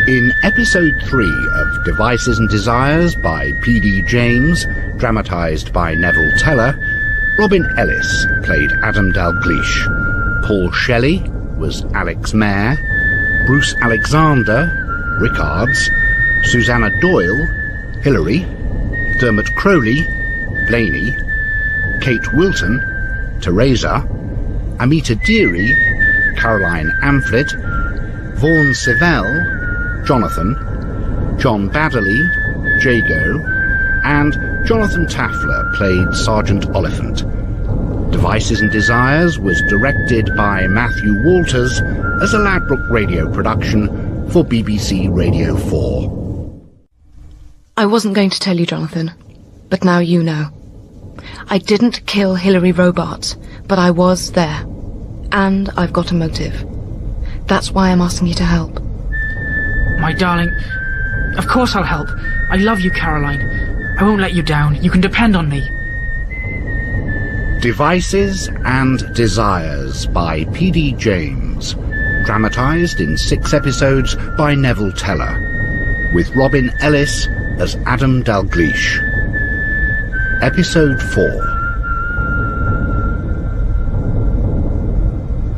In Episode 3 of Devices and Desires by P.D. James, dramatised by Neville Teller, Robin Ellis played Adam Dalgliesh, Paul Shelley was Alex Mayer, Bruce Alexander, Rickards, Susannah Doyle, Hilary, Dermot Crowley, Blaney, Kate Wilton, Teresa, Amita Deary, Caroline Amphlett, Vaughan Sivelle, Jonathan, John Baddeley, Jago, and Jonathan Taffler played Sergeant Oliphant. Devices and Desires was directed by Matthew Walters as a Ladbroke radio production for BBC Radio 4. I wasn't going to tell you, Jonathan, but now you know. I didn't kill Hilary Robarts, but I was there. And I've got a motive. That's why I'm asking you to help. My darling, of course I'll help. I love you, Caroline. I won't let you down. You can depend on me. Devices and Desires by P.D. James, dramatised in 6 episodes by Neville Teller, with Robin Ellis as Adam Dalgliesh. Episode 4.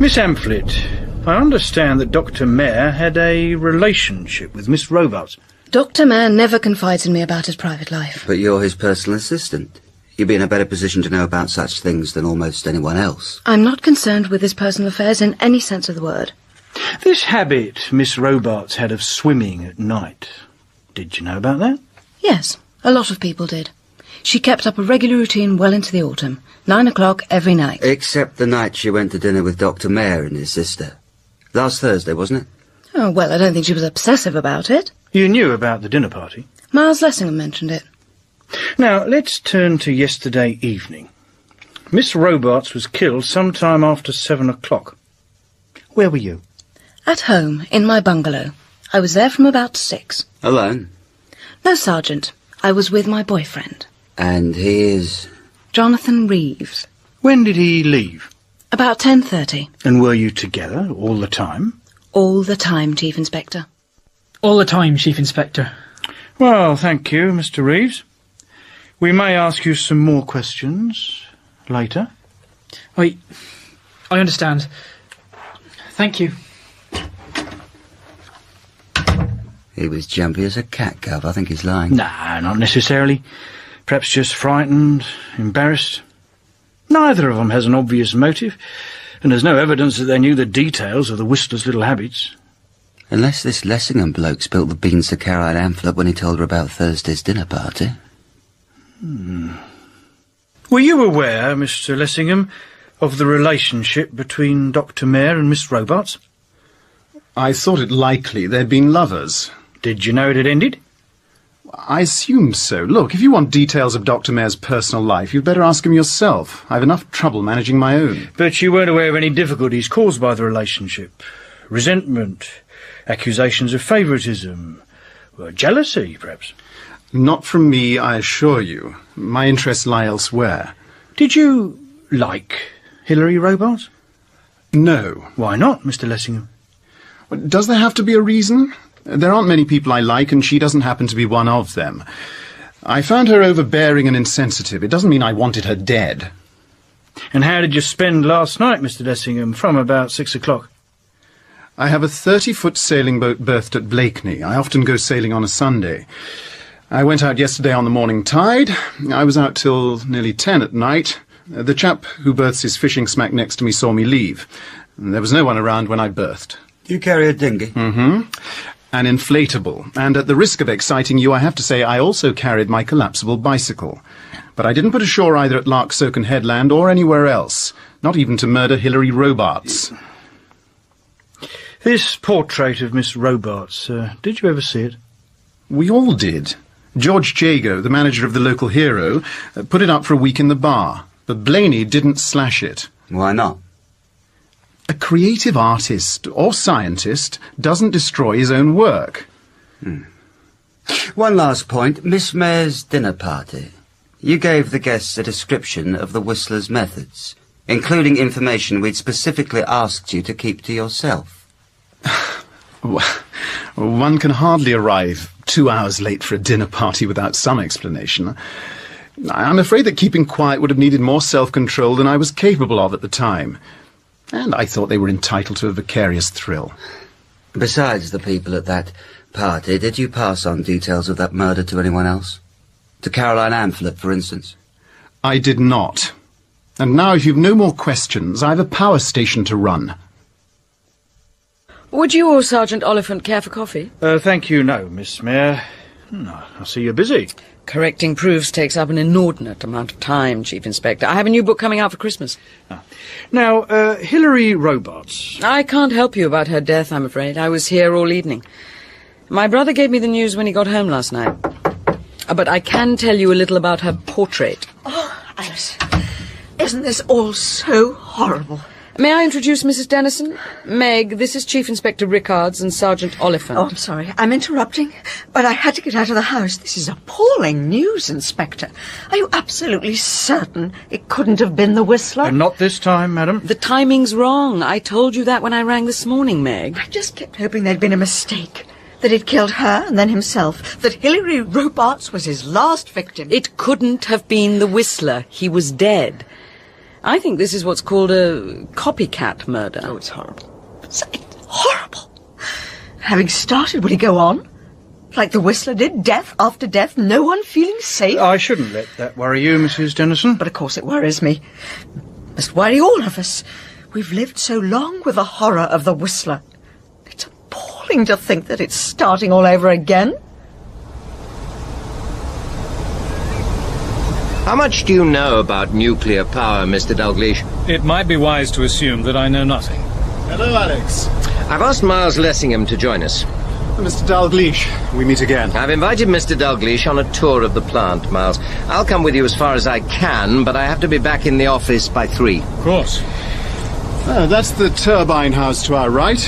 Miss Amphlett, I understand that Dr. Mayer had a relationship with Miss Robarts. Dr. Mayer never confides in me about his private life. But you're his personal assistant. You'd be in a better position to know about such things than almost anyone else. I'm not concerned with his personal affairs in any sense of the word. This habit Miss Robarts had of swimming at night, did you know about that? Yes, A lot of people did. She kept up a regular routine well into the autumn. 9 o'clock every night. Except the night she went to dinner with Dr. Mayer and his sister. Last Thursday, wasn't it? Oh, well, I don't think she was obsessive about it. You knew about the dinner party? Miles Lessingham mentioned it. Now, let's turn to yesterday evening. Miss Robarts was killed sometime after 7 o'clock. Where were you? At home, in my bungalow. I was there from about 6. Alone? No, Sergeant. I was with my boyfriend. And he is? Jonathan Reeves. When did he leave? About 10:30. And were you together all the time? All the time, Chief Inspector. All the time, Chief Inspector. Well, thank you, Mr. Reeves. We may ask you some more questions later. I understand. Thank you. He was jumpy as a cat, Gov. I think he's lying. Nah, not necessarily. Perhaps just frightened, embarrassed. Neither of them has an obvious motive, and there's no evidence that they knew the details of the Whistler's little habits. Unless this Lessingham bloke spilt the beans to Caroline Amphlett when he told her about Thursday's dinner party. Were you aware, Mr. Lessingham, of the relationship between Dr. Mayer and Miss Robarts? I thought it likely they'd been lovers. Did you know it had ended? I assumed so. Look, if you want details of Dr. Mayer's personal life, you'd better ask him yourself. I've enough trouble managing my own. But you weren't aware of any difficulties caused by the relationship? Resentment, accusations of favouritism, jealousy, perhaps? Not from me, I assure you. My interests lie elsewhere. Did you like Hilary Robarts? No. Why not, Mr. Lessingham? Does there have to be a reason? There aren't many people I like, and she doesn't happen to be one of them. I found her overbearing and insensitive. It doesn't mean I wanted her dead. And how did you spend last night, Mr. Lessingham, from about 6 o'clock? I have a 30-foot sailing boat berthed at Blakeney. I often go sailing on a Sunday. I went out yesterday on the morning tide. I was out till nearly 10 at night. The chap who berths his fishing smack next to me saw me leave. There was no one around when I berthed. Do you carry a dinghy? Mm-hmm. An inflatable. And at the risk of exciting you, I have to say I also carried my collapsible bicycle. But I didn't put ashore either at Larksoken Headland or anywhere else. Not even to murder Hilary Robarts. This portrait of Miss Robarts, did you ever see it? We all did. George Jago, the manager of the local Hero, put it up for a week in the bar. But Blaney didn't slash it. Why not? A creative artist or scientist doesn't destroy his own work. One last point. Miss Mayer's dinner party. You gave the guests a description of the Whistler's methods, including information we'd specifically asked you to keep to yourself. One can hardly arrive 2 hours late for a dinner party without some explanation. I'm afraid that keeping quiet would have needed more self-control than I was capable of at the time. And I thought they were entitled to a vicarious thrill. Besides the people at that party, did you pass on details of that murder to anyone else? To Caroline Amphlett, for instance? I did not. And now, if you've no more questions, I have a power station to run. Would you or Sergeant Oliphant care for coffee? Thank you, no, Miss Mayer. I see you're busy. Correcting proofs takes up an inordinate amount of time, Chief Inspector. I have a new book coming out for Christmas. Now, Hilary Robarts. I can't help you about her death, I'm afraid. I was here all evening. My brother gave me the news when he got home last night. But I can tell you a little about her portrait. Oh, Alice, isn't this all so horrible? May I introduce Mrs. Dennison? Meg, this is Chief Inspector Rickards and Sergeant Oliphant. Oh, I'm sorry. I'm interrupting, but I had to get out of the house. This is appalling news, Inspector. Are you absolutely certain it couldn't have been the Whistler? Not this time, madam. The timing's wrong. I told you that when I rang this morning, Meg. I just kept hoping there'd been a mistake. That he'd killed her and then himself. That Hilary Robarts was his last victim. It couldn't have been the Whistler. He was dead. I think this is what's called a copycat murder. Oh, it's horrible. It's horrible. Having started, would he go on? Like the Whistler did, death after death, no one feeling safe? I shouldn't let that worry you, Mrs. Dennison. But of course it worries me. Must worry all of us. We've lived so long with the horror of the Whistler. It's appalling to think that it's starting all over again. How much do you know about nuclear power, Mr. Dalgliesh? It might be wise to assume that I know nothing. Hello, Alex. I've asked Miles Lessingham to join us. Mr. Dalgliesh, we meet again. I've invited Mr. Dalgliesh on a tour of the plant, Miles. I'll come with you as far as I can, but I have to be back in the office by 3. Of course. That's the turbine house to our right.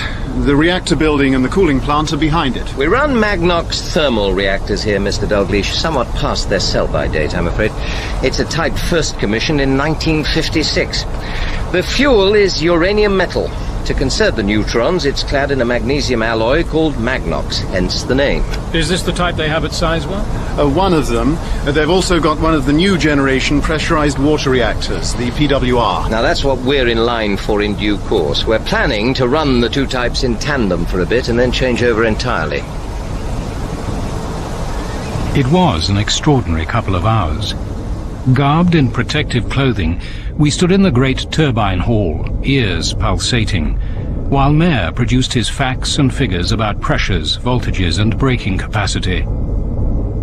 The reactor building and the cooling plant are behind it. We run Magnox thermal reactors here, Mr. Dalgliesh, somewhat past their sell-by date, I'm afraid. It's a type first commissioned in 1956. The fuel is uranium metal. To conserve the neutrons, it's clad in a magnesium alloy called Magnox, hence the name. Is this the type they have at Sizewell? One of them. They've also got one of the new generation pressurized water reactors, the PWR. Now that's what we're in line for in due course. We're planning to run the 2 types in tandem for a bit and then change over entirely. It was an extraordinary couple of hours. Garbed in protective clothing, we stood in the great turbine hall, ears pulsating, while Mayer produced his facts and figures about pressures, voltages and braking capacity.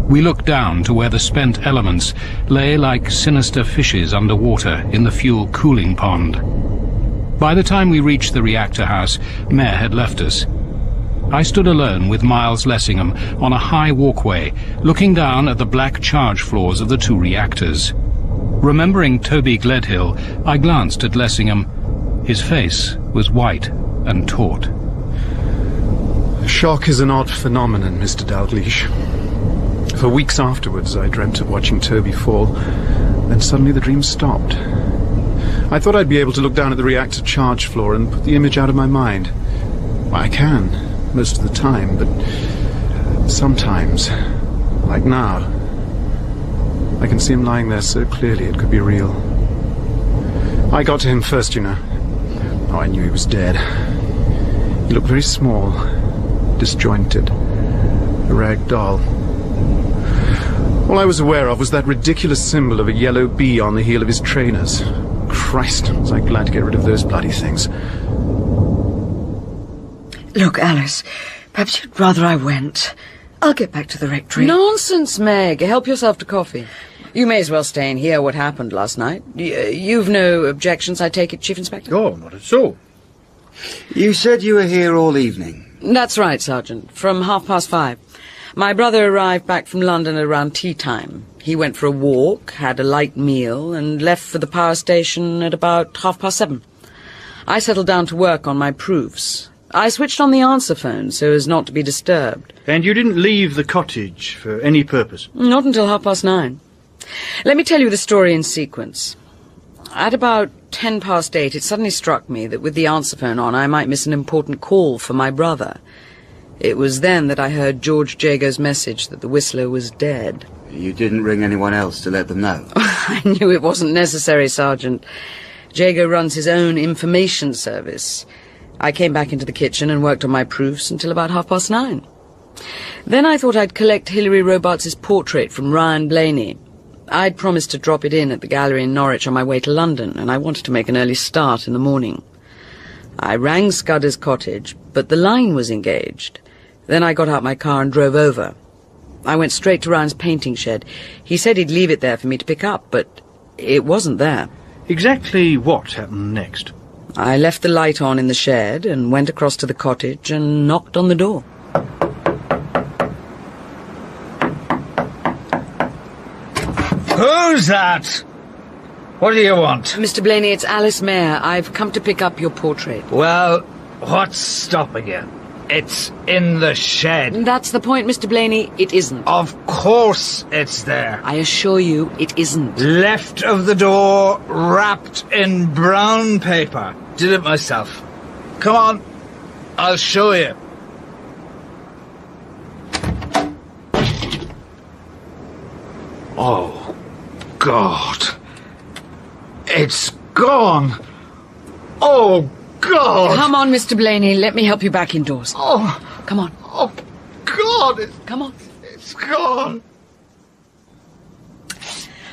We looked down to where the spent elements lay like sinister fishes underwater in the fuel cooling pond. By the time we reached the reactor house, Mayer had left us. I stood alone with Miles Lessingham on a high walkway, looking down at the black charge floors of the 2 reactors. Remembering Toby Gledhill, I glanced at Lessingham. His face was white and taut. Shock is an odd phenomenon, Mr. Dalgliesh. For weeks afterwards, I dreamt of watching Toby fall, then suddenly the dream stopped. I thought I'd be able to look down at the reactor charge floor and put the image out of my mind. Well, I can, most of the time, but sometimes, like now, I can see him lying there so clearly it could be real. I got to him first, you know. Oh, I knew he was dead. He looked very small, disjointed, a rag doll. All I was aware of was that ridiculous symbol of a yellow bee on the heel of his trainers. Christ, was I glad to get rid of those bloody things. Look, Alice, perhaps you'd rather I went. I'll get back to the rectory. Nonsense, Meg. Help yourself to coffee. You may as well stay and hear what happened last night. You've no objections, I take it, Chief Inspector? Oh, not at all. You said you were here all evening. That's right, Sergeant. From 5:30. My brother arrived back from London at around tea time. He went for a walk, had a light meal, and left for the power station at about 7:30. I settled down to work on my proofs. I switched on the answer phone so as not to be disturbed. And you didn't leave the cottage for any purpose? Not until 9:30. Let me tell you the story in sequence. At about 8:10, it suddenly struck me that with the answer phone on, I might miss an important call for my brother. It was then that I heard George Jago's message that the Whistler was dead. You didn't ring anyone else to let them know? I knew it wasn't necessary, Sergeant. Jago runs his own information service. I came back into the kitchen and worked on my proofs until about 9:30. Then I thought I'd collect Hilary Robarts' portrait from Ryan Blaney. I'd promised to drop it in at the gallery in Norwich on my way to London, and I wanted to make an early start in the morning. I rang Scudder's cottage, but the line was engaged. Then I got out my car and drove over. I went straight to Ryan's painting shed. He said he'd leave it there for me to pick up, but it wasn't there. Exactly what happened next? I left the light on in the shed and went across to the cottage and knocked on the door. Who's that? What do you want? Mr. Blaney, it's Alice Mayer. I've come to pick up your portrait. Well, what's stopping you? It's in the shed. That's the point, Mr. Blaney. It isn't. Of course it's there. I assure you, it isn't. Left of the door, wrapped in brown paper. Did it myself. Come on, I'll show you. Oh, God. It's gone. Oh, God. Come on, Mr. Blaney. Let me help you back indoors. Oh. Come on. Oh, God. Come on. It's gone.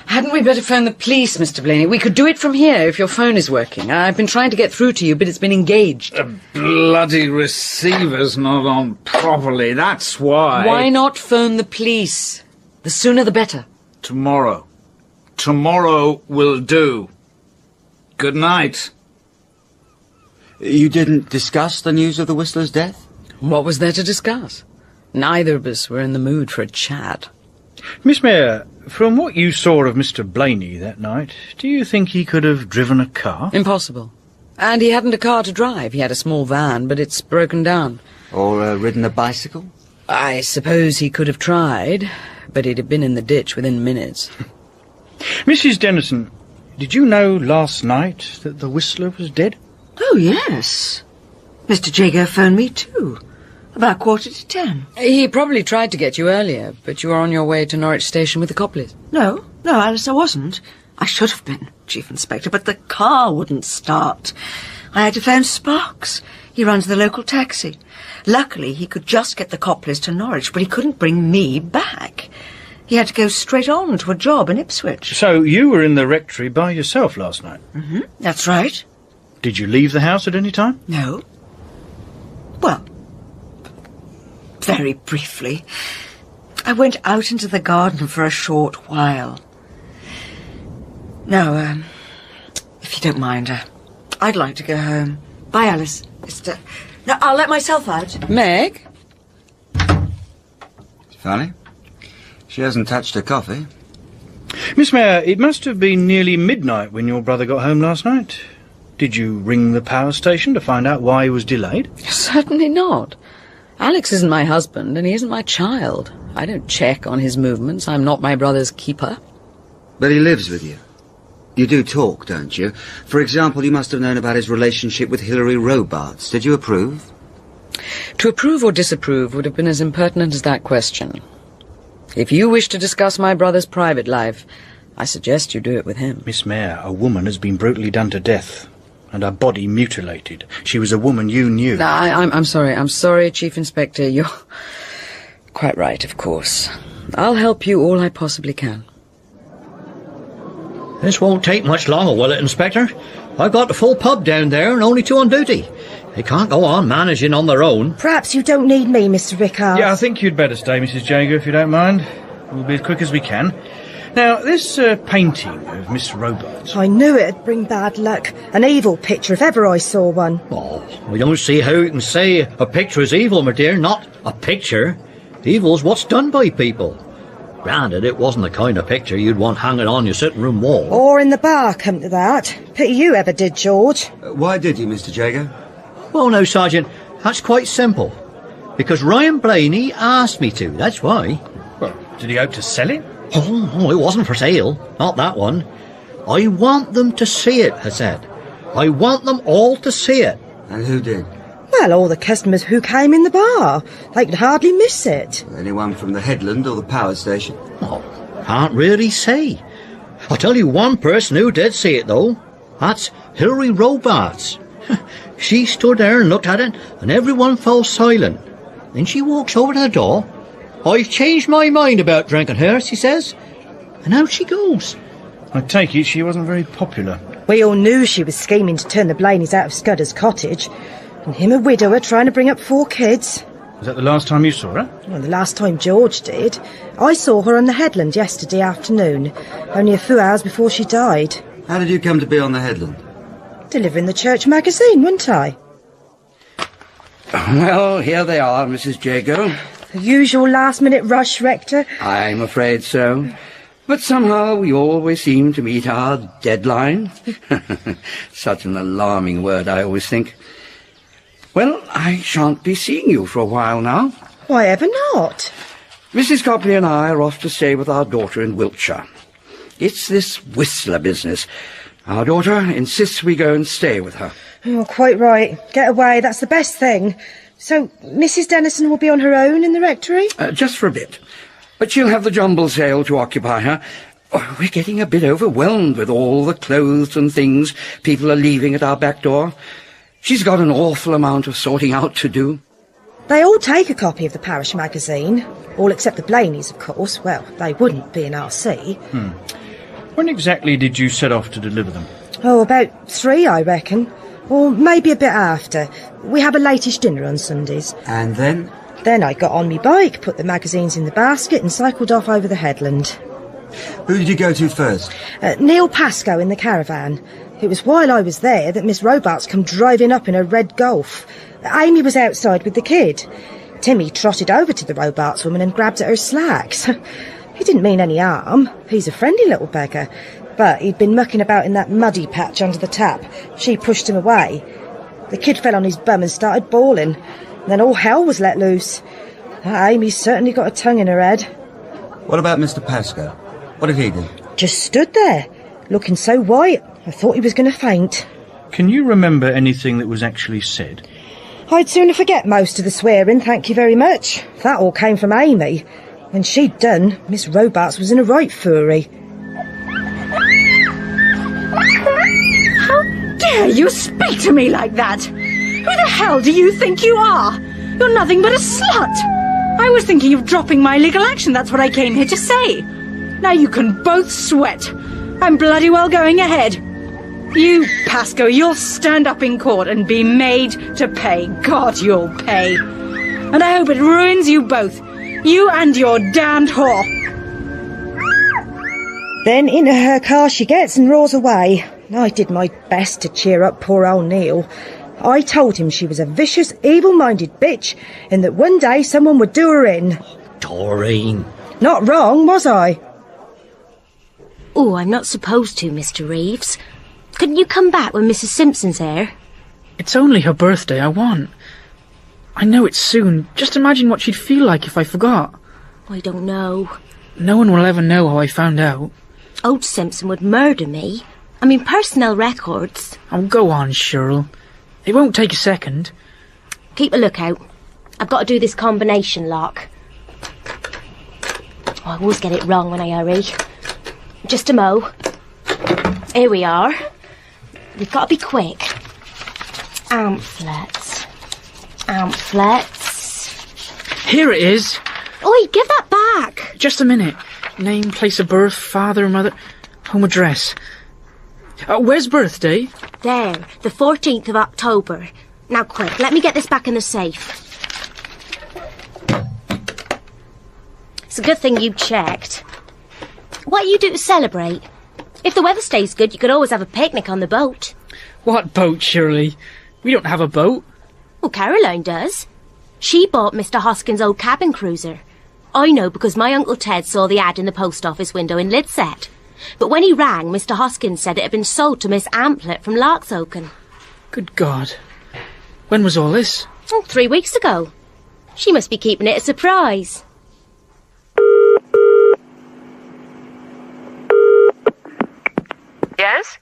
Hadn't we better phone the police, Mr. Blaney? We could do it from here if your phone is working. I've been trying to get through to you, but it's been engaged. The bloody receiver's not on properly, that's why. Why not phone the police? The sooner the better. Tomorrow. Tomorrow will do. Good night. You didn't discuss the news of the Whistler's death? What was there to discuss? Neither of us were in the mood for a chat. Miss Mayor, from what you saw of Mr. Blaney that night, do you think he could have driven a car? Impossible. And he hadn't a car to drive. He had a small van, but it's broken down. Or ridden a bicycle? I suppose he could have tried, but he'd have been in the ditch within minutes. Mrs. Dennison, did you know last night that the Whistler was dead? Oh, yes. Mr. Jago phoned me too. About 10:15. He probably tried to get you earlier, but you were on your way to Norwich Station with the Copleys. No, Alice, I wasn't. I should have been, Chief Inspector, but the car wouldn't start. I had to phone Sparks. He runs the local taxi. Luckily, he could just get the Copleys to Norwich, but he couldn't bring me back. He had to go straight on to a job in Ipswich. So you were in the rectory by yourself last night? Mm-hmm, that's right. Did you leave the house at any time? No. Well, very briefly. I went out into the garden for a short while. Now, if you don't mind, I'd like to go home. Bye, Alice. No, I'll let myself out. Meg? Funny. She hasn't touched her coffee. Miss Mayor, it must have been nearly midnight when your brother got home last night. Did you ring the power station to find out why he was delayed? Certainly not. Alex isn't my husband, and he isn't my child. I don't check on his movements. I'm not my brother's keeper. But he lives with you. You do talk, don't you? For example, you must have known about his relationship with Hilary Robarts. Did you approve? To approve or disapprove would have been as impertinent as that question. If you wish to discuss my brother's private life, I suggest you do it with him. Miss Mayor, a woman has been brutally done to death, and her body mutilated. She was a woman you knew. No, I'm sorry. I'm sorry, Chief Inspector. You're quite right, of course. I'll help you all I possibly can. This won't take much longer, will it, Inspector? I've got the full pub down there and only two on duty. They can't go on managing on their own. Perhaps you don't need me, Mr. Rickard. Yeah, I think you'd better stay, Mrs. Jago, if you don't mind. We'll be as quick as we can. Now, this painting of Miss Robarts... I knew it'd bring bad luck. An evil picture, if ever I saw one. Oh, we don't see how you can say a picture is evil, my dear. Not a picture. Evil's what's done by people. Granted, it wasn't the kind of picture you'd want hanging on your sitting-room wall. Or in the bar, come to that. Pity you ever did, George. Why did you, Mr. Jago? Well, no, Sergeant, that's quite simple. Because Ryan Blaney asked me to, that's why. Well, did he hope to sell it? Oh, it wasn't for sale. Not that one. I want them to see it, I said. I want them all to see it. And who did? Well, all the customers who came in the bar. They could hardly miss it. Anyone from the headland or the power station? Oh, can't really say. I'll tell you one person who did see it, though. That's Hilary Robarts. She stood there and looked at it, and everyone fell silent. Then she walks over to the door. I've changed my mind about drinking her, she says. And out she goes. I take it she wasn't very popular. We all knew she was scheming to turn the Blaneys out of Scudder's cottage. And him a widower trying to bring up 4 kids. Was that the last time you saw her? Well, the last time George did. I saw her on the headland yesterday afternoon, only a few hours before she died. How did you come to be on the headland? Delivering the church magazine, wasn't I? Well, here they are, Mrs. Jago. The usual last-minute rush, Rector. I'm afraid so. But somehow we always seem to meet our deadline. Such an alarming word, I always think. Well, I shan't be seeing you for a while now. Why ever not? Mrs. Copley and I are off to stay with our daughter in Wiltshire. It's this Whistler business. Our daughter insists we go and stay with her. Oh, quite right. Get away, that's the best thing. So, Mrs. Dennison will be on her own in the rectory? Just for a bit. But she'll have the jumble sale to occupy her. Oh, we're getting a bit overwhelmed with all the clothes and things people are leaving at our back door. She's got an awful amount of sorting out to do. They all take a copy of the parish magazine. All except the Blaneys, of course. Well, they wouldn't be in RC. When exactly did you set off to deliver them? Oh, about 3, I reckon. Or maybe a bit after. We have a latish dinner on Sundays. And then? Then I got on me bike, put the magazines in the basket and cycled off over the headland. Who did you go to first? Neil Pascoe in the caravan. It was while I was there that Miss Robarts come driving up in a red Golf. Amy was outside with the kid. Timmy trotted over to the Robarts woman and grabbed at her slacks. He didn't mean any harm. He's a friendly little beggar. But he'd been mucking about in that muddy patch under the tap. She pushed him away. The kid fell on his bum and started bawling. And then all hell was let loose. Amy's certainly got a tongue in her head. What about Mr. Pascoe? What did he do? Just stood there, looking so white, I thought he was going to faint. Can you remember anything that was actually said? I'd sooner forget most of the swearing, thank you very much. That all came from Amy. When she'd done, Miss Robarts was in a right fury. How dare you speak to me like that? Who the hell do you think you are? You're nothing but a slut. I was thinking of dropping my legal action, that's what I came here to say. Now you can both sweat. I'm bloody well going ahead. You, Pascoe, you'll stand up in court and be made to pay. God, you'll pay. And I hope it ruins you both. You and your damned whore. Then into her car she gets and roars away. I did my best to cheer up poor old Neil. I told him she was a vicious, evil-minded bitch and that one day someone would do her in. Doreen. Not wrong, was I? Oh, I'm not supposed to, Mr. Reeves. Couldn't you come back when Mrs. Simpson's here? It's only her birthday, I want. I know it's soon. Just imagine what she'd feel like if I forgot. I don't know. No one will ever know how I found out. Old Simpson would murder me. I mean, personnel records. Oh, go on, Cheryl. It won't take a second. Keep a lookout. I've got to do this combination lock. Oh, I always get it wrong when I hurry. Just a mo. Here we are. We've got to be quick. Pamphlets. Here it is. Oi, give that back. Just a minute. Name, place of birth, father, mother, home address. Where's birthday? There, the 14th of October. Now quick, let me get this back in the safe. It's a good thing you checked. What do you do to celebrate? If the weather stays good, you could always have a picnic on the boat. What boat, Shirley? We don't have a boat. Well, Caroline does. She bought Mr. Hoskins' old cabin cruiser. I know because my Uncle Ted saw the ad in the post office window in Lidset. But when he rang, Mr. Hoskins said it had been sold to Miss Amplet from Larksoken. Good God. When was all this? 3 weeks ago. She must be keeping it a surprise. Yes?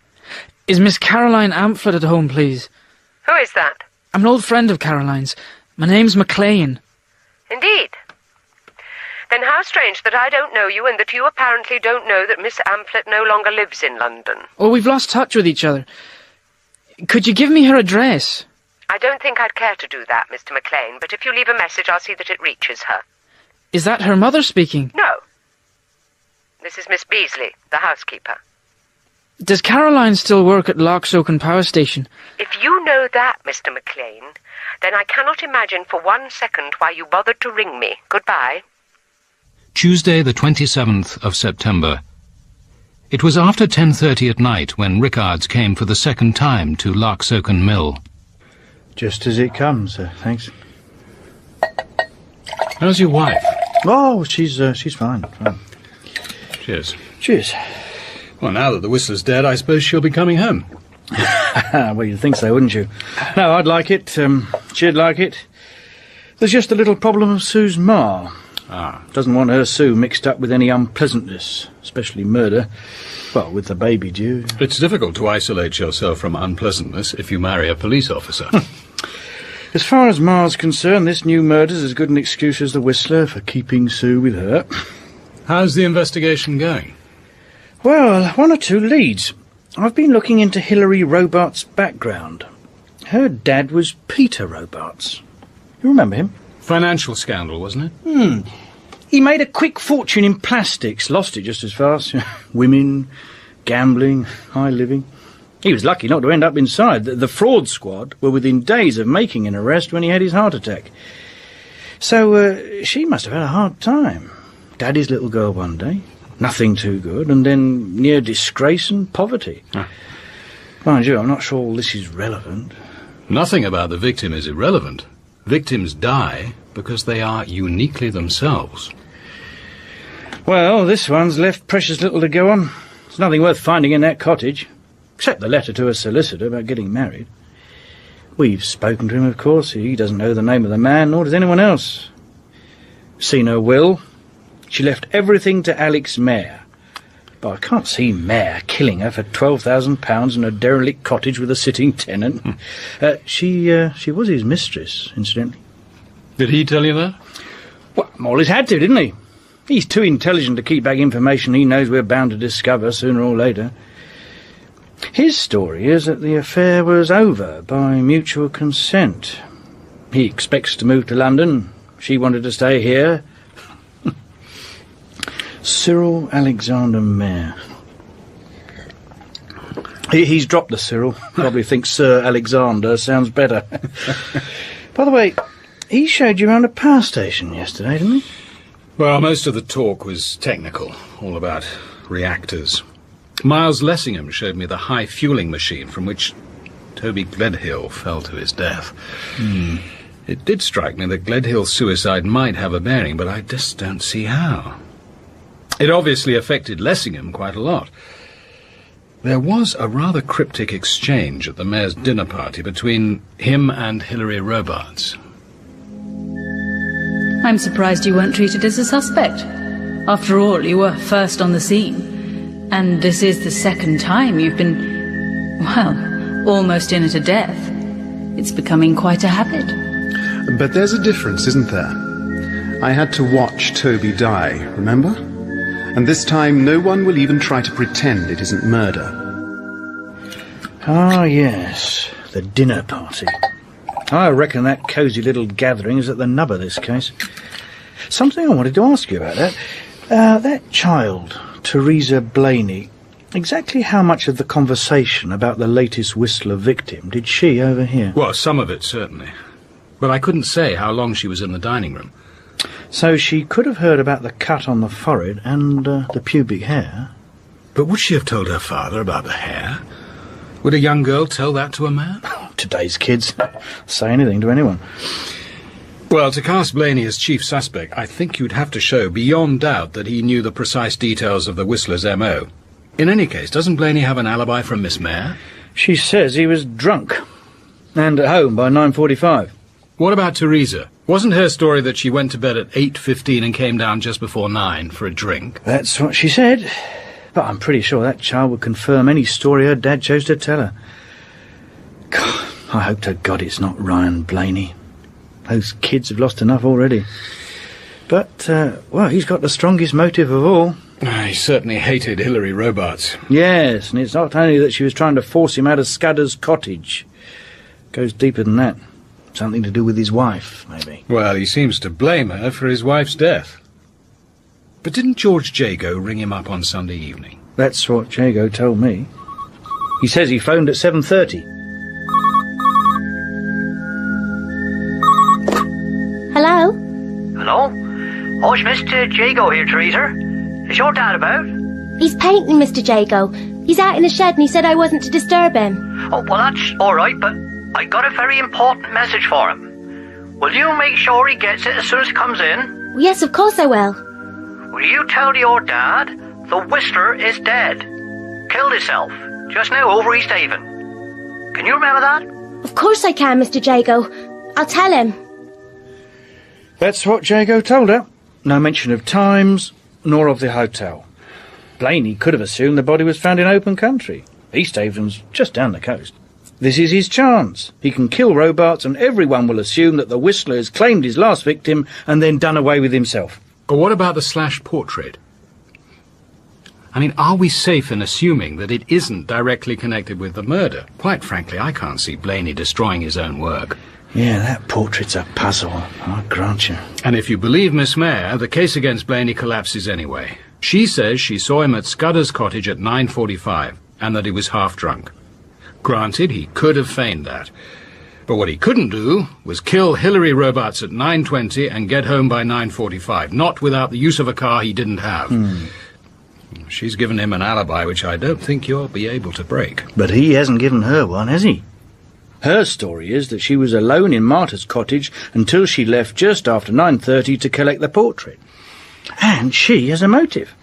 Is Miss Caroline Amplet at home, please? Who is that? I'm an old friend of Caroline's. My name's McLean. Indeed. Then how strange that I don't know you and that you apparently don't know that Miss Amplet no longer lives in London. Oh, we've lost touch with each other. Could you give me her address? I don't think I'd care to do that, Mr. McLean, but if you leave a message, I'll see that it reaches her. Is that her mother speaking? No. This is Miss Beasley, the housekeeper. Does Caroline still work at Larksoken Power Station? If you know that, Mr. McLean, then I cannot imagine for 1 second why you bothered to ring me. Goodbye. Tuesday, the 27th of September. It was after 10:30 at night when Rickards came for the second time to Larksoken Mill. Just as it comes, thanks. How's your wife? Oh, she's fine. Cheers. Cheers. Well, now that the Whistler's dead, I suppose she'll be coming home. Well, you'd think so, wouldn't you? No, I'd like it. She'd like it. There's just a little problem of Sue's ma. Doesn't want her Sue mixed up with any unpleasantness, especially murder. Well, with the baby due. It's difficult to isolate yourself from unpleasantness if you marry a police officer. As far as Ma's concerned, this new murder's as good an excuse as the Whistler for keeping Sue with her. How's the investigation going? Well, 1 or 2 leads. I've been looking into Hilary Robarts' background. Her dad was Peter Robarts. You remember him? Financial scandal, wasn't it? He made a quick fortune in plastics, lost it just as fast. Women, gambling, high living. He was lucky not to end up inside. The fraud squad were within days of making an arrest when he had his heart attack. So she must have had a hard time. Daddy's little girl one day, nothing too good, and then near disgrace and poverty. Mind you, I'm not sure all this is relevant. Nothing about the victim is irrelevant. Victims die because they are uniquely themselves. Well, this one's left precious little to go on. There's nothing worth finding in that cottage, except the letter to her solicitor about getting married. We've spoken to him, of course. He doesn't know the name of the man, nor does anyone else. Seen her will. She left everything to Alex Mayer. But I can't see Mayer killing her for £12,000 in a derelict cottage with a sitting tenant. She was his mistress, incidentally. Did he tell you that? Well, Morley's had to, didn't he? He's too intelligent to keep back information he knows we're bound to discover sooner or later. His story is that the affair was over by mutual consent. He expects to move to London. She wanted to stay here. Cyril Alexander Mayer. He's dropped the Cyril. Probably thinks Sir Alexander sounds better. By the way, he showed you around a power station yesterday, didn't he? Well, most of the talk was technical, all about reactors. Miles Lessingham showed me the high fueling machine from which Toby Gledhill fell to his death. It did strike me that Gledhill's suicide might have a bearing, but I just don't see how. It obviously affected Lessingham quite a lot. There was a rather cryptic exchange at the mayor's dinner party between him and Hilary Robarts. I'm surprised you weren't treated as a suspect. After all, you were first on the scene. And this is the second time you've been, well, almost in at a death. It's becoming quite a habit. But there's a difference, isn't there? I had to watch Toby die, remember? And this time no one will even try to pretend it isn't murder. Ah, yes, the dinner party. I reckon that cosy little gathering is at the nub of this case. Something I wanted to ask you about that. That child, Teresa Blaney, exactly how much of the conversation about the latest Whistler victim did she overhear? Well, some of it, certainly. But I couldn't say how long she was in the dining room. So she could have heard about the cut on the forehead and the pubic hair. But would she have told her father about the hair? Would a young girl tell that to a man? Today's kids say anything to anyone. Well, to cast Blaney as chief suspect, I think you'd have to show beyond doubt that he knew the precise details of the Whistler's M.O. In any case, doesn't Blaney have an alibi from Miss Mayer? She says he was drunk and at home by 9:45. What about Teresa? Wasn't her story that she went to bed at 8:15 and came down just before 9 for a drink? That's what she said. But I'm pretty sure that child would confirm any story her dad chose to tell her. God, I hope to God it's not Ryan Blaney. Those kids have lost enough already. But, well, he's got the strongest motive of all. He certainly hated Hilary Robarts. Yes, and it's not only that she was trying to force him out of Scudder's cottage. It goes deeper than that. Something to do with his wife, maybe. Well, he seems to blame her for his wife's death. But didn't George Jago ring him up on Sunday evening? That's what Jago told me. He says he phoned at 7:30. Hello? Hello? Oh, it's Mr. Jago here, Teresa. Is your dad about? He's painting, Mr. Jago. He's out in the shed and he said I wasn't to disturb him. Oh, well, that's all right, but I got a very important message for him. Will you make sure he gets it as soon as it comes in? Yes, of course I will. Will you tell your dad the Whistler is dead? Killed himself just now over East Haven. Can you remember that? Of course I can, Mr. Jago. I'll tell him. That's what Jago told her. No mention of times, nor of the hotel. Blaney could have assumed the body was found in open country. East Haven's just down the coast. This is his chance. He can kill Robarts and everyone will assume that the Whistler has claimed his last victim and then done away with himself. But what about the Slash portrait? I mean, are we safe in assuming that it isn't directly connected with the murder? Quite frankly, I can't see Blaney destroying his own work. Yeah, that portrait's a puzzle, I'll grant you. And if you believe Miss Mayer, the case against Blaney collapses anyway. She says she saw him at Scudder's cottage at 9:45, and that he was half drunk. Granted, he could have feigned that. But what he couldn't do was kill Hilary Robarts at 9:20 and get home by 9:45, not without the use of a car he didn't have. She's given him an alibi which I don't think you'll be able to break. But he hasn't given her one, has he? Her story is that she was alone in Martha's cottage until she left just after 9:30 to collect the portrait. And she has a motive.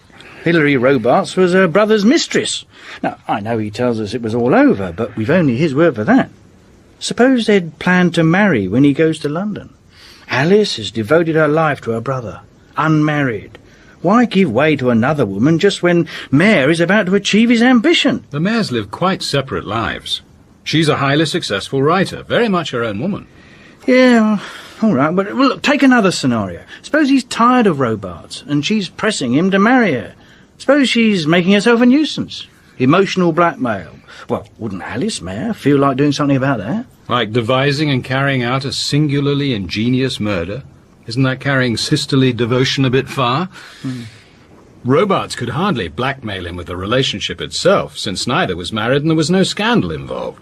Hilary Robarts was her brother's mistress. Now, I know he tells us it was all over, but we've only his word for that. Suppose they'd planned to marry when he goes to London. Alice has devoted her life to her brother, unmarried. Why give way to another woman just when Mayor is about to achieve his ambition? The Mayors live quite separate lives. She's a highly successful writer, very much her own woman. Yeah, all right, but well, look, take another scenario. Suppose he's tired of Robarts and she's pressing him to marry her. Suppose she's making herself a nuisance. Emotional blackmail. Well, wouldn't Alice, Mayor, feel like doing something about that? Like devising and carrying out a singularly ingenious murder? Isn't that carrying sisterly devotion a bit far? Robarts could hardly blackmail him with the relationship itself, since neither was married and there was no scandal involved.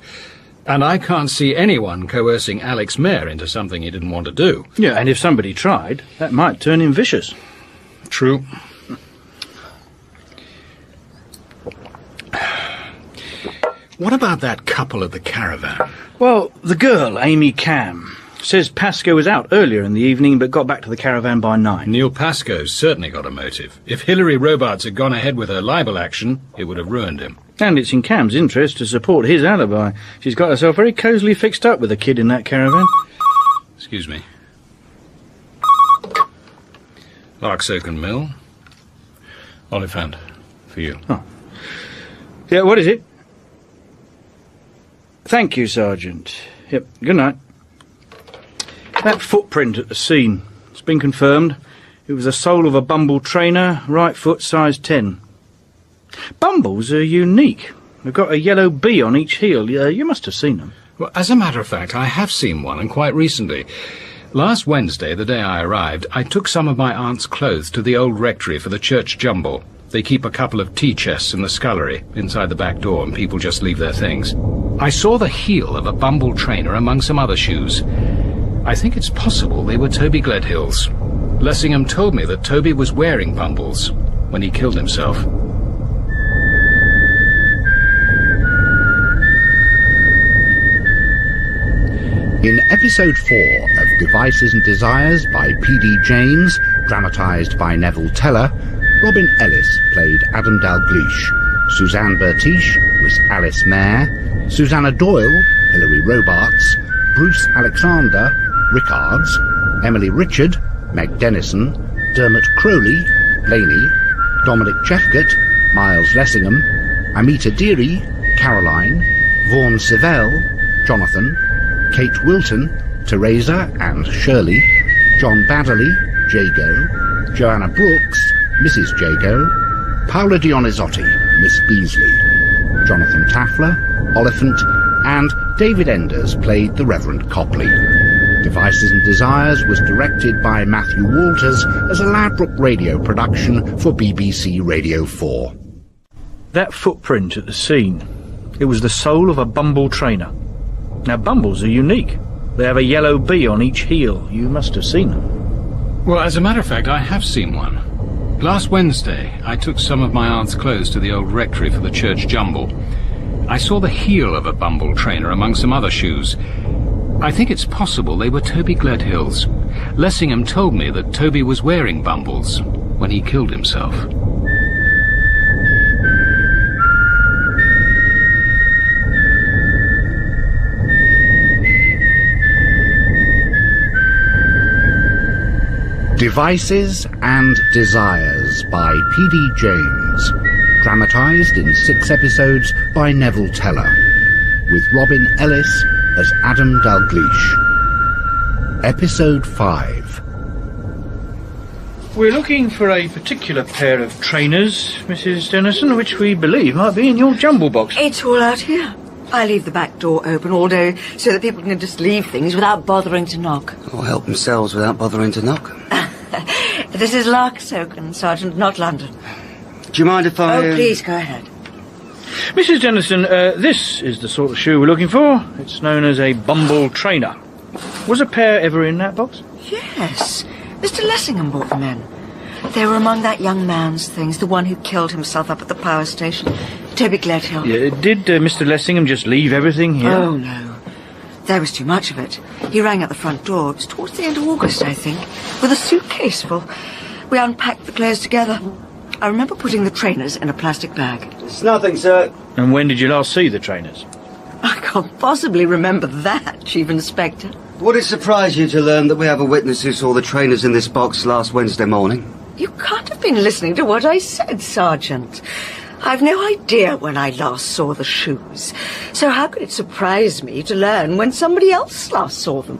And I can't see anyone coercing Alex Mayor into something he didn't want to do. Yeah, and if somebody tried, that might turn him vicious. True. What about that couple at the caravan? Well, the girl, Amy Cam, says Pascoe was out earlier in the evening but got back to the caravan by 9. Neil Pascoe's certainly got a motive. If Hilary Robarts had gone ahead with her libel action, it would have ruined him. And it's in Cam's interest to support his alibi. She's got herself very cosily fixed up with a kid in that caravan. Excuse me. Larksoken Mill. Oliphant, for you. Oh. Yeah, what is it? Thank you, Sergeant. Yep, good night. That footprint at the scene, it's been confirmed. It was the sole of a Bumble trainer, right foot, size 10. Bumbles are unique. They've got a yellow bee on each heel. You must have seen them. Well, as a matter of fact, I have seen one, and quite recently. Last Wednesday, the day I arrived, I took some of my aunt's clothes to the old rectory for the church jumble. They keep a couple of tea chests in the scullery, inside the back door, and people just leave their things. I saw the heel of a Bumble trainer among some other shoes. I think it's possible they were Toby Gledhill's. Lessingham told me that Toby was wearing Bumbles when he killed himself. In episode 4 of Devices and Desires by P.D. James, dramatised by Neville Teller, Robin Ellis played Adam Dalgliesh, Suzanne Bertish was Alice Mayor, Susannah Doyle, Hilary Robarts, Bruce Alexander, Rickards, Emily Richard, Meg Dennison, Dermot Crowley, Blaney, Dominic Jephcott, Miles Lessingham, Amita Deary, Caroline, Vaughan Sivelle, Jonathan, Kate Wilton, Teresa and Shirley, John Baddeley, Jago, Joanna Brooks, Mrs. Jago, Paola Dionizotti, Miss Beasley, Jonathan Taffler, Oliphant, and David Enders played the Reverend Copley. Devices and Desires was directed by Matthew Walters as a Ladbroke radio production for BBC Radio 4. That footprint at the scene, it was the sole of a Bumble trainer. Now, Bumbles are unique. They have a yellow bee on each heel. You must have seen them. Well, as a matter of fact, I have seen one. Last Wednesday, I took some of my aunt's clothes to the old rectory for the church jumble. I saw the heel of a Bumble trainer among some other shoes. I think it's possible they were Toby Gledhill's. Lessingham told me that Toby was wearing Bumbles when he killed himself. Devices and Desires by P.D. James, dramatised in 6 episodes by Neville Teller, with Robin Ellis as Adam Dalgliesh. Episode 5. We're looking for a particular pair of trainers, Mrs. Dennison, which we believe might be in your jumble box. It's all out here. I leave the back door open all day so that people can just leave things without bothering to knock. Or help themselves without bothering to knock. This is Larksoken, Sergeant, not London. Do you mind if I... Oh, please, go ahead. Mrs. Dennison, this is the sort of shoe we're looking for. It's known as a Bumble trainer. Was a pair ever in that box? Yes. Mr. Lessingham brought them in. They were among that young man's things, the one who killed himself up at the power station. Toby Gledhill. Yeah, did Mr. Lessingham just leave everything here? Oh, no. There was too much of it. He rang at the front door. It was towards the end of August, I think, with a suitcase full. We unpacked the clothes together. I remember putting the trainers in a plastic bag. It's nothing, sir. And when did you last see the trainers? I can't possibly remember that, Chief Inspector. Would it surprise you to learn that we have a witness who saw the trainers in this box last Wednesday morning? You can't have been listening to what I said, Sergeant. I've no idea when I last saw the shoes. So how could it surprise me to learn when somebody else last saw them?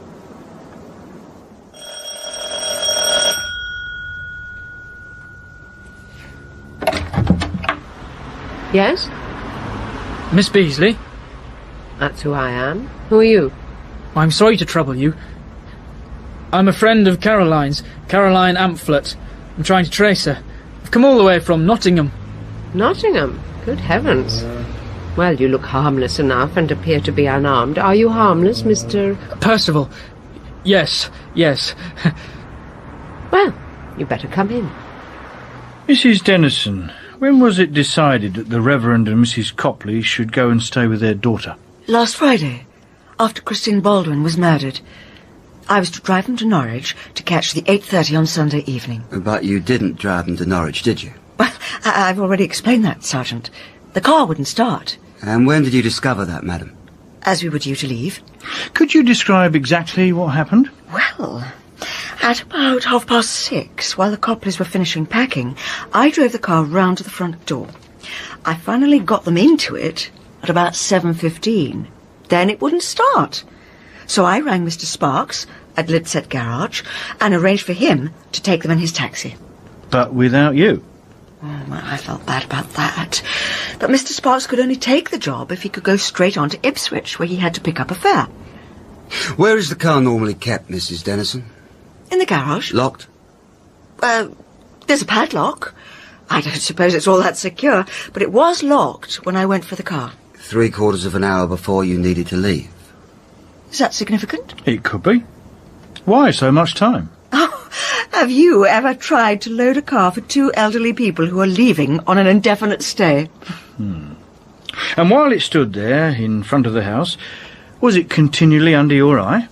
Yes? Miss Beasley? That's who I am. Who are you? I'm sorry to trouble you. I'm a friend of Caroline's, Caroline Amphlett. I'm trying to trace her. I've come all the way from Nottingham. Nottingham? Good heavens. Well, you look harmless enough and appear to be unarmed. Are you harmless, Mr... Percival? Yes, yes. Well, you better come in. Mrs. Dennison, when was it decided that the Reverend and Mrs. Copley should go and stay with their daughter? Last Friday, after Christine Baldwin was murdered. I was to drive them to Norwich to catch the 8:30 on Sunday evening. But you didn't drive them to Norwich, did you? Well, I've already explained that, Sergeant. The car wouldn't start. And when did you discover that, madam? As we were due to leave. Could you describe exactly what happened? Well, at about 6:30, while the Copleys were finishing packing, I drove the car round to the front door. I finally got them into it at about 7:15. Then it wouldn't start. So I rang Mr. Sparks at Lidset Garage and arranged for him to take them in his taxi. But without you? Oh, well, I felt bad about that. But Mr. Sparks could only take the job if he could go straight on to Ipswich, where he had to pick up a fare. Where is the car normally kept, Mrs. Dennison? In the garage. Locked? There's a padlock. I don't suppose it's all that secure, but it was locked when I went for the car. 3/4 of an hour before you needed to leave. Is that significant? It could be. Why so much time? Oh, have you ever tried to load a car for 2 elderly people who are leaving on an indefinite stay? And while it stood there in front of the house, was it continually under your eye?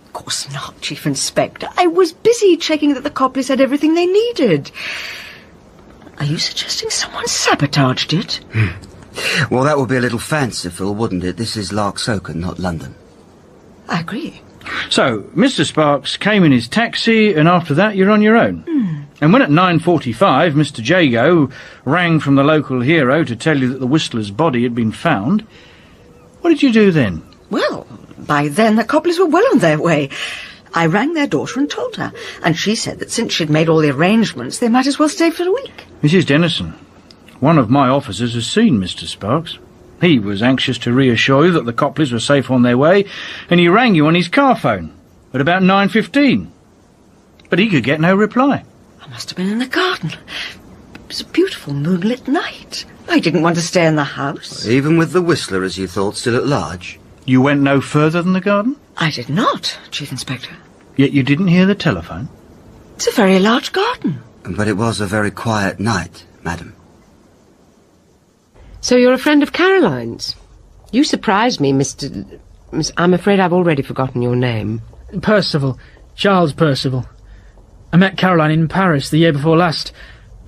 Of course not, Chief Inspector. I was busy checking that the Copleys had everything they needed. Are you suggesting someone sabotaged it? Well, that would be a little fanciful, wouldn't it? This is Larksoken, not London. I agree. So, Mr. Sparks came in his taxi, and after that you're on your own. And when at 9:45 Mr. Jago rang from the local hero to tell you that the Whistler's body had been found, what did you do then? Well, by then the Copleys were well on their way. I rang their daughter and told her, and she said that since she'd made all the arrangements, they might as well stay for a week. Mrs. Dennison, one of my officers has seen Mr. Sparks. He was anxious to reassure you that the Copleys were safe on their way, and he rang you on his car phone at about 9:15. But he could get no reply. I must have been in the garden. It was a beautiful moonlit night. I didn't want to stay in the house. Even with the Whistler, as you thought, still at large? You went no further than the garden? I did not, Chief Inspector. Yet you didn't hear the telephone? It's a very large garden. But it was a very quiet night, madam. So you're a friend of Caroline's? You surprised me, I'm afraid I've already forgotten your name. Percival. Charles Percival. I met Caroline in Paris the year before last.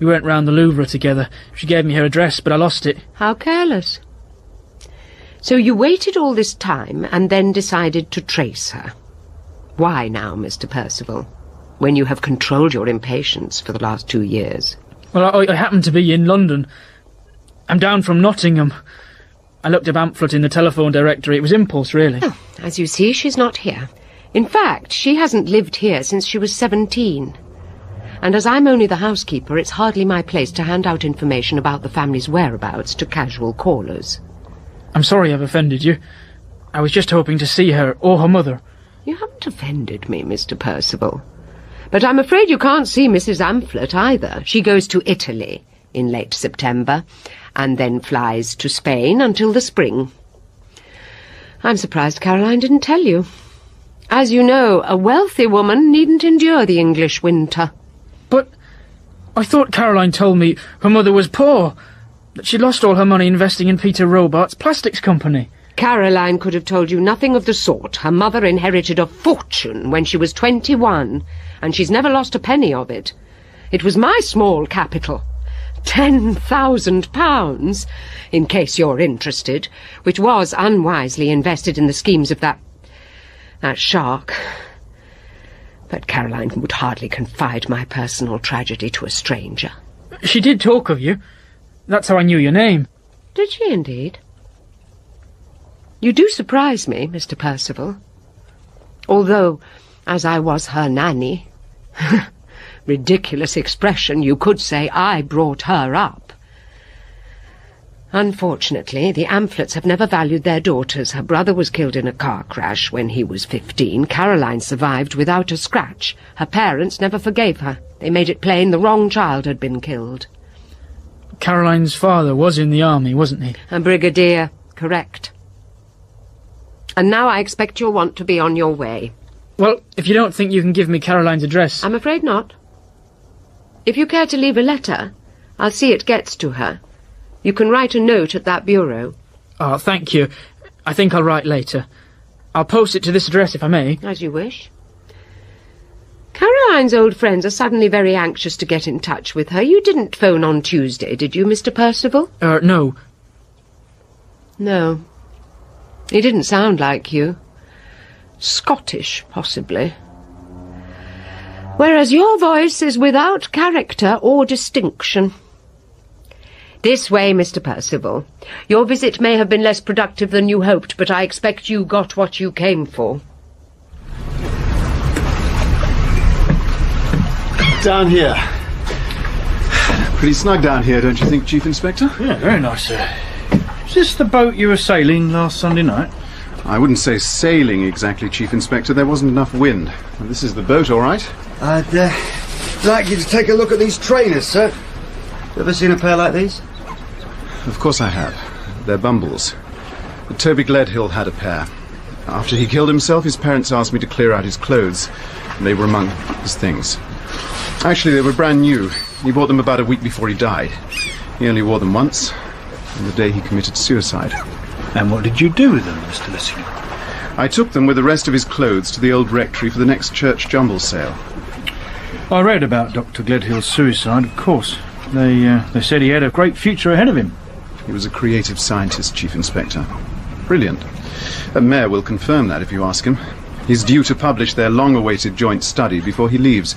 We went round the Louvre together. She gave me her address, but I lost it. How careless. So you waited all this time and then decided to trace her. Why now, Mr. Percival, when you have controlled your impatience for the last 2 years? Well, I happened to be in London. I'm down from Nottingham. I looked up Amphlett in the telephone directory. It was impulse, really. Oh, as you see, she's not here. In fact, she hasn't lived here since she was 17. And as I'm only the housekeeper, it's hardly my place to hand out information about the family's whereabouts to casual callers. I'm sorry I've offended you. I was just hoping to see her, or her mother. You haven't offended me, Mr. Percival. But I'm afraid you can't see Mrs. Amphlett either. She goes to Italy in late September, and then flies to Spain until the spring. I'm surprised Caroline didn't tell you. As you know, a wealthy woman needn't endure the English winter. But I thought Caroline told me her mother was poor, that she lost all her money investing in Peter Robart's plastics company. Caroline could have told you nothing of the sort. Her mother inherited a fortune when she was 21, and she's never lost a penny of it. It was my small capital, £10,000, in case you're interested, which was unwisely invested in the schemes of that shark. But Caroline would hardly confide my personal tragedy to a stranger. She did talk of you. That's how I knew your name. Did she indeed? You do surprise me, Mr. Percival. Although, as I was her nanny... ridiculous expression, you could say I brought her up. Unfortunately, the Amphletts have never valued their daughters. Her brother was killed in a car crash when he was 15. Caroline survived without a scratch. Her parents never forgave her. They made it plain the wrong child had been killed. Caroline's father was in the army, wasn't he? A brigadier, correct. And now I expect you'll want to be on your way. Well, if you don't think you can give me Caroline's address... I'm afraid not. If you care to leave a letter, I'll see it gets to her. You can write a note at that bureau. Oh, thank you. I think I'll write later. I'll post it to this address if I may. As you wish. Caroline's old friends are suddenly very anxious to get in touch with her. You didn't phone on Tuesday, did you, Mr. Percival? No. No. He didn't sound like you. Scottish, possibly. Whereas your voice is without character or distinction. This way, Mr. Percival. Your visit may have been less productive than you hoped, but I expect you got what you came for. Down here. Pretty snug down here, don't you think, Chief Inspector? Yeah, very nice, sir. Is this the boat you were sailing last Sunday night? I wouldn't say sailing exactly, Chief Inspector. There wasn't enough wind. Well, this is the boat, all right. I'd like you to take a look at these trainers, sir. You ever seen a pair like these? Of course I have. They're Bumbles. But Toby Gledhill had a pair. After he killed himself, his parents asked me to clear out his clothes. And they were among his things. Actually, they were brand new. He bought them about a week before he died. He only wore them once, on the day he committed suicide. And what did you do with them, Mr. Lessingham? I took them with the rest of his clothes to the old rectory for the next church jumble sale. I read about Dr. Gledhill's suicide, of course. They said he had a great future ahead of him. He was a creative scientist, Chief Inspector. Brilliant. The mayor will confirm that if you ask him. He's due to publish their long-awaited joint study before he leaves.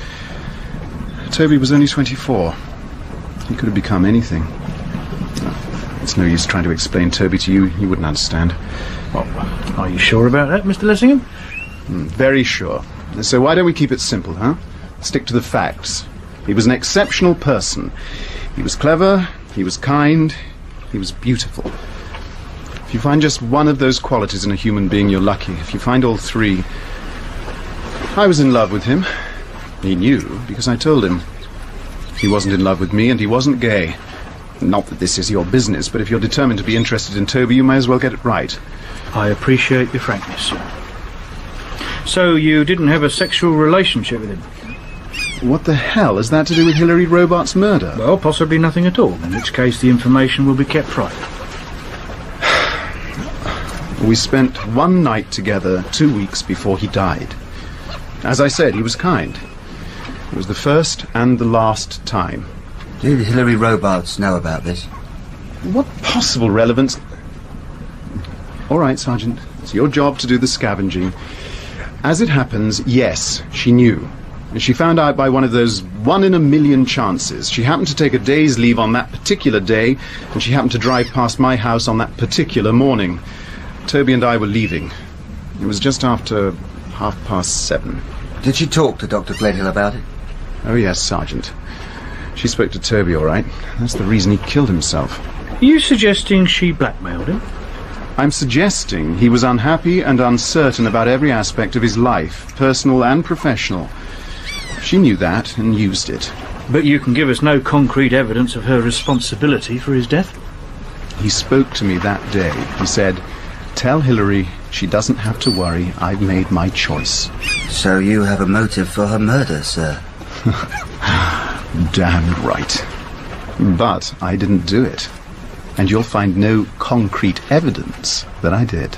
Toby was only 24. He could have become anything. It's no use trying to explain Toby to you. You wouldn't understand. Well, are you sure about that, Mr. Lessingham? Very sure. So why don't we keep it simple, huh? Stick to the facts. He was an exceptional person. He was clever, he was kind, he was beautiful. If you find just one of those qualities in a human being, you're lucky. If you find all three... I was in love with him. He knew, because I told him. He wasn't in love with me, and he wasn't gay. Not that this is your business, but if you're determined to be interested in Toby, you may as well get it right. I appreciate your frankness, sir. So you didn't have a sexual relationship with him? What the hell has that to do with Hilary Robart's murder? Well, possibly nothing at all, in which case the information will be kept private. We spent one night together 2 weeks before he died. As I said, he was kind. It was the first and the last time. Did Hilary Robarts know about this? What possible relevance... All right, Sergeant. It's your job to do the scavenging. As it happens, yes, she knew. And she found out by one of those 1 in a million chances. She happened to take a day's leave on that particular day, and she happened to drive past my house on that particular morning. Toby and I were leaving. It was just after 7:30. Did she talk to Dr. Gledhill about it? Oh, yes, Sergeant. She spoke to Toby, all right. That's the reason he killed himself. Are you suggesting she blackmailed him? I'm suggesting he was unhappy and uncertain about every aspect of his life, personal and professional. She knew that and used it. But you can give us no concrete evidence of her responsibility for his death? He spoke to me that day. He said, "Tell Hilary she doesn't have to worry. I've made my choice." So you have a motive for her murder, sir? Damn right. But I didn't do it. And you'll find no concrete evidence that I did.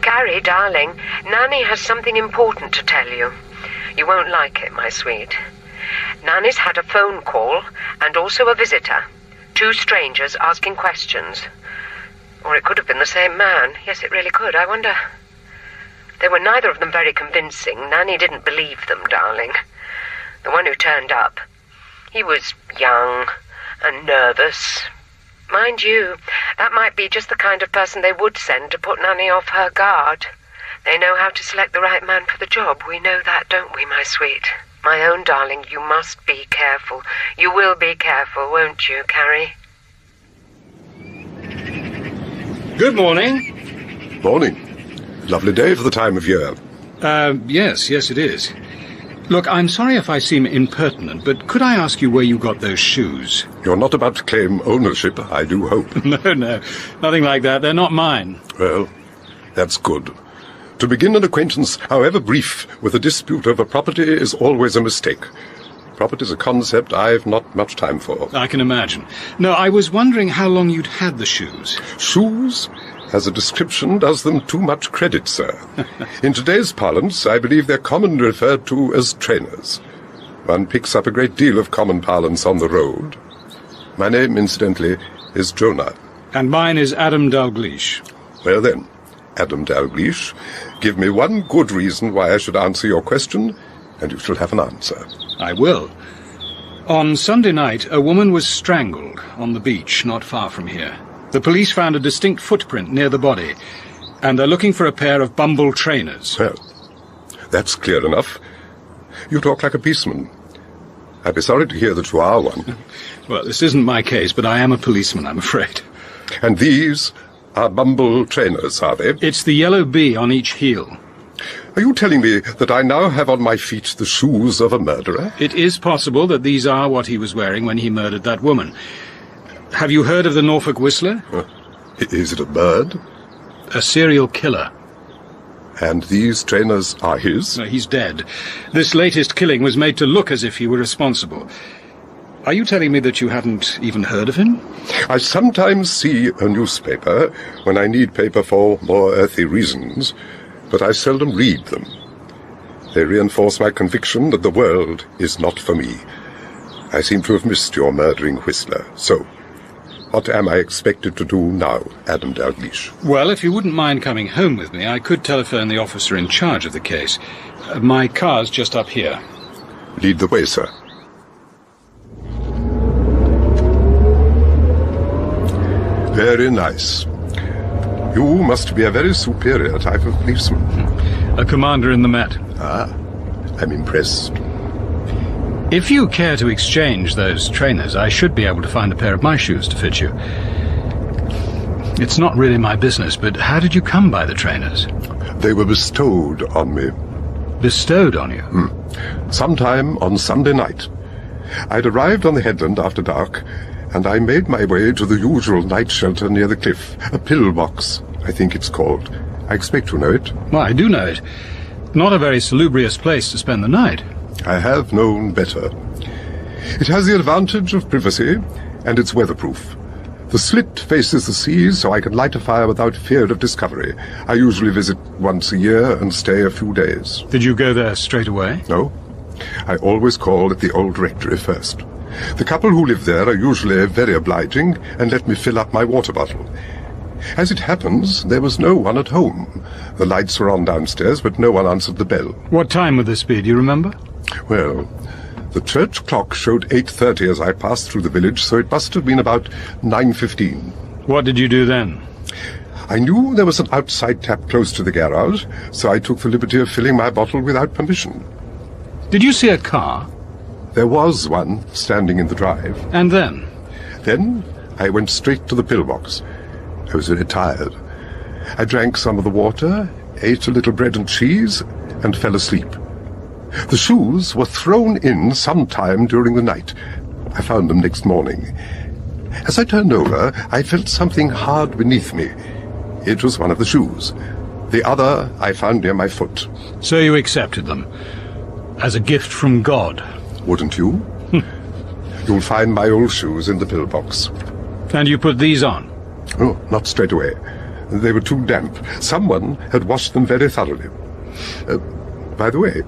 Carrie, darling, Nanny has something important to tell you. You won't like it, my sweet. Nanny's had a phone call and also a visitor. 2 strangers asking questions. Or it could have been the same man. Yes, it really could. I wonder... They were neither of them very convincing. Nanny didn't believe them, darling. The one who turned up. He was young and nervous. Mind you, that might be just the kind of person they would send to put Nanny off her guard. They know how to select the right man for the job. We know that, don't we, my sweet? My own darling, you must be careful. You will be careful, won't you, Carrie? Good morning. Morning. Lovely day for the time of year. Yes, it is. Look, I'm sorry if I seem impertinent, but could I ask you where you got those shoes? You're not about to claim ownership, I do hope. No, nothing like that. They're not mine. Well, that's good. To begin an acquaintance, however brief, with a dispute over property is always a mistake. Property's a concept I've not much time for. I can imagine. No, I was wondering how long you'd had the shoes. Shoes? As a description does them too much credit, sir. In today's parlance, I believe they're commonly referred to as trainers. One picks up a great deal of common parlance on the road. My name, incidentally, is Jonah. And mine is Adam Dalgliesh. Well then, Adam Dalgliesh, give me one good reason why I should answer your question, and you shall have an answer. I will. On Sunday night, a woman was strangled on the beach not far from here. The police found a distinct footprint near the body, and they're looking for a pair of Bumble trainers. Well, that's clear enough. You talk like a policeman. I'd be sorry to hear that you are one. Well, this isn't my case, but I am a policeman, I'm afraid. And these are Bumble trainers, are they? It's the yellow bee on each heel. Are you telling me that I now have on my feet the shoes of a murderer? It is possible that these are what he was wearing when he murdered that woman. Have you heard of the Norfolk Whistler? Is it a bird? A serial killer. And these trainers are his? No, he's dead. This latest killing was made to look as if he were responsible. Are you telling me that you haven't even heard of him? I sometimes see a newspaper when I need paper for more earthly reasons, but I seldom read them. They reinforce my conviction that the world is not for me. I seem to have missed your murdering Whistler, so... What am I expected to do now, Adam Dalgliesh? Well, if you wouldn't mind coming home with me, I could telephone the officer in charge of the case. My car's just up here. Lead the way, sir. Very nice. You must be a very superior type of policeman. A commander in the Met. Ah, I'm impressed. If you care to exchange those trainers, I should be able to find a pair of my shoes to fit you. It's not really my business, but how did you come by the trainers? They were bestowed on me. Bestowed on you? Sometime on Sunday night. I'd arrived on the headland after dark, and I made my way to the usual night shelter near the cliff. A pillbox, I think it's called. I expect you know it. Well, I do know it. Not a very salubrious place to spend the night. I have known better. It has the advantage of privacy, and it's weatherproof. The slit faces the sea, so I can light a fire without fear of discovery. I usually visit once a year and stay a few days. Did you go there straight away? No. I always call at the old rectory first. The couple who live there are usually very obliging and let me fill up my water bottle. As it happens, there was no one at home. The lights were on downstairs, but no one answered the bell. What time would this be, do you remember? Well, the church clock showed 8:30 as I passed through the village, so it must have been about 9:15. What did you do then? I knew there was an outside tap close to the garage, so I took the liberty of filling my bottle without permission. Did you see a car? There was one standing in the drive. And then? Then I went straight to the pillbox. I was very tired. I drank some of the water, ate a little bread and cheese, and fell asleep. The shoes were thrown in sometime during the night. I found them next morning. As I turned over, I felt something hard beneath me. It was one of the shoes. The other I found near my foot. So you accepted them? As a gift from God? Wouldn't you? You'll find my old shoes in the pillbox. And you put these on? Oh, not straight away. They were too damp. Someone had washed them very thoroughly. By the way,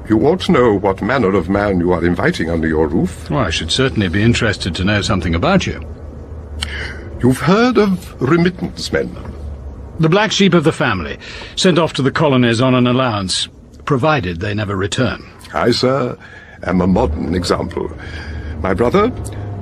you ought to know what manner of man you are inviting under your roof. Well, I should certainly be interested to know something about you. You've heard of remittance men? The black sheep of the family, sent off to the colonies on an allowance, provided they never return. I, sir, am a modern example. My brother,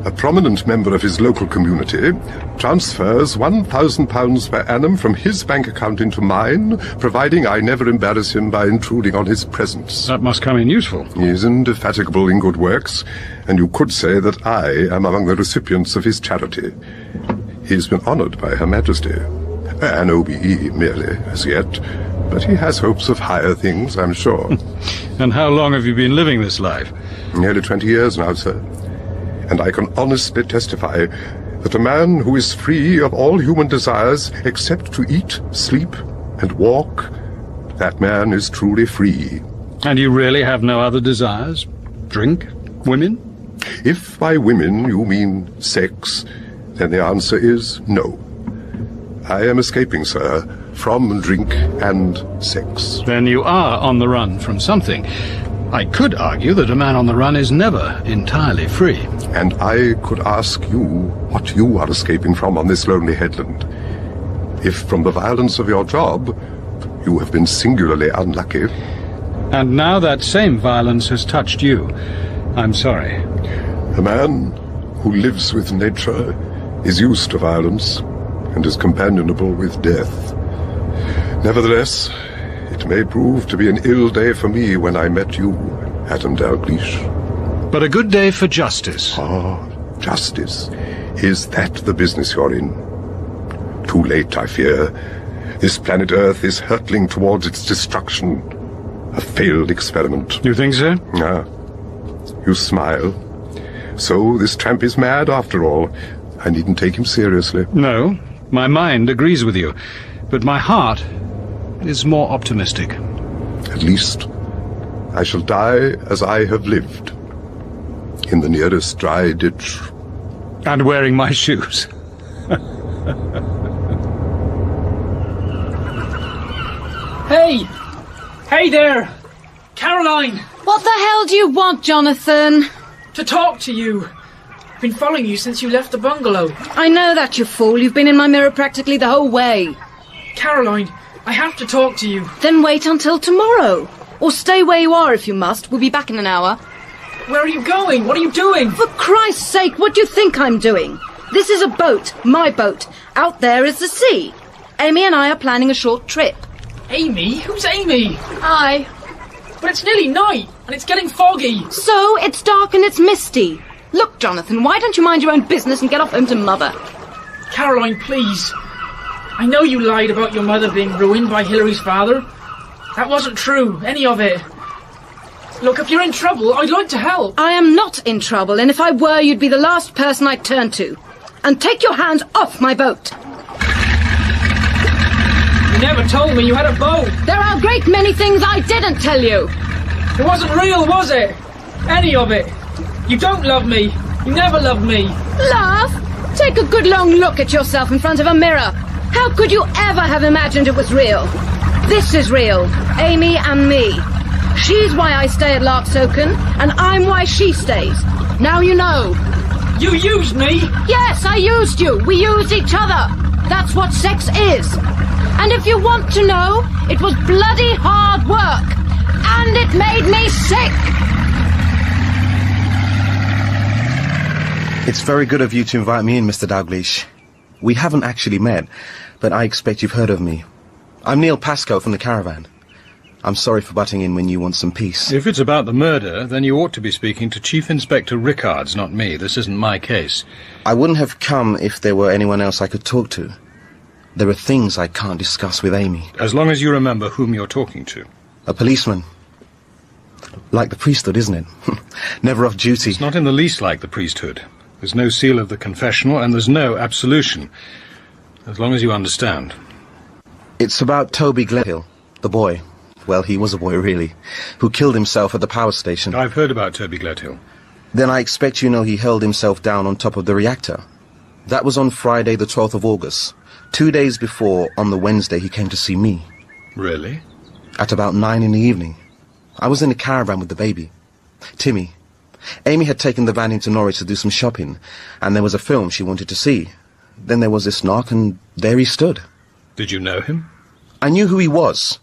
a prominent member of his local community, transfers £1,000 per annum from his bank account into mine, providing I never embarrass him by intruding on his presence. That must come in useful. He is indefatigable in good works, and you could say that I am among the recipients of his charity. He's been honoured by Her Majesty. An OBE merely, as yet, but he has hopes of higher things, I'm sure. And how long have you been living this life? Nearly 20 years now, sir. And I can honestly testify that a man who is free of all human desires except to eat, sleep, and walk, that man is truly free. And you really have no other desires? Drink? Women? If by women you mean sex, then the answer is no. I am escaping, sir, from drink and sex. Then you are on the run from something. I could argue that a man on the run is never entirely free. And I could ask you what you are escaping from on this lonely headland. If from the violence of your job, you have been singularly unlucky. And now that same violence has touched you. I'm sorry. A man who lives with nature is used to violence and is companionable with death. Nevertheless, it may prove to be an ill day for me when I met you, Adam Dalgliesh. But a good day for justice. Ah, justice. Is that the business you're in? Too late, I fear. This planet Earth is hurtling towards its destruction. A failed experiment. You think so? Ah. You smile. So this tramp is mad after all. I needn't take him seriously. No, my mind agrees with you, but my heart is more optimistic. At least I shall die as I have lived, in the nearest dry ditch. And wearing my shoes. Hey! Hey there! Caroline! What the hell do you want, Jonathan? To talk to you. I've been following you since you left the bungalow. I know that, you fool. You've been in my mirror practically the whole way. Caroline, I have to talk to you. Then wait until tomorrow. Or stay where you are if you must. We'll be back in an hour. Where are you going? What are you doing? For Christ's sake, what do you think I'm doing? This is a boat, my boat. Out there is the sea. Amy and I are planning a short trip. Amy? Who's Amy? Hi. But it's nearly night, and it's getting foggy. So, it's dark and it's misty. Look, Jonathan, why don't you mind your own business and get off home to Mother? Caroline, please. I know you lied about your mother being ruined by Hilary's father. That wasn't true, any of it. Look, if you're in trouble, I'd like to help. I am not in trouble, and if I were, you'd be the last person I'd turn to. And take your hands off my boat. You never told me you had a boat. There are a great many things I didn't tell you. It wasn't real, was it? Any of it. You don't love me. You never loved me. Laugh? Take a good long look at yourself in front of a mirror. How could you ever have imagined it was real? This is real. Amy and me. She's why I stay at Larksoken, and I'm why she stays. Now you know. You used me? Yes, I used you. We used each other. That's what sex is. And if you want to know, it was bloody hard work. And it made me sick. It's very good of you to invite me in, Mr. Dalgliesh. We haven't actually met, but I expect you've heard of me. I'm Neil Pascoe from the Caravan. I'm sorry for butting in when you want some peace. If it's about the murder, then you ought to be speaking to Chief Inspector Rickards, not me. This isn't my case. I wouldn't have come if there were anyone else I could talk to. There are things I can't discuss with Amy. As long as you remember whom you're talking to. A policeman. Like the priesthood, isn't it? Never off duty. It's not in the least like the priesthood. There's no seal of the confessional, and there's no absolution. As long as you understand. It's about Toby Gledhill, the boy. Well, he was a boy, really, who killed himself at the power station. I've heard about Toby Gledhill. Then I expect you know he held himself down on top of the reactor. That was on Friday, the 12th of August. 2 days before, on the Wednesday, he came to see me. Really? At about 9 in the evening. I was in the caravan with the baby. Timmy. Amy had taken the van into Norwich to do some shopping, and there was a film she wanted to see. Then there was this knock, and there he stood. Did you know him? I knew who he was.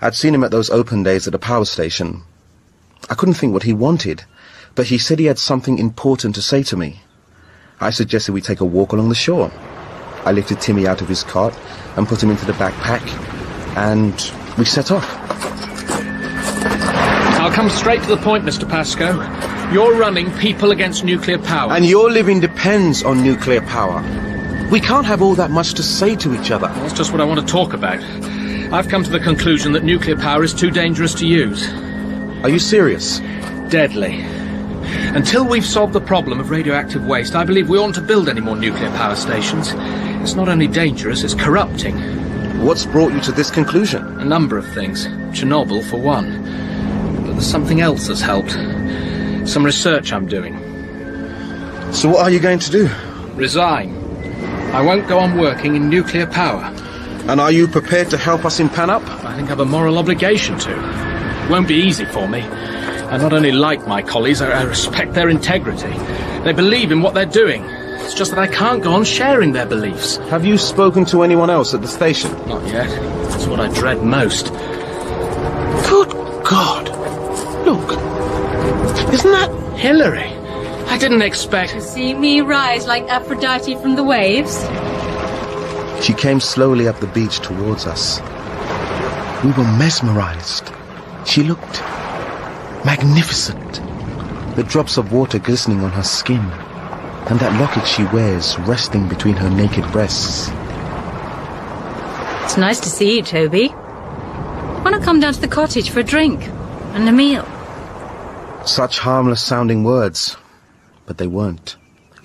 I'd seen him at those open days at the power station. I couldn't think what he wanted, but he said he had something important to say to me. I suggested we take a walk along the shore. I lifted Timmy out of his cot and put him into the backpack, and we set off. I'll come straight to the point, Mr. Pascoe. You're running people against nuclear power. And your living depends on nuclear power. We can't have all that much to say to each other. That's just what I want to talk about. I've come to the conclusion that nuclear power is too dangerous to use. Are you serious? Deadly. Until we've solved the problem of radioactive waste, I believe we oughtn't to build any more nuclear power stations. It's not only dangerous, it's corrupting. What's brought you to this conclusion? A number of things. Chernobyl, for one. But there's something else that's helped. Some research I'm doing. So what are you going to do? Resign. I won't go on working in nuclear power. And are you prepared to help us in Panup? I think I have a moral obligation to. It won't be easy for me. I not only like my colleagues, I respect their integrity. They believe in what they're doing. It's just that I can't go on sharing their beliefs. Have you spoken to anyone else at the station? Not yet. That's what I dread most. Good God! Look, isn't that Hillary? I didn't expect... To see me rise like Aphrodite from the waves? She came slowly up the beach towards us. We were mesmerized. She looked magnificent. The drops of water glistening on her skin, and that locket she wears resting between her naked breasts. It's nice to see you, Toby. Why not come down to the cottage for a drink and a meal? Such harmless-sounding words, but they weren't.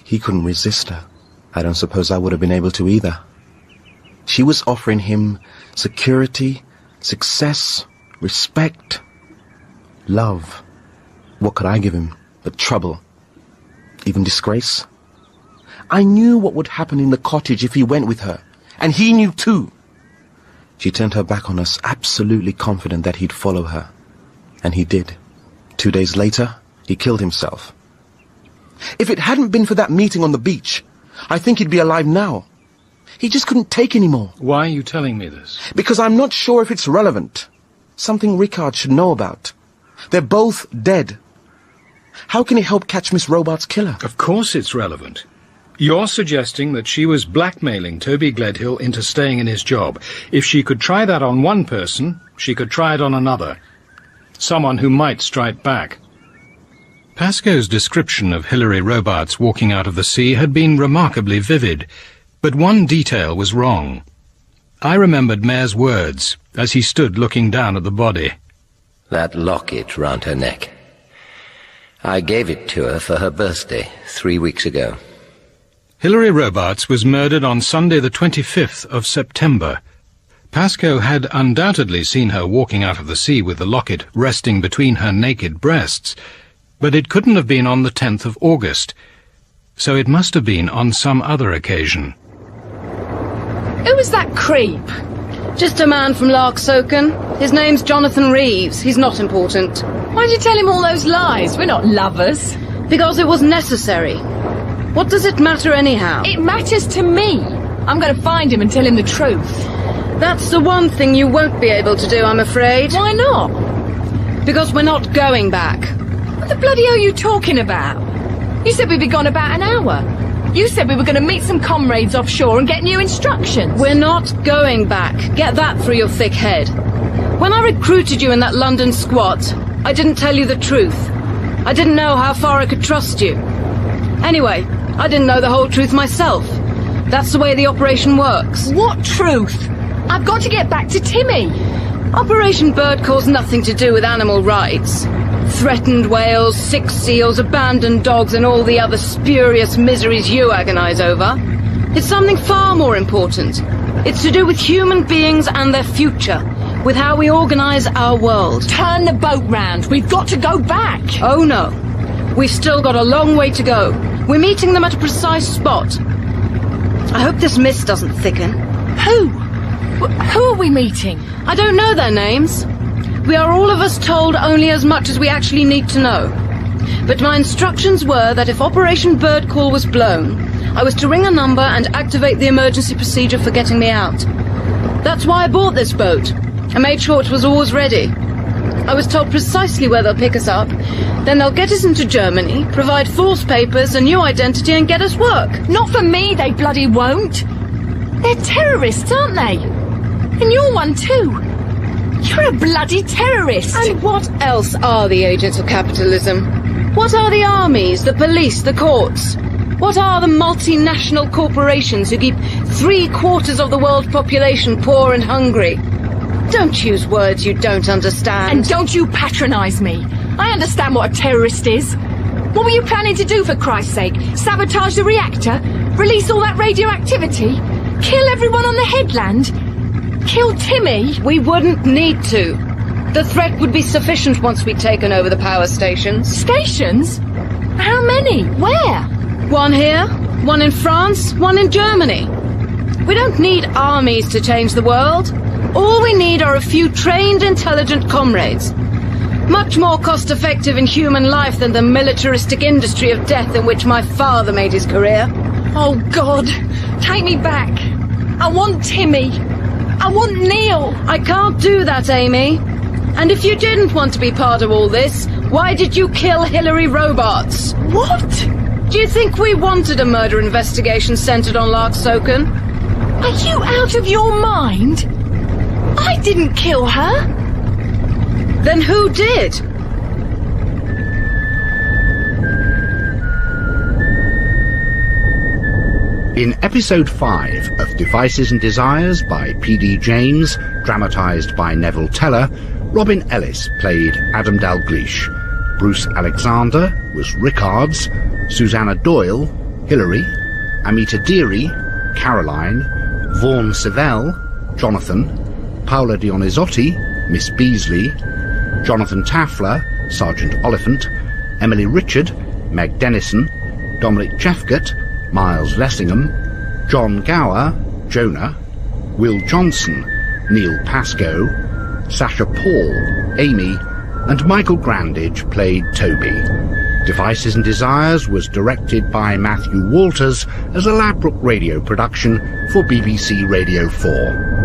He couldn't resist her. I don't suppose I would have been able to either. She was offering him security, success, respect, love. What could I give him but trouble, even disgrace? I knew what would happen in the cottage if he went with her, and he knew too. She turned her back on us, absolutely confident that he'd follow her. And he did. 2 days later, he killed himself. If it hadn't been for that meeting on the beach, I think he'd be alive now. He just couldn't take any more. Why are you telling me this? Because I'm not sure if it's relevant. Something Rickard should know about. They're both dead. How can he help catch Miss Robarts' killer? Of course it's relevant. You're suggesting that she was blackmailing Toby Gledhill into staying in his job. If she could try that on one person, she could try it on another. Someone who might strike back. Pascoe's description of Hilary Robarts walking out of the sea had been remarkably vivid, but one detail was wrong. I remembered Mayor's words as he stood looking down at the body. That locket round her neck. I gave it to her for her birthday 3 weeks ago. Hilary Robarts was murdered on Sunday the 25th of September. Pascoe had undoubtedly seen her walking out of the sea with the locket resting between her naked breasts, but it couldn't have been on the 10th of August, so it must have been on some other occasion. Who was that creep? Just a man from Larksoken. His name's Jonathan Reeves. He's not important. Why'd you tell him all those lies? We're not lovers. Because it was necessary. What does it matter anyhow? It matters to me. I'm going to find him and tell him the truth. That's the one thing you won't be able to do, I'm afraid. Why not? Because we're not going back. What the bloody hell are you talking about? You said we'd be gone about an hour. You said we were going to meet some comrades offshore and get new instructions. We're not going back. Get that through your thick head. When I recruited you in that London squat, I didn't tell you the truth. I didn't know how far I could trust you. Anyway, I didn't know the whole truth myself. That's the way the operation works. What truth? I've got to get back to Timmy. Operation Birdcaw's nothing to do with animal rights. Threatened whales, sick seals, abandoned dogs, and all the other spurious miseries you agonize over. It's something far more important. It's to do with human beings and their future, with how we organise our world. Turn the boat round. We've got to go back. Oh no. We've still got a long way to go. We're meeting them at a precise spot. I hope this mist doesn't thicken. Who? Who are we meeting? I don't know their names. We are all of us told only as much as we actually need to know. But my instructions were that if Operation Bird Call was blown, I was to ring a number and activate the emergency procedure for getting me out. That's why I bought this boat. I made sure it was always ready. I was told precisely where they'll pick us up. Then they'll get us into Germany, provide false papers, a new identity, and get us work. Not for me, they bloody won't. They're terrorists, aren't they? And you're one too. You're a bloody terrorist. And what else are the agents of capitalism? What are the armies, the police, the courts? What are the multinational corporations who keep 3/4 of the world's population poor and hungry? Don't use words you don't understand. And don't you patronise me. I understand what a terrorist is. What were you planning to do, for Christ's sake? Sabotage the reactor? Release all that radioactivity? Kill everyone on the headland? Kill Timmy? We wouldn't need to. The threat would be sufficient once we'd taken over the power stations. Stations? How many? Where? One here, one in France, one in Germany. We don't need armies to change the world. All we need are a few trained, intelligent comrades. Much more cost-effective in human life than the militaristic industry of death in which my father made his career. Oh, God. Take me back. I want Timmy. I want Neil. I can't do that, Amy. And if you didn't want to be part of all this, why did you kill Hilary Robarts? What? Do you think we wanted a murder investigation centred on Larksoken? Are you out of your mind? I didn't kill her. Then who did? In episode 5 of Devices and Desires by P.D. James, dramatised by Neville Teller, Robin Ellis played Adam Dalgliesh. Bruce Alexander was Rickards, Susannah Doyle, Hilary, Amita Deary, Caroline, Vaughan Sivelle, Jonathan, Paola Dionizotti, Miss Beasley, Jonathan Taffler, Sergeant Oliphant, Emily Richard, Meg Dennison, Dominic Jephcott, Miles Lessingham, John Gower, Jonah, Will Johnson, Neil Pascoe, Sasha Paul, Amy, and Michael Grandage played Toby. Devices and Desires was directed by Matthew Walters as a Ladbroke radio production for BBC Radio 4.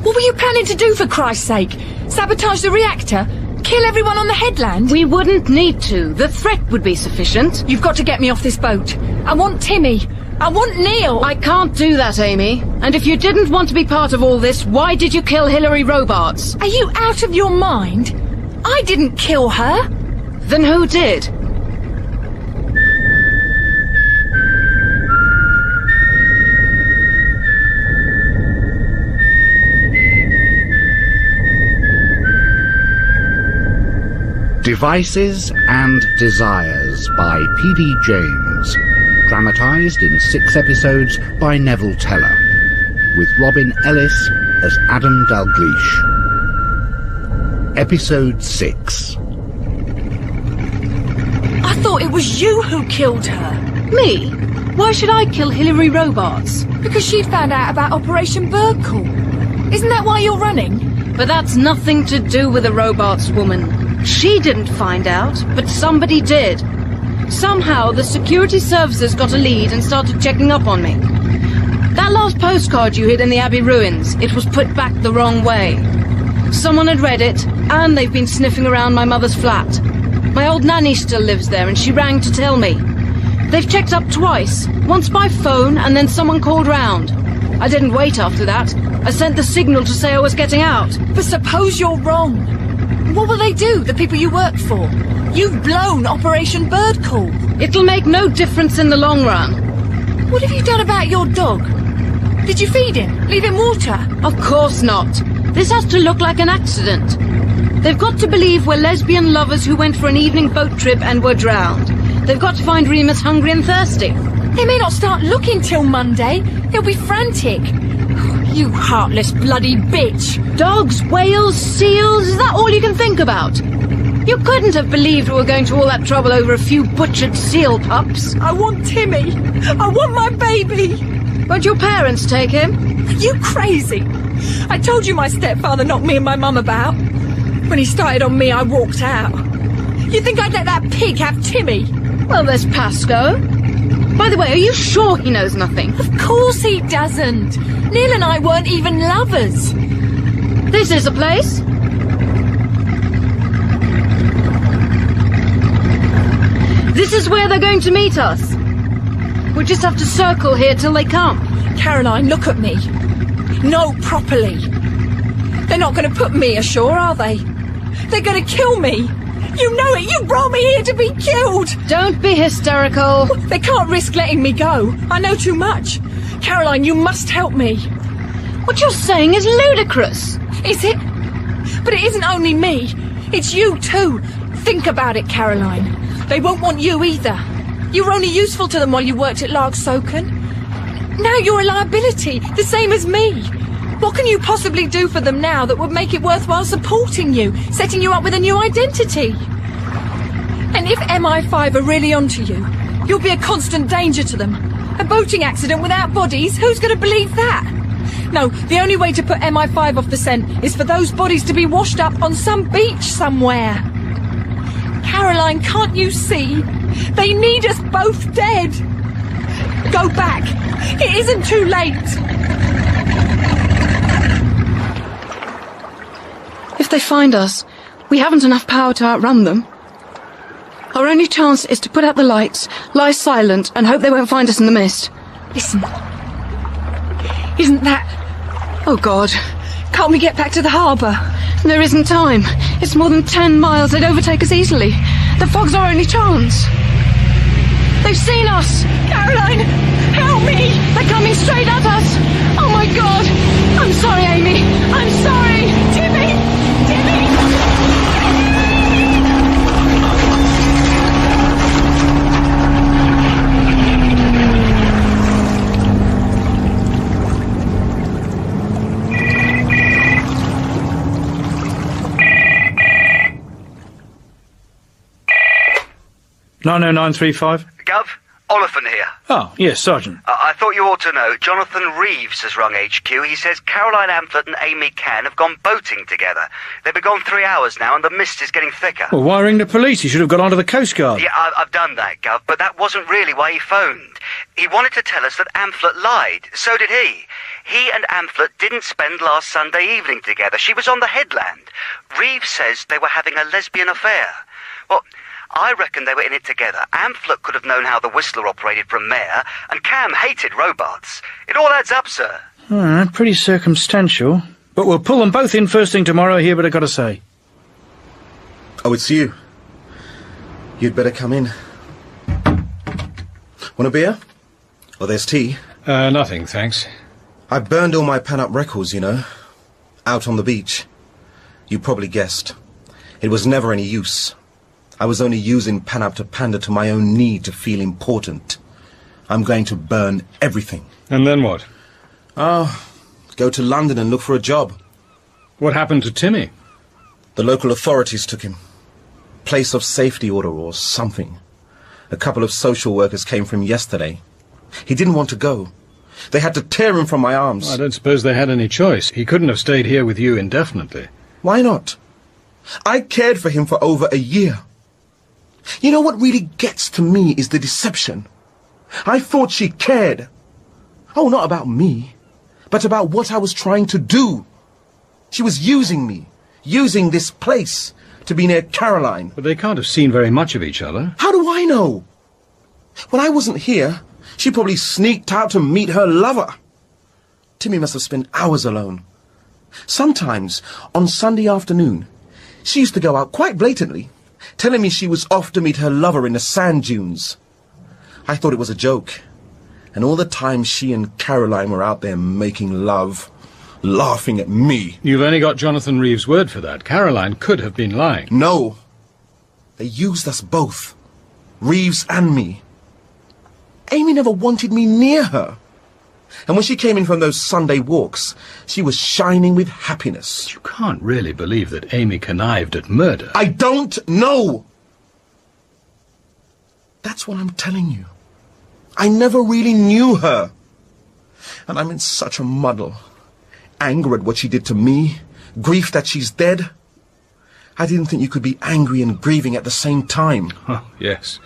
What were you planning to do, for Christ's sake? Sabotage the reactor? Kill everyone on the headland? We wouldn't need to. The threat would be sufficient. You've got to get me off this boat. I want Timmy. I want Neil. I can't do that, Amy. And if you didn't want to be part of all this, why did you kill Hilary Robarts? Are you out of your mind? I didn't kill her. Then who did? Devices and Desires by P.D. James, dramatised in 6 episodes by Neville Teller, with Robin Ellis as Adam Dalgliesh. Episode 6. I thought it was you who killed her. Me? Why should I kill Hilary Robarts? Because she'd found out about Operation Bird Call. Isn't that why you're running? But that's nothing to do with the Robarts woman. She didn't find out, but somebody did. Somehow the security services got a lead and started checking up on me. That last postcard you hid in the Abbey ruins, it was put back the wrong way. Someone had read it, and they've been sniffing around my mother's flat. My old nanny still lives there, and she rang to tell me. They've checked up twice, once by phone, and then someone called round. I didn't wait after that. I sent the signal to say I was getting out. But suppose you're wrong. What will they do, the people you work for? You've blown Operation Bird Call. It'll make no difference in the long run. What have you done about your dog? Did you feed him? Leave him water? Of course not. This has to look like an accident. They've got to believe we're lesbian lovers who went for an evening boat trip and were drowned. They've got to find Remus hungry and thirsty. They may not start looking till Monday. They'll be frantic. You heartless bloody bitch. Dogs, whales, seals, is that all you can think about? You couldn't have believed we were going to all that trouble over a few butchered seal pups. I want Timmy. I want my baby. Won't your parents take him? Are you crazy? I told you my stepfather knocked me and my mum about. When he started on me, I walked out. You think I'd let that pig have Timmy? Well, there's Pascoe. By the way, are you sure he knows nothing? Of course he doesn't. Neil and I weren't even lovers. This is a place. This is where they're going to meet us. We just have to circle here till they come. Caroline, look at me. No, properly. They're not going to put me ashore, are they? They're going to kill me. You know it. You brought me here to be killed. Don't be hysterical. They can't risk letting me go. I know too much. Caroline, you must help me. What you're saying is ludicrous. Is it? But it isn't only me. It's you too. Think about it, Caroline. They won't want you either. You were only useful to them while you worked at Larksoken. Now you're a liability, the same as me. What can you possibly do for them now that would make it worthwhile supporting you, setting you up with a new identity? And if MI5 are really onto you, you'll be a constant danger to them. A boating accident without bodies, who's going to believe that? No, the only way to put MI5 off the scent is for those bodies to be washed up on some beach somewhere. Caroline, can't you see? They need us both dead. Go back. It isn't too late. If they find us, we haven't enough power to outrun them. Our only chance is to put out the lights, lie silent, and hope they won't find us in the mist. Listen. Isn't that... Oh, God. Can't we get back to the harbour? There isn't time. It's more than 10 miles. They'd overtake us easily. The fog's our only chance. They've seen us! Caroline, help me! They're coming straight at us! Oh, my God! I'm sorry, Amy. I'm sorry! Timmy! Timmy! (90935). Gov, Oliphant here. Oh, yes, Sergeant. I thought you ought to know. Jonathan Reeves has rung HQ. He says Caroline Amphlett and Amy Cann have gone boating together. They've been gone 3 hours now, and the mist is getting thicker. Well, why ring the police? He should have got onto the Coast Guard. Yeah, I've done that, Gov, but that wasn't really why he phoned. He wanted to tell us that Amphlett lied. So did he. He and Amphlett didn't spend last Sunday evening together. She was on the headland. Reeves says they were having a lesbian affair. Well, I reckon they were in it together. Amphlett could have known how the Whistler operated from Mare, and Cam hated Robarts. It all adds up, sir. Pretty circumstantial. But we'll pull them both in first thing tomorrow, hear what I got to say. Oh, it's you. You'd better come in. Want a beer? Oh, there's tea. Nothing, thanks. I burned all my pan-up records, you know. Out on the beach. You probably guessed. It was never any use. I was only using pan-up to pander to my own need to feel important. I'm going to burn everything. And then what? Oh, go to London and look for a job. What happened to Timmy? The local authorities took him. Place of safety order or something. A couple of social workers came for him yesterday. He didn't want to go. They had to tear him from my arms. I don't suppose they had any choice. He couldn't have stayed here with you indefinitely. Why not? I cared for him for over a year. You know what really gets to me is the deception. I thought she cared. Oh, not about me, but about what I was trying to do. She was using me, using this place to be near Caroline. But they can't have seen very much of each other. How do I know? When I wasn't here, she probably sneaked out to meet her lover. Timmy must have spent hours alone. Sometimes, on Sunday afternoon, she used to go out quite blatantly, telling me she was off to meet her lover in the sand dunes. I thought it was a joke. And all the time she and Caroline were out there making love, laughing at me. You've only got Jonathan Reeves' word for that. Caroline could have been lying. No. They used us both. Reeves and me. Amy never wanted me near her. And when she came in from those Sunday walks, she was shining with happiness. You can't really believe that Amy connived at murder. I don't know! That's what I'm telling you. I never really knew her. And I'm in such a muddle. Anger at what she did to me, grief that she's dead. I didn't think you could be angry and grieving at the same time. Oh, yes.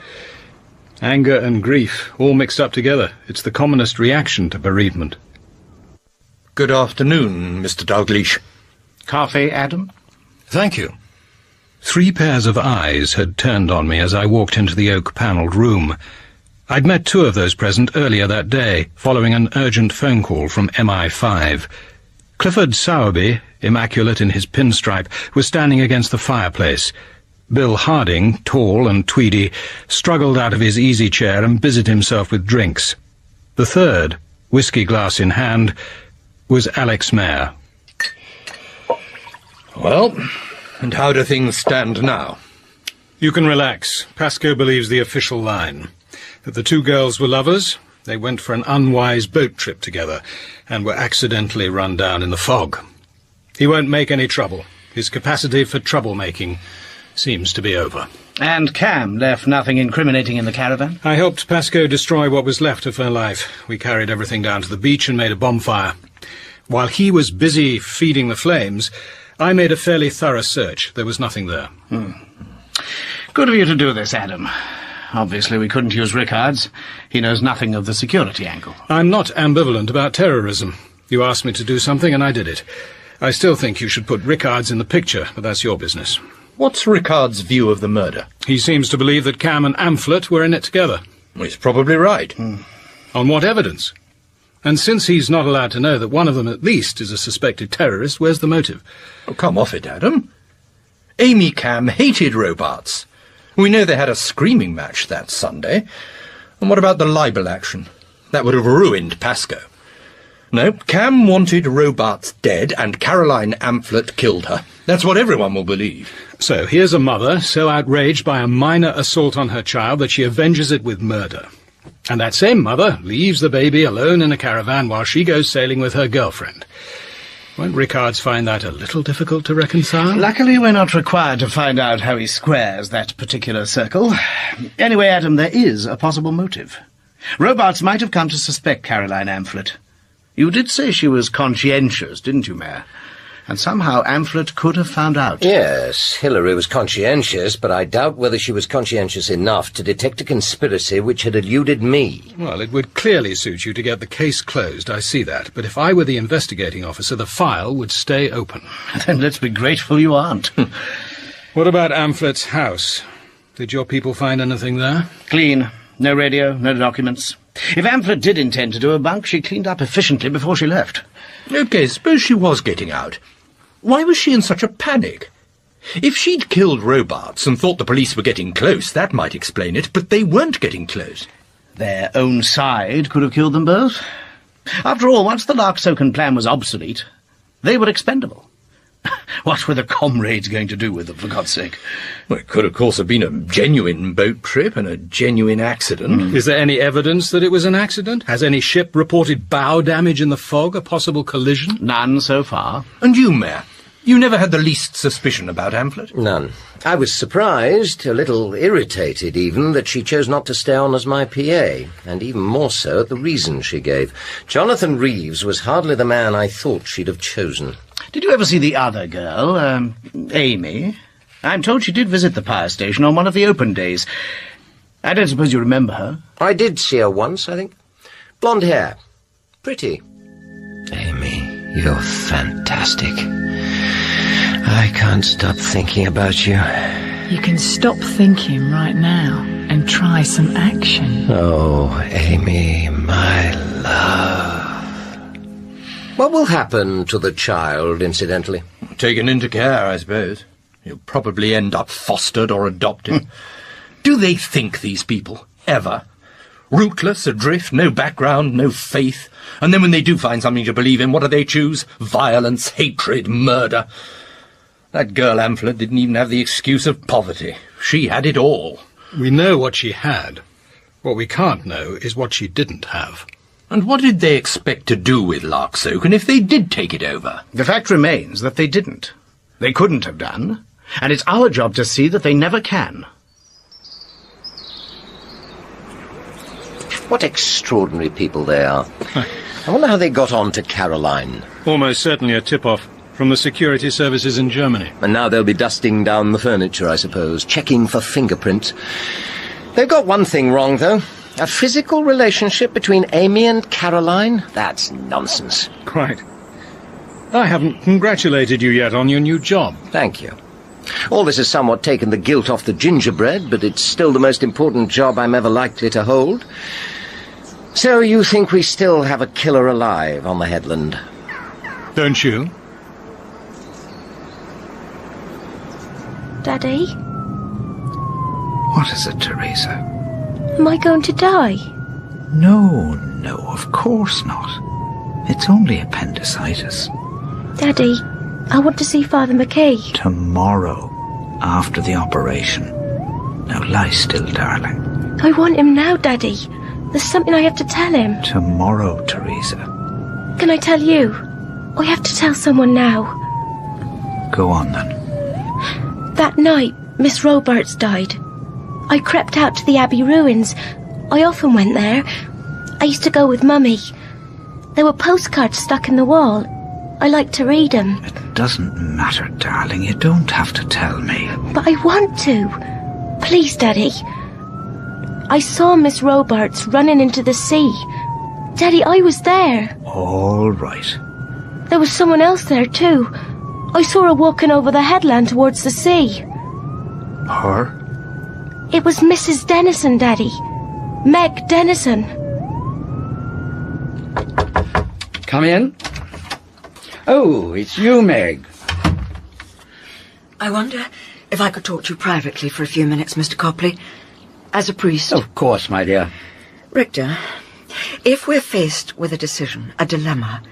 Anger and grief, all mixed up together. It's the commonest reaction to bereavement. Good afternoon, Mr. Dalgliesh. Coffee, Adam? Thank you. 3 pairs of eyes had turned on me as I walked into the oak-panelled room. I'd met 2 of those present earlier that day, following an urgent phone call from MI5. Clifford Sowerby, immaculate in his pinstripe, was standing against the fireplace. Bill Harding, tall and tweedy, struggled out of his easy chair and busied himself with drinks. The third, whiskey glass in hand, was Alex Mayer. Well, and how do things stand now? You can relax. Pascoe believes the official line. That the 2 girls were lovers. They went for an unwise boat trip together and were accidentally run down in the fog. He won't make any trouble. His capacity for troublemaking seems to be over. And Cam left nothing incriminating in the caravan? I helped Pascoe destroy what was left of her life. We carried everything down to the beach and made a bonfire. While he was busy feeding the flames, I made a fairly thorough search. There was nothing there. Good of you to do this, Adam. Obviously, we couldn't use Rickards. He knows nothing of the security angle. I'm not ambivalent about terrorism. You asked me to do something, and I did it. I still think you should put Rickards in the picture, but that's your business. What's Rickards' view of the murder? He seems to believe that Cam and Amphlett were in it together. Well, he's probably right. On what evidence? And since he's not allowed to know that one of them at least is a suspected terrorist, where's the motive? Oh, come off it, Adam. Amy Cam hated Robarts. We know they had a screaming match that Sunday. And what about the libel action? That would have ruined Pascoe. No, Cam wanted Robarts dead, and Caroline Amphlett killed her. That's what everyone will believe. So here's a mother so outraged by a minor assault on her child that she avenges it with murder. And that same mother leaves the baby alone in a caravan while she goes sailing with her girlfriend. Won't Rickards find that a little difficult to reconcile? Luckily, we're not required to find out how he squares that particular circle. Anyway, Adam, there is a possible motive. Robarts might have come to suspect Caroline Amphlett. You did say she was conscientious, didn't you, Mayor? And somehow Amphlett could have found out. Yes, Hilary was conscientious, but I doubt whether she was conscientious enough to detect a conspiracy which had eluded me. Well, it would clearly suit you to get the case closed, I see that. But if I were the investigating officer, the file would stay open. Then let's be grateful you aren't. What about Ampflett's house? Did your people find anything there? Clean. No radio, no documents. If Amphlett did intend to do a bunk, she cleaned up efficiently before she left. OK, suppose she was getting out. Why was she in such a panic? If she'd killed Robarts and thought the police were getting close, that might explain it, but they weren't getting close. Their own side could have killed them both. After all, once the Larksoken plan was obsolete, they were expendable. What were the comrades going to do with them, for God's sake? Well, it could, of course, have been a genuine boat trip and a genuine accident. Is there any evidence that it was an accident? Has any ship reported bow damage in the fog, a possible collision? None so far. And you, Mayor? You never had the least suspicion about Amphlett? None. I was surprised, a little irritated even, that she chose not to stay on as my PA, and even more so at the reason she gave. Jonathan Reeves was hardly the man I thought she'd have chosen. Did you ever see the other girl, Amy? I'm told she did visit the power station on one of the open days. I don't suppose you remember her? I did see her once, I think. Blonde hair. Pretty. Amy, you're fantastic. I can't stop thinking about you. You can stop thinking right now and try some action. Oh, Amy, my love. What will happen to the child, incidentally? Taken into care, I suppose. He'll probably end up fostered or adopted. Do they think, these people, ever? Rootless, adrift, no background, no faith. And then when they do find something to believe in, what do they choose? Violence, hatred, murder. That girl Amphlett didn't even have the excuse of poverty. She had it all. We know what she had. What we can't know is what she didn't have. And what did they expect to do with Larksoken if they did take it over? The fact remains that they didn't. They couldn't have done. And it's our job to see that they never can. What extraordinary people they are. I wonder how they got on to Caroline. Almost certainly a tip-off from the security services in Germany. And now they'll be dusting down the furniture, I suppose, checking for fingerprints. They've got one thing wrong, though. A physical relationship between Amy and Caroline? That's nonsense. Quite. I haven't congratulated you yet on your new job. Thank you. All this has somewhat taken the guilt off the gingerbread, but it's still the most important job I'm ever likely to hold. So you think we still have a killer alive on the headland? Don't you? Daddy? What is it, Teresa? Am I going to die? No, of course not. It's only appendicitis. Daddy, I want to see Father McKay. Tomorrow, after the operation. Now lie still, darling. I want him now, Daddy. There's something I have to tell him. Tomorrow, Teresa. Can I tell you? I have to tell someone now. Go on, then. That night, Miss Robarts died. I crept out to the Abbey ruins. I often went there. I used to go with Mummy. There were postcards stuck in the wall. I liked to read them. It doesn't matter, darling. You don't have to tell me. But I want to. Please, Daddy. I saw Miss Robarts running into the sea. Daddy, I was there. All right. There was someone else there, too. I saw her walking over the headland towards the sea. Her? It was Mrs. Dennison, Daddy. Meg Dennison. Come in. Oh, it's you, Meg. I wonder if I could talk to you privately for a few minutes, Mr. Copley. As a priest. Of course, my dear. Richter, if we're faced with a decision, a dilemma,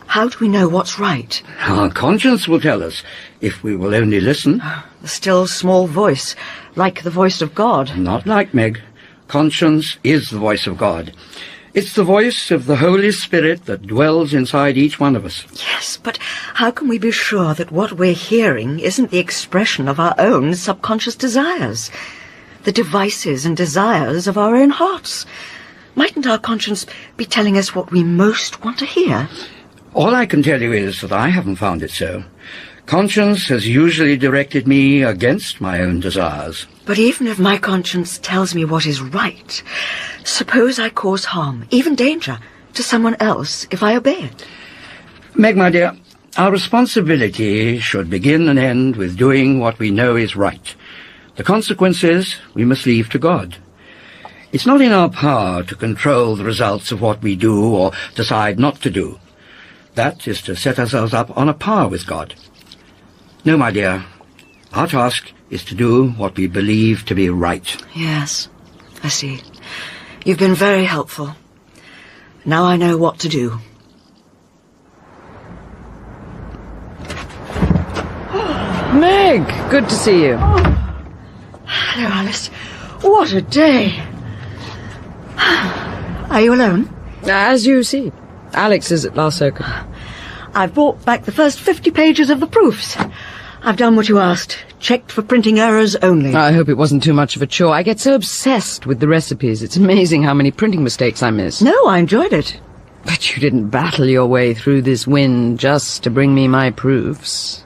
how do we know what's right? Our conscience will tell us, if we will only listen. The still small voice, like the voice of God. Not like, Meg. Conscience is the voice of God. It's the voice of the Holy Spirit that dwells inside each one of us. Yes, but how can we be sure that what we're hearing isn't the expression of our own subconscious desires? The devices and desires of our own hearts? Mightn't our conscience be telling us what we most want to hear? All I can tell you is that I haven't found it so. Conscience has usually directed me against my own desires. But even if my conscience tells me what is right, suppose I cause harm, even danger, to someone else if I obey it. Meg, my dear, our responsibility should begin and end with doing what we know is right. The consequences we must leave to God. It's not in our power to control the results of what we do or decide not to do. That is to set ourselves up on a par with God. No, my dear, our task is to do what we believe to be right. Yes, I see. You've been very helpful. Now I know what to do. Meg, good to see you. Hello, Alice. What a day. Are you alone? As you see. Alex is at Larksoken. I've brought back the first 50 pages of the proofs. I've done what you asked. Checked for printing errors only. I hope it wasn't too much of a chore. I get so obsessed with the recipes. It's amazing how many printing mistakes I miss. No, I enjoyed it. But you didn't battle your way through this wind just to bring me my proofs.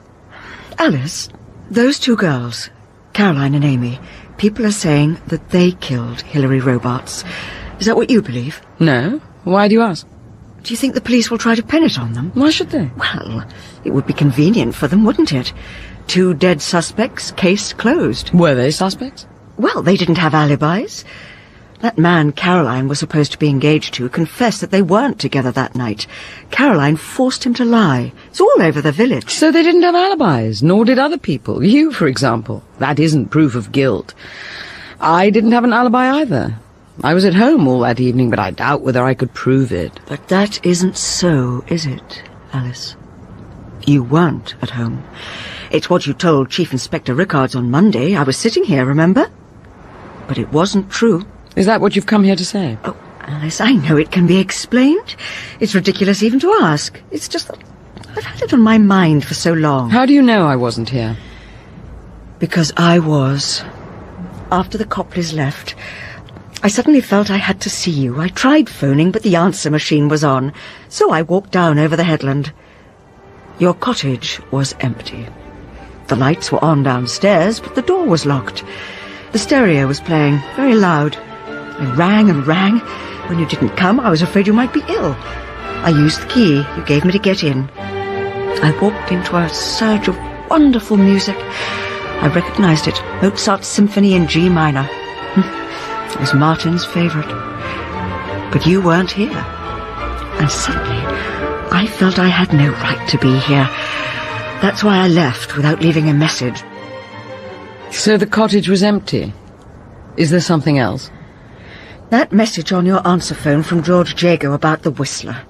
Alice, those two girls, Caroline and Amy, people are saying that they killed Hilary Robarts. Is that what you believe? No. Why do you ask? Do you think the police will try to pin it on them? Why should they? Well, it would be convenient for them, wouldn't it? 2 dead suspects, case closed. Were they suspects? Well, they didn't have alibis. That man Caroline was supposed to be engaged to confessed that they weren't together that night. Caroline forced him to lie. It's all over the village. So they didn't have alibis, nor did other people. You, for example. That isn't proof of guilt. I didn't have an alibi either. I was at home all that evening, but I doubt whether I could prove it. But that isn't so, is it, Alice? You weren't at home. It's what you told Chief Inspector Rickards on Monday. I was sitting here, remember? But it wasn't true. Is that what you've come here to say? Oh, Alice, I know it can be explained. It's ridiculous even to ask. It's just that I've had it on my mind for so long. How do you know I wasn't here? Because I was. After the Copleys left, I suddenly felt I had to see you. I tried phoning, but the answer machine was on, so I walked down over the headland. Your cottage was empty. The lights were on downstairs, but the door was locked. The stereo was playing, very loud. I rang and rang. When you didn't come, I was afraid you might be ill. I used the key you gave me to get in. I walked into a surge of wonderful music. I recognized it, Mozart's Symphony in G minor. It was Martin's favourite. But you weren't here. And suddenly, I felt I had no right to be here. That's why I left without leaving a message. So the cottage was empty. Is there something else? That message on your answer phone from George Jago about the Whistler.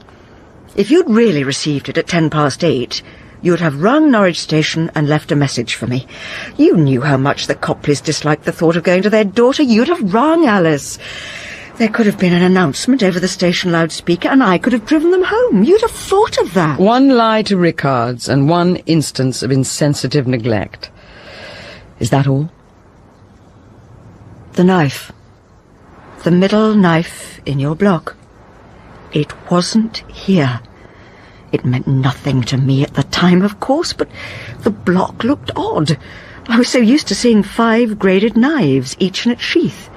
If you'd really received it at 8:10, you'd have rung Norwich Station and left a message for me. You knew how much the Copleys disliked the thought of going to their daughter. You'd have rung, Alice. There could have been an announcement over the station loudspeaker, and I could have driven them home. You'd have thought of that. One lie to Rickards and one instance of insensitive neglect. Is that all? The knife. The middle knife in your block. It wasn't here. It meant nothing to me at the time, of course, but the block looked odd. I was so used to seeing 5 graded knives, each in its sheath.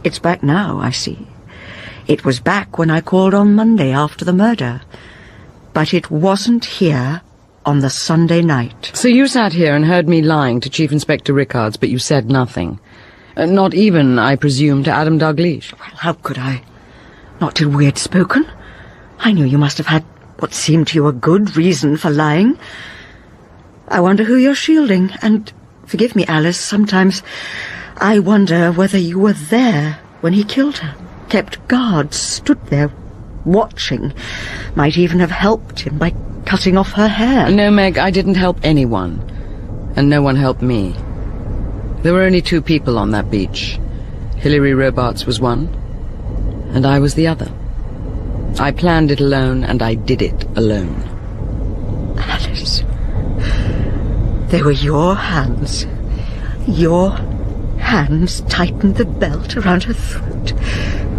It's back now, I see. It was back when I called on Monday after the murder. But it wasn't here on the Sunday night. So you sat here and heard me lying to Chief Inspector Rickards, but you said nothing. Not even, I presume, to Adam Dalgliesh. Well, how could I? Not till we had spoken. I knew you must have had what seemed to you a good reason for lying. I wonder who you're shielding, and forgive me, Alice, sometimes I wonder whether you were there when he killed her, kept guard, stood there, watching, might even have helped him by cutting off her hair. No, Meg, I didn't help anyone, and no one helped me. There were only 2 people on that beach. Hilary Robarts was one, and I was the other. I planned it alone, and I did it alone. Alice, they were your hands. Your hands tightened the belt around her throat,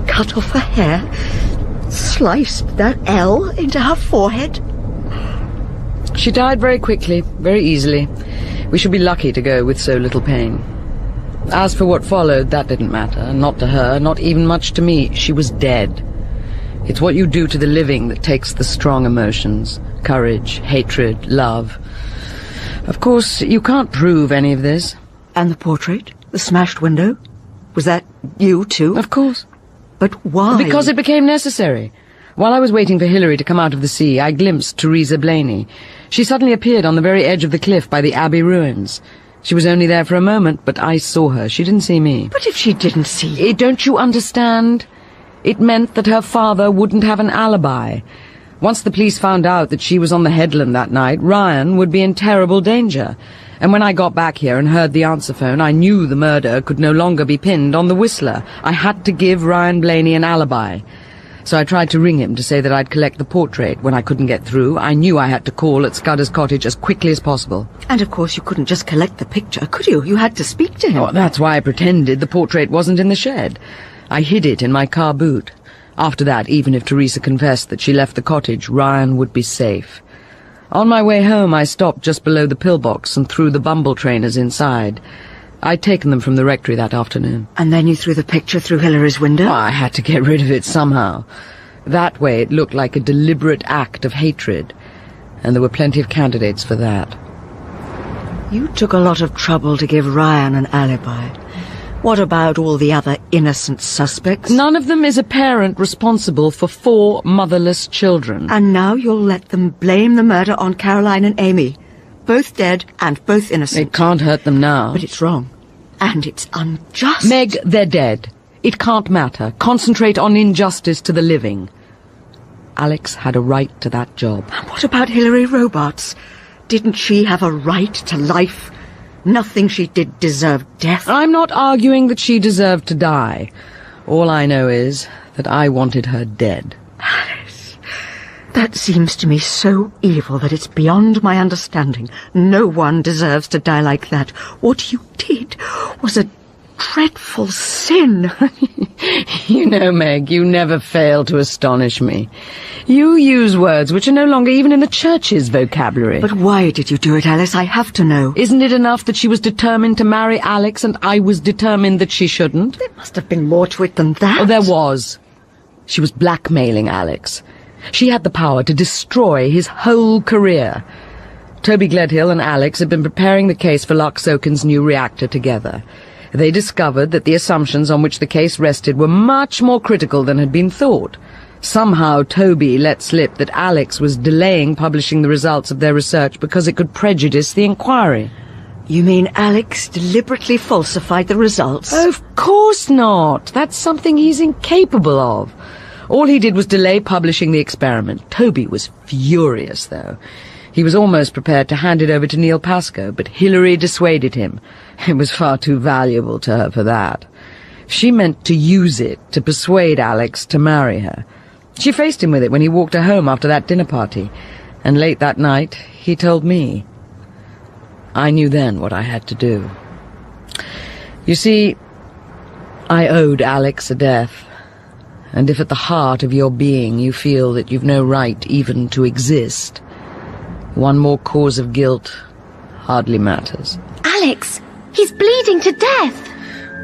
cut off her hair, sliced that L into her forehead. She died very quickly, very easily. We should be lucky to go with so little pain. As for what followed, that didn't matter. Not to her, not even much to me. She was dead. It's what you do to the living that takes the strong emotions. Courage, hatred, love. Of course, you can't prove any of this. And the portrait? The smashed window? Was that you too? Of course. But why? Because it became necessary. While I was waiting for Hilary to come out of the sea, I glimpsed Teresa Blaney. She suddenly appeared on the very edge of the cliff by the Abbey ruins. She was only there for a moment, but I saw her. She didn't see me. But if she didn't see you... Don't you understand? It meant that her father wouldn't have an alibi. Once the police found out that she was on the headland that night, Ryan would be in terrible danger. And when I got back here and heard the answer phone, I knew the murder could no longer be pinned on the Whistler. I had to give Ryan Blaney an alibi. So I tried to ring him to say that I'd collect the portrait. When I couldn't get through, I knew I had to call at Scudder's cottage as quickly as possible. And of course you couldn't just collect the picture, could you? You had to speak to him. Oh, that's why I pretended the portrait wasn't in the shed. I hid it in my car boot. After that, even if Teresa confessed that she left the cottage, Ryan would be safe. On my way home, I stopped just below the pillbox and threw the bumble trainers inside. I'd taken them from the rectory that afternoon. And then you threw the picture through Hilary's window? Oh, I had to get rid of it somehow. That way it looked like a deliberate act of hatred, and there were plenty of candidates for that. You took a lot of trouble to give Ryan an alibi. What about all the other innocent suspects? None of them is a parent responsible for 4 motherless children. And now you'll let them blame the murder on Caroline and Amy. Both dead and both innocent. It can't hurt them now. But it's wrong. And it's unjust. Meg, they're dead. It can't matter. Concentrate on injustice to the living. Alex had a right to that job. What about Hilary Robarts? Didn't she have a right to life? Nothing she did deserved death. I'm not arguing that she deserved to die. All I know is that I wanted her dead. Alice, that seems to me so evil that it's beyond my understanding. No one deserves to die like that. What you did was a dreadful sin. You know, Meg, you never fail to astonish me. You use words which are no longer even in the church's vocabulary. But why did you do it, Alice? I have to know. Isn't it enough that she was determined to marry Alex and I was determined that she shouldn't? There must have been more to it than that. Oh, there was. She was blackmailing Alex. She had the power to destroy his whole career. Toby Gledhill and Alex had been preparing the case for Larksoken's new reactor together. They discovered that the assumptions on which the case rested were much more critical than had been thought. Somehow Toby let slip that Alex was delaying publishing the results of their research because it could prejudice the inquiry. You mean Alex deliberately falsified the results? Of course not. That's something he's incapable of. All he did was delay publishing the experiment. Toby was furious, though. He was almost prepared to hand it over to Neil Pascoe, but Hilary dissuaded him. It was far too valuable to her for that. She meant to use it to persuade Alex to marry her. She faced him with it when he walked her home after that dinner party, and late that night he told me. I knew then what I had to do. You see, I owed Alex a death, and if at the heart of your being you feel that you've no right even to exist, one more cause of guilt hardly matters. Alex, he's bleeding to death.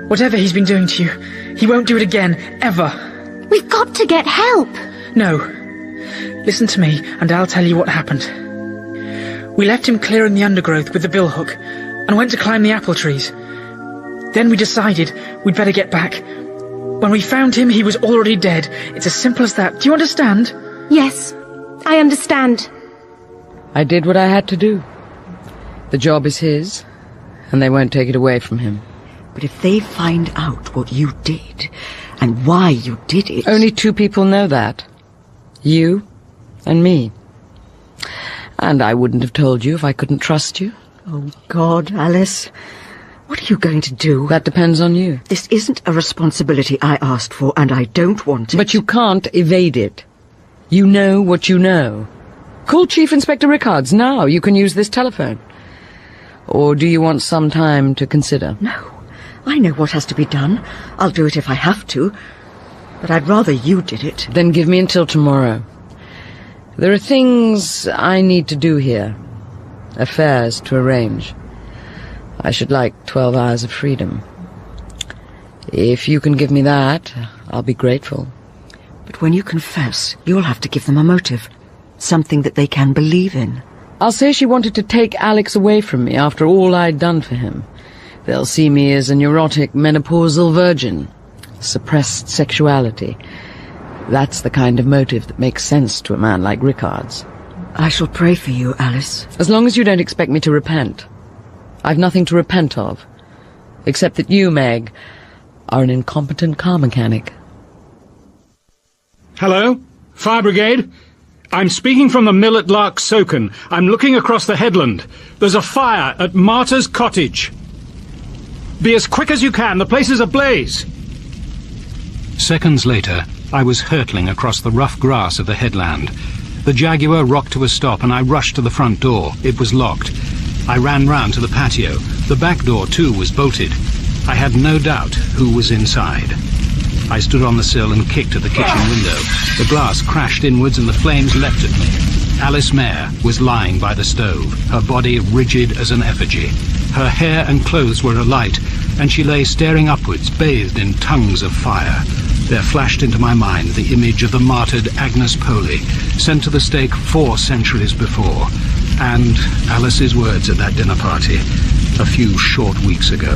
Whatever he's been doing to you, he won't do it again, ever. We've got to get help. No. Listen to me, and I'll tell you what happened. We left him clearing the undergrowth with the billhook, and went to climb the apple trees. Then we decided we'd better get back. When we found him, he was already dead. It's as simple as that. Do you understand? Yes, I understand. I did what I had to do. The job is his, and they won't take it away from him. But if they find out what you did, and why you did it... Only two people know that. You and me. And I wouldn't have told you if I couldn't trust you. Oh, God, Alice. What are you going to do? That depends on you. This isn't a responsibility I asked for, and I don't want it. But you can't evade it. You know what you know. Call Chief Inspector Rickards now. You can use this telephone. Or do you want some time to consider? No. I know what has to be done. I'll do it if I have to. But I'd rather you did it. Then give me until tomorrow. There are things I need to do here. Affairs to arrange. I should like 12 hours of freedom. If you can give me that, I'll be grateful. But when you confess, you'll have to give them a motive. Something that they can believe in. I'll say she wanted to take Alex away from me after all I'd done for him. They'll see me as a neurotic menopausal virgin. Suppressed sexuality. That's the kind of motive that makes sense to a man like Rickards. I shall pray for you, Alice. As long as you don't expect me to repent. I've nothing to repent of. Except that you, Meg, are an incompetent car mechanic. Hello? Fire Brigade? I'm speaking from the mill at Larksoken. I'm looking across the headland. There's a fire at Martha's cottage. Be as quick as you can. The place is ablaze. Seconds later, I was hurtling across the rough grass of the headland. The Jaguar rocked to a stop and I rushed to the front door. It was locked. I ran round to the patio. The back door, too, was bolted. I had no doubt who was inside. I stood on the sill and kicked at the kitchen window. The glass crashed inwards and the flames leapt at me. Alice Mayer was lying by the stove, her body rigid as an effigy. Her hair and clothes were alight, and she lay staring upwards, bathed in tongues of fire. There flashed into my mind the image of the martyred Agnes Poley, sent to the stake 4 centuries before, and Alice's words at that dinner party a few short weeks ago.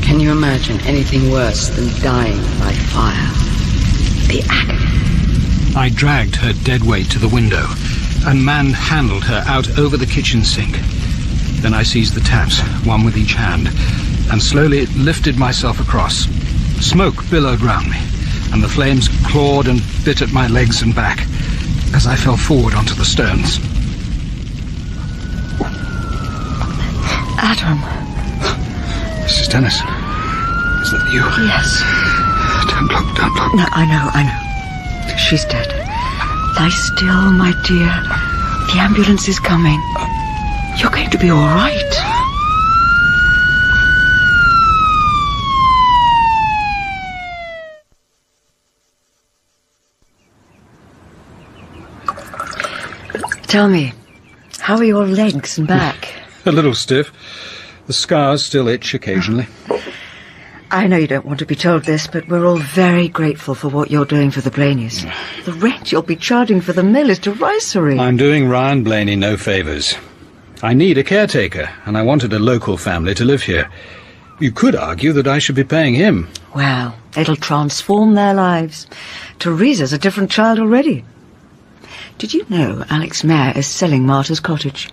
Can you imagine anything worse than dying by fire? The agony. I dragged her dead weight to the window and manhandled her out over the kitchen sink. Then I seized the taps, one with each hand, and slowly lifted myself across. Smoke billowed round me, and the flames clawed and bit at my legs and back as I fell forward onto the stones. Adam. Mrs. Tennyson, is that you? Yes. Don't look. No, I know. She's dead. Lie still, my dear. The ambulance is coming. You're going to be all right. Tell me, how are your legs and back? A little stiff. The scars still itch occasionally. I know you don't want to be told this, but we're all very grateful for what you're doing for the Blaneys. The rent you'll be charging for the mill is derisory. I'm doing Ryan Blaney no favours. I need a caretaker, and I wanted a local family to live here. You could argue that I should be paying him. Well, it'll transform their lives. Teresa's a different child already. Did you know Alex Mayer is selling Martha's cottage?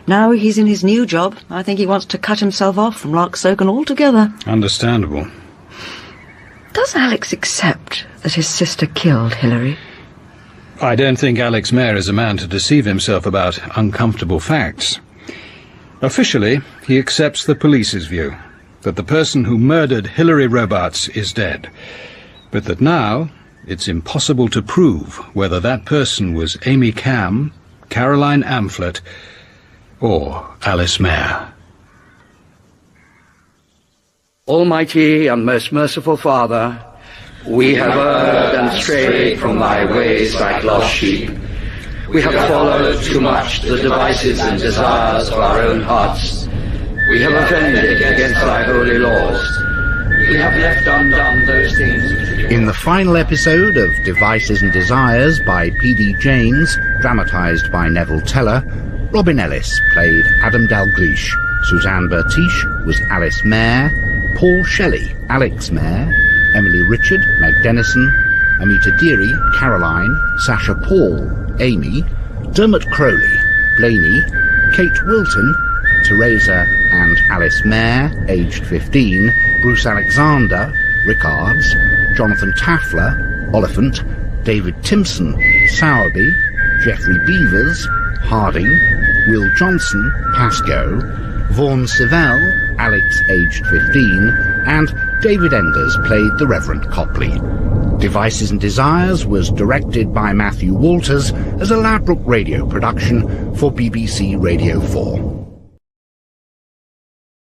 Now he's in his new job. I think he wants to cut himself off from Larksoken altogether. Understandable. Does Alex accept that his sister killed Hilary? I don't think Alex Mayer is a man to deceive himself about uncomfortable facts. Officially, he accepts the police's view, that the person who murdered Hilary Robarts is dead, but that now it's impossible to prove whether that person was Amy Cam, Caroline Amphlett, or Alice Mayer. Almighty and most merciful Father, we have erred and strayed from thy ways like lost sheep. We have followed too much the devices and desires of our own hearts. We have offended against thy holy laws. We have left undone those things which... In the final episode of Devices and Desires by P.D. James, dramatised by Neville Teller, Robin Ellis played Adam Dalgliesh, Suzanne Bertish was Alice Mayer, Paul Shelley, Alex Mayer, Emily Richard, Meg Dennison, Amita Deary, Caroline, Sasha Paul, Amy, Dermot Crowley, Blaney, Kate Wilton, Teresa and Alice Mayer, aged 15, Bruce Alexander, Rickards, Jonathan Taffler, Oliphant, David Timson, Sowerby, Geoffrey Beevers, Harding, Will Johnson, Pascoe, Vaughan Sivelle, Alex, aged 15, and David Enders played the Reverend Copley. Devices and Desires was directed by Matthew Walters as a Ladbroke Radio production for BBC Radio 4.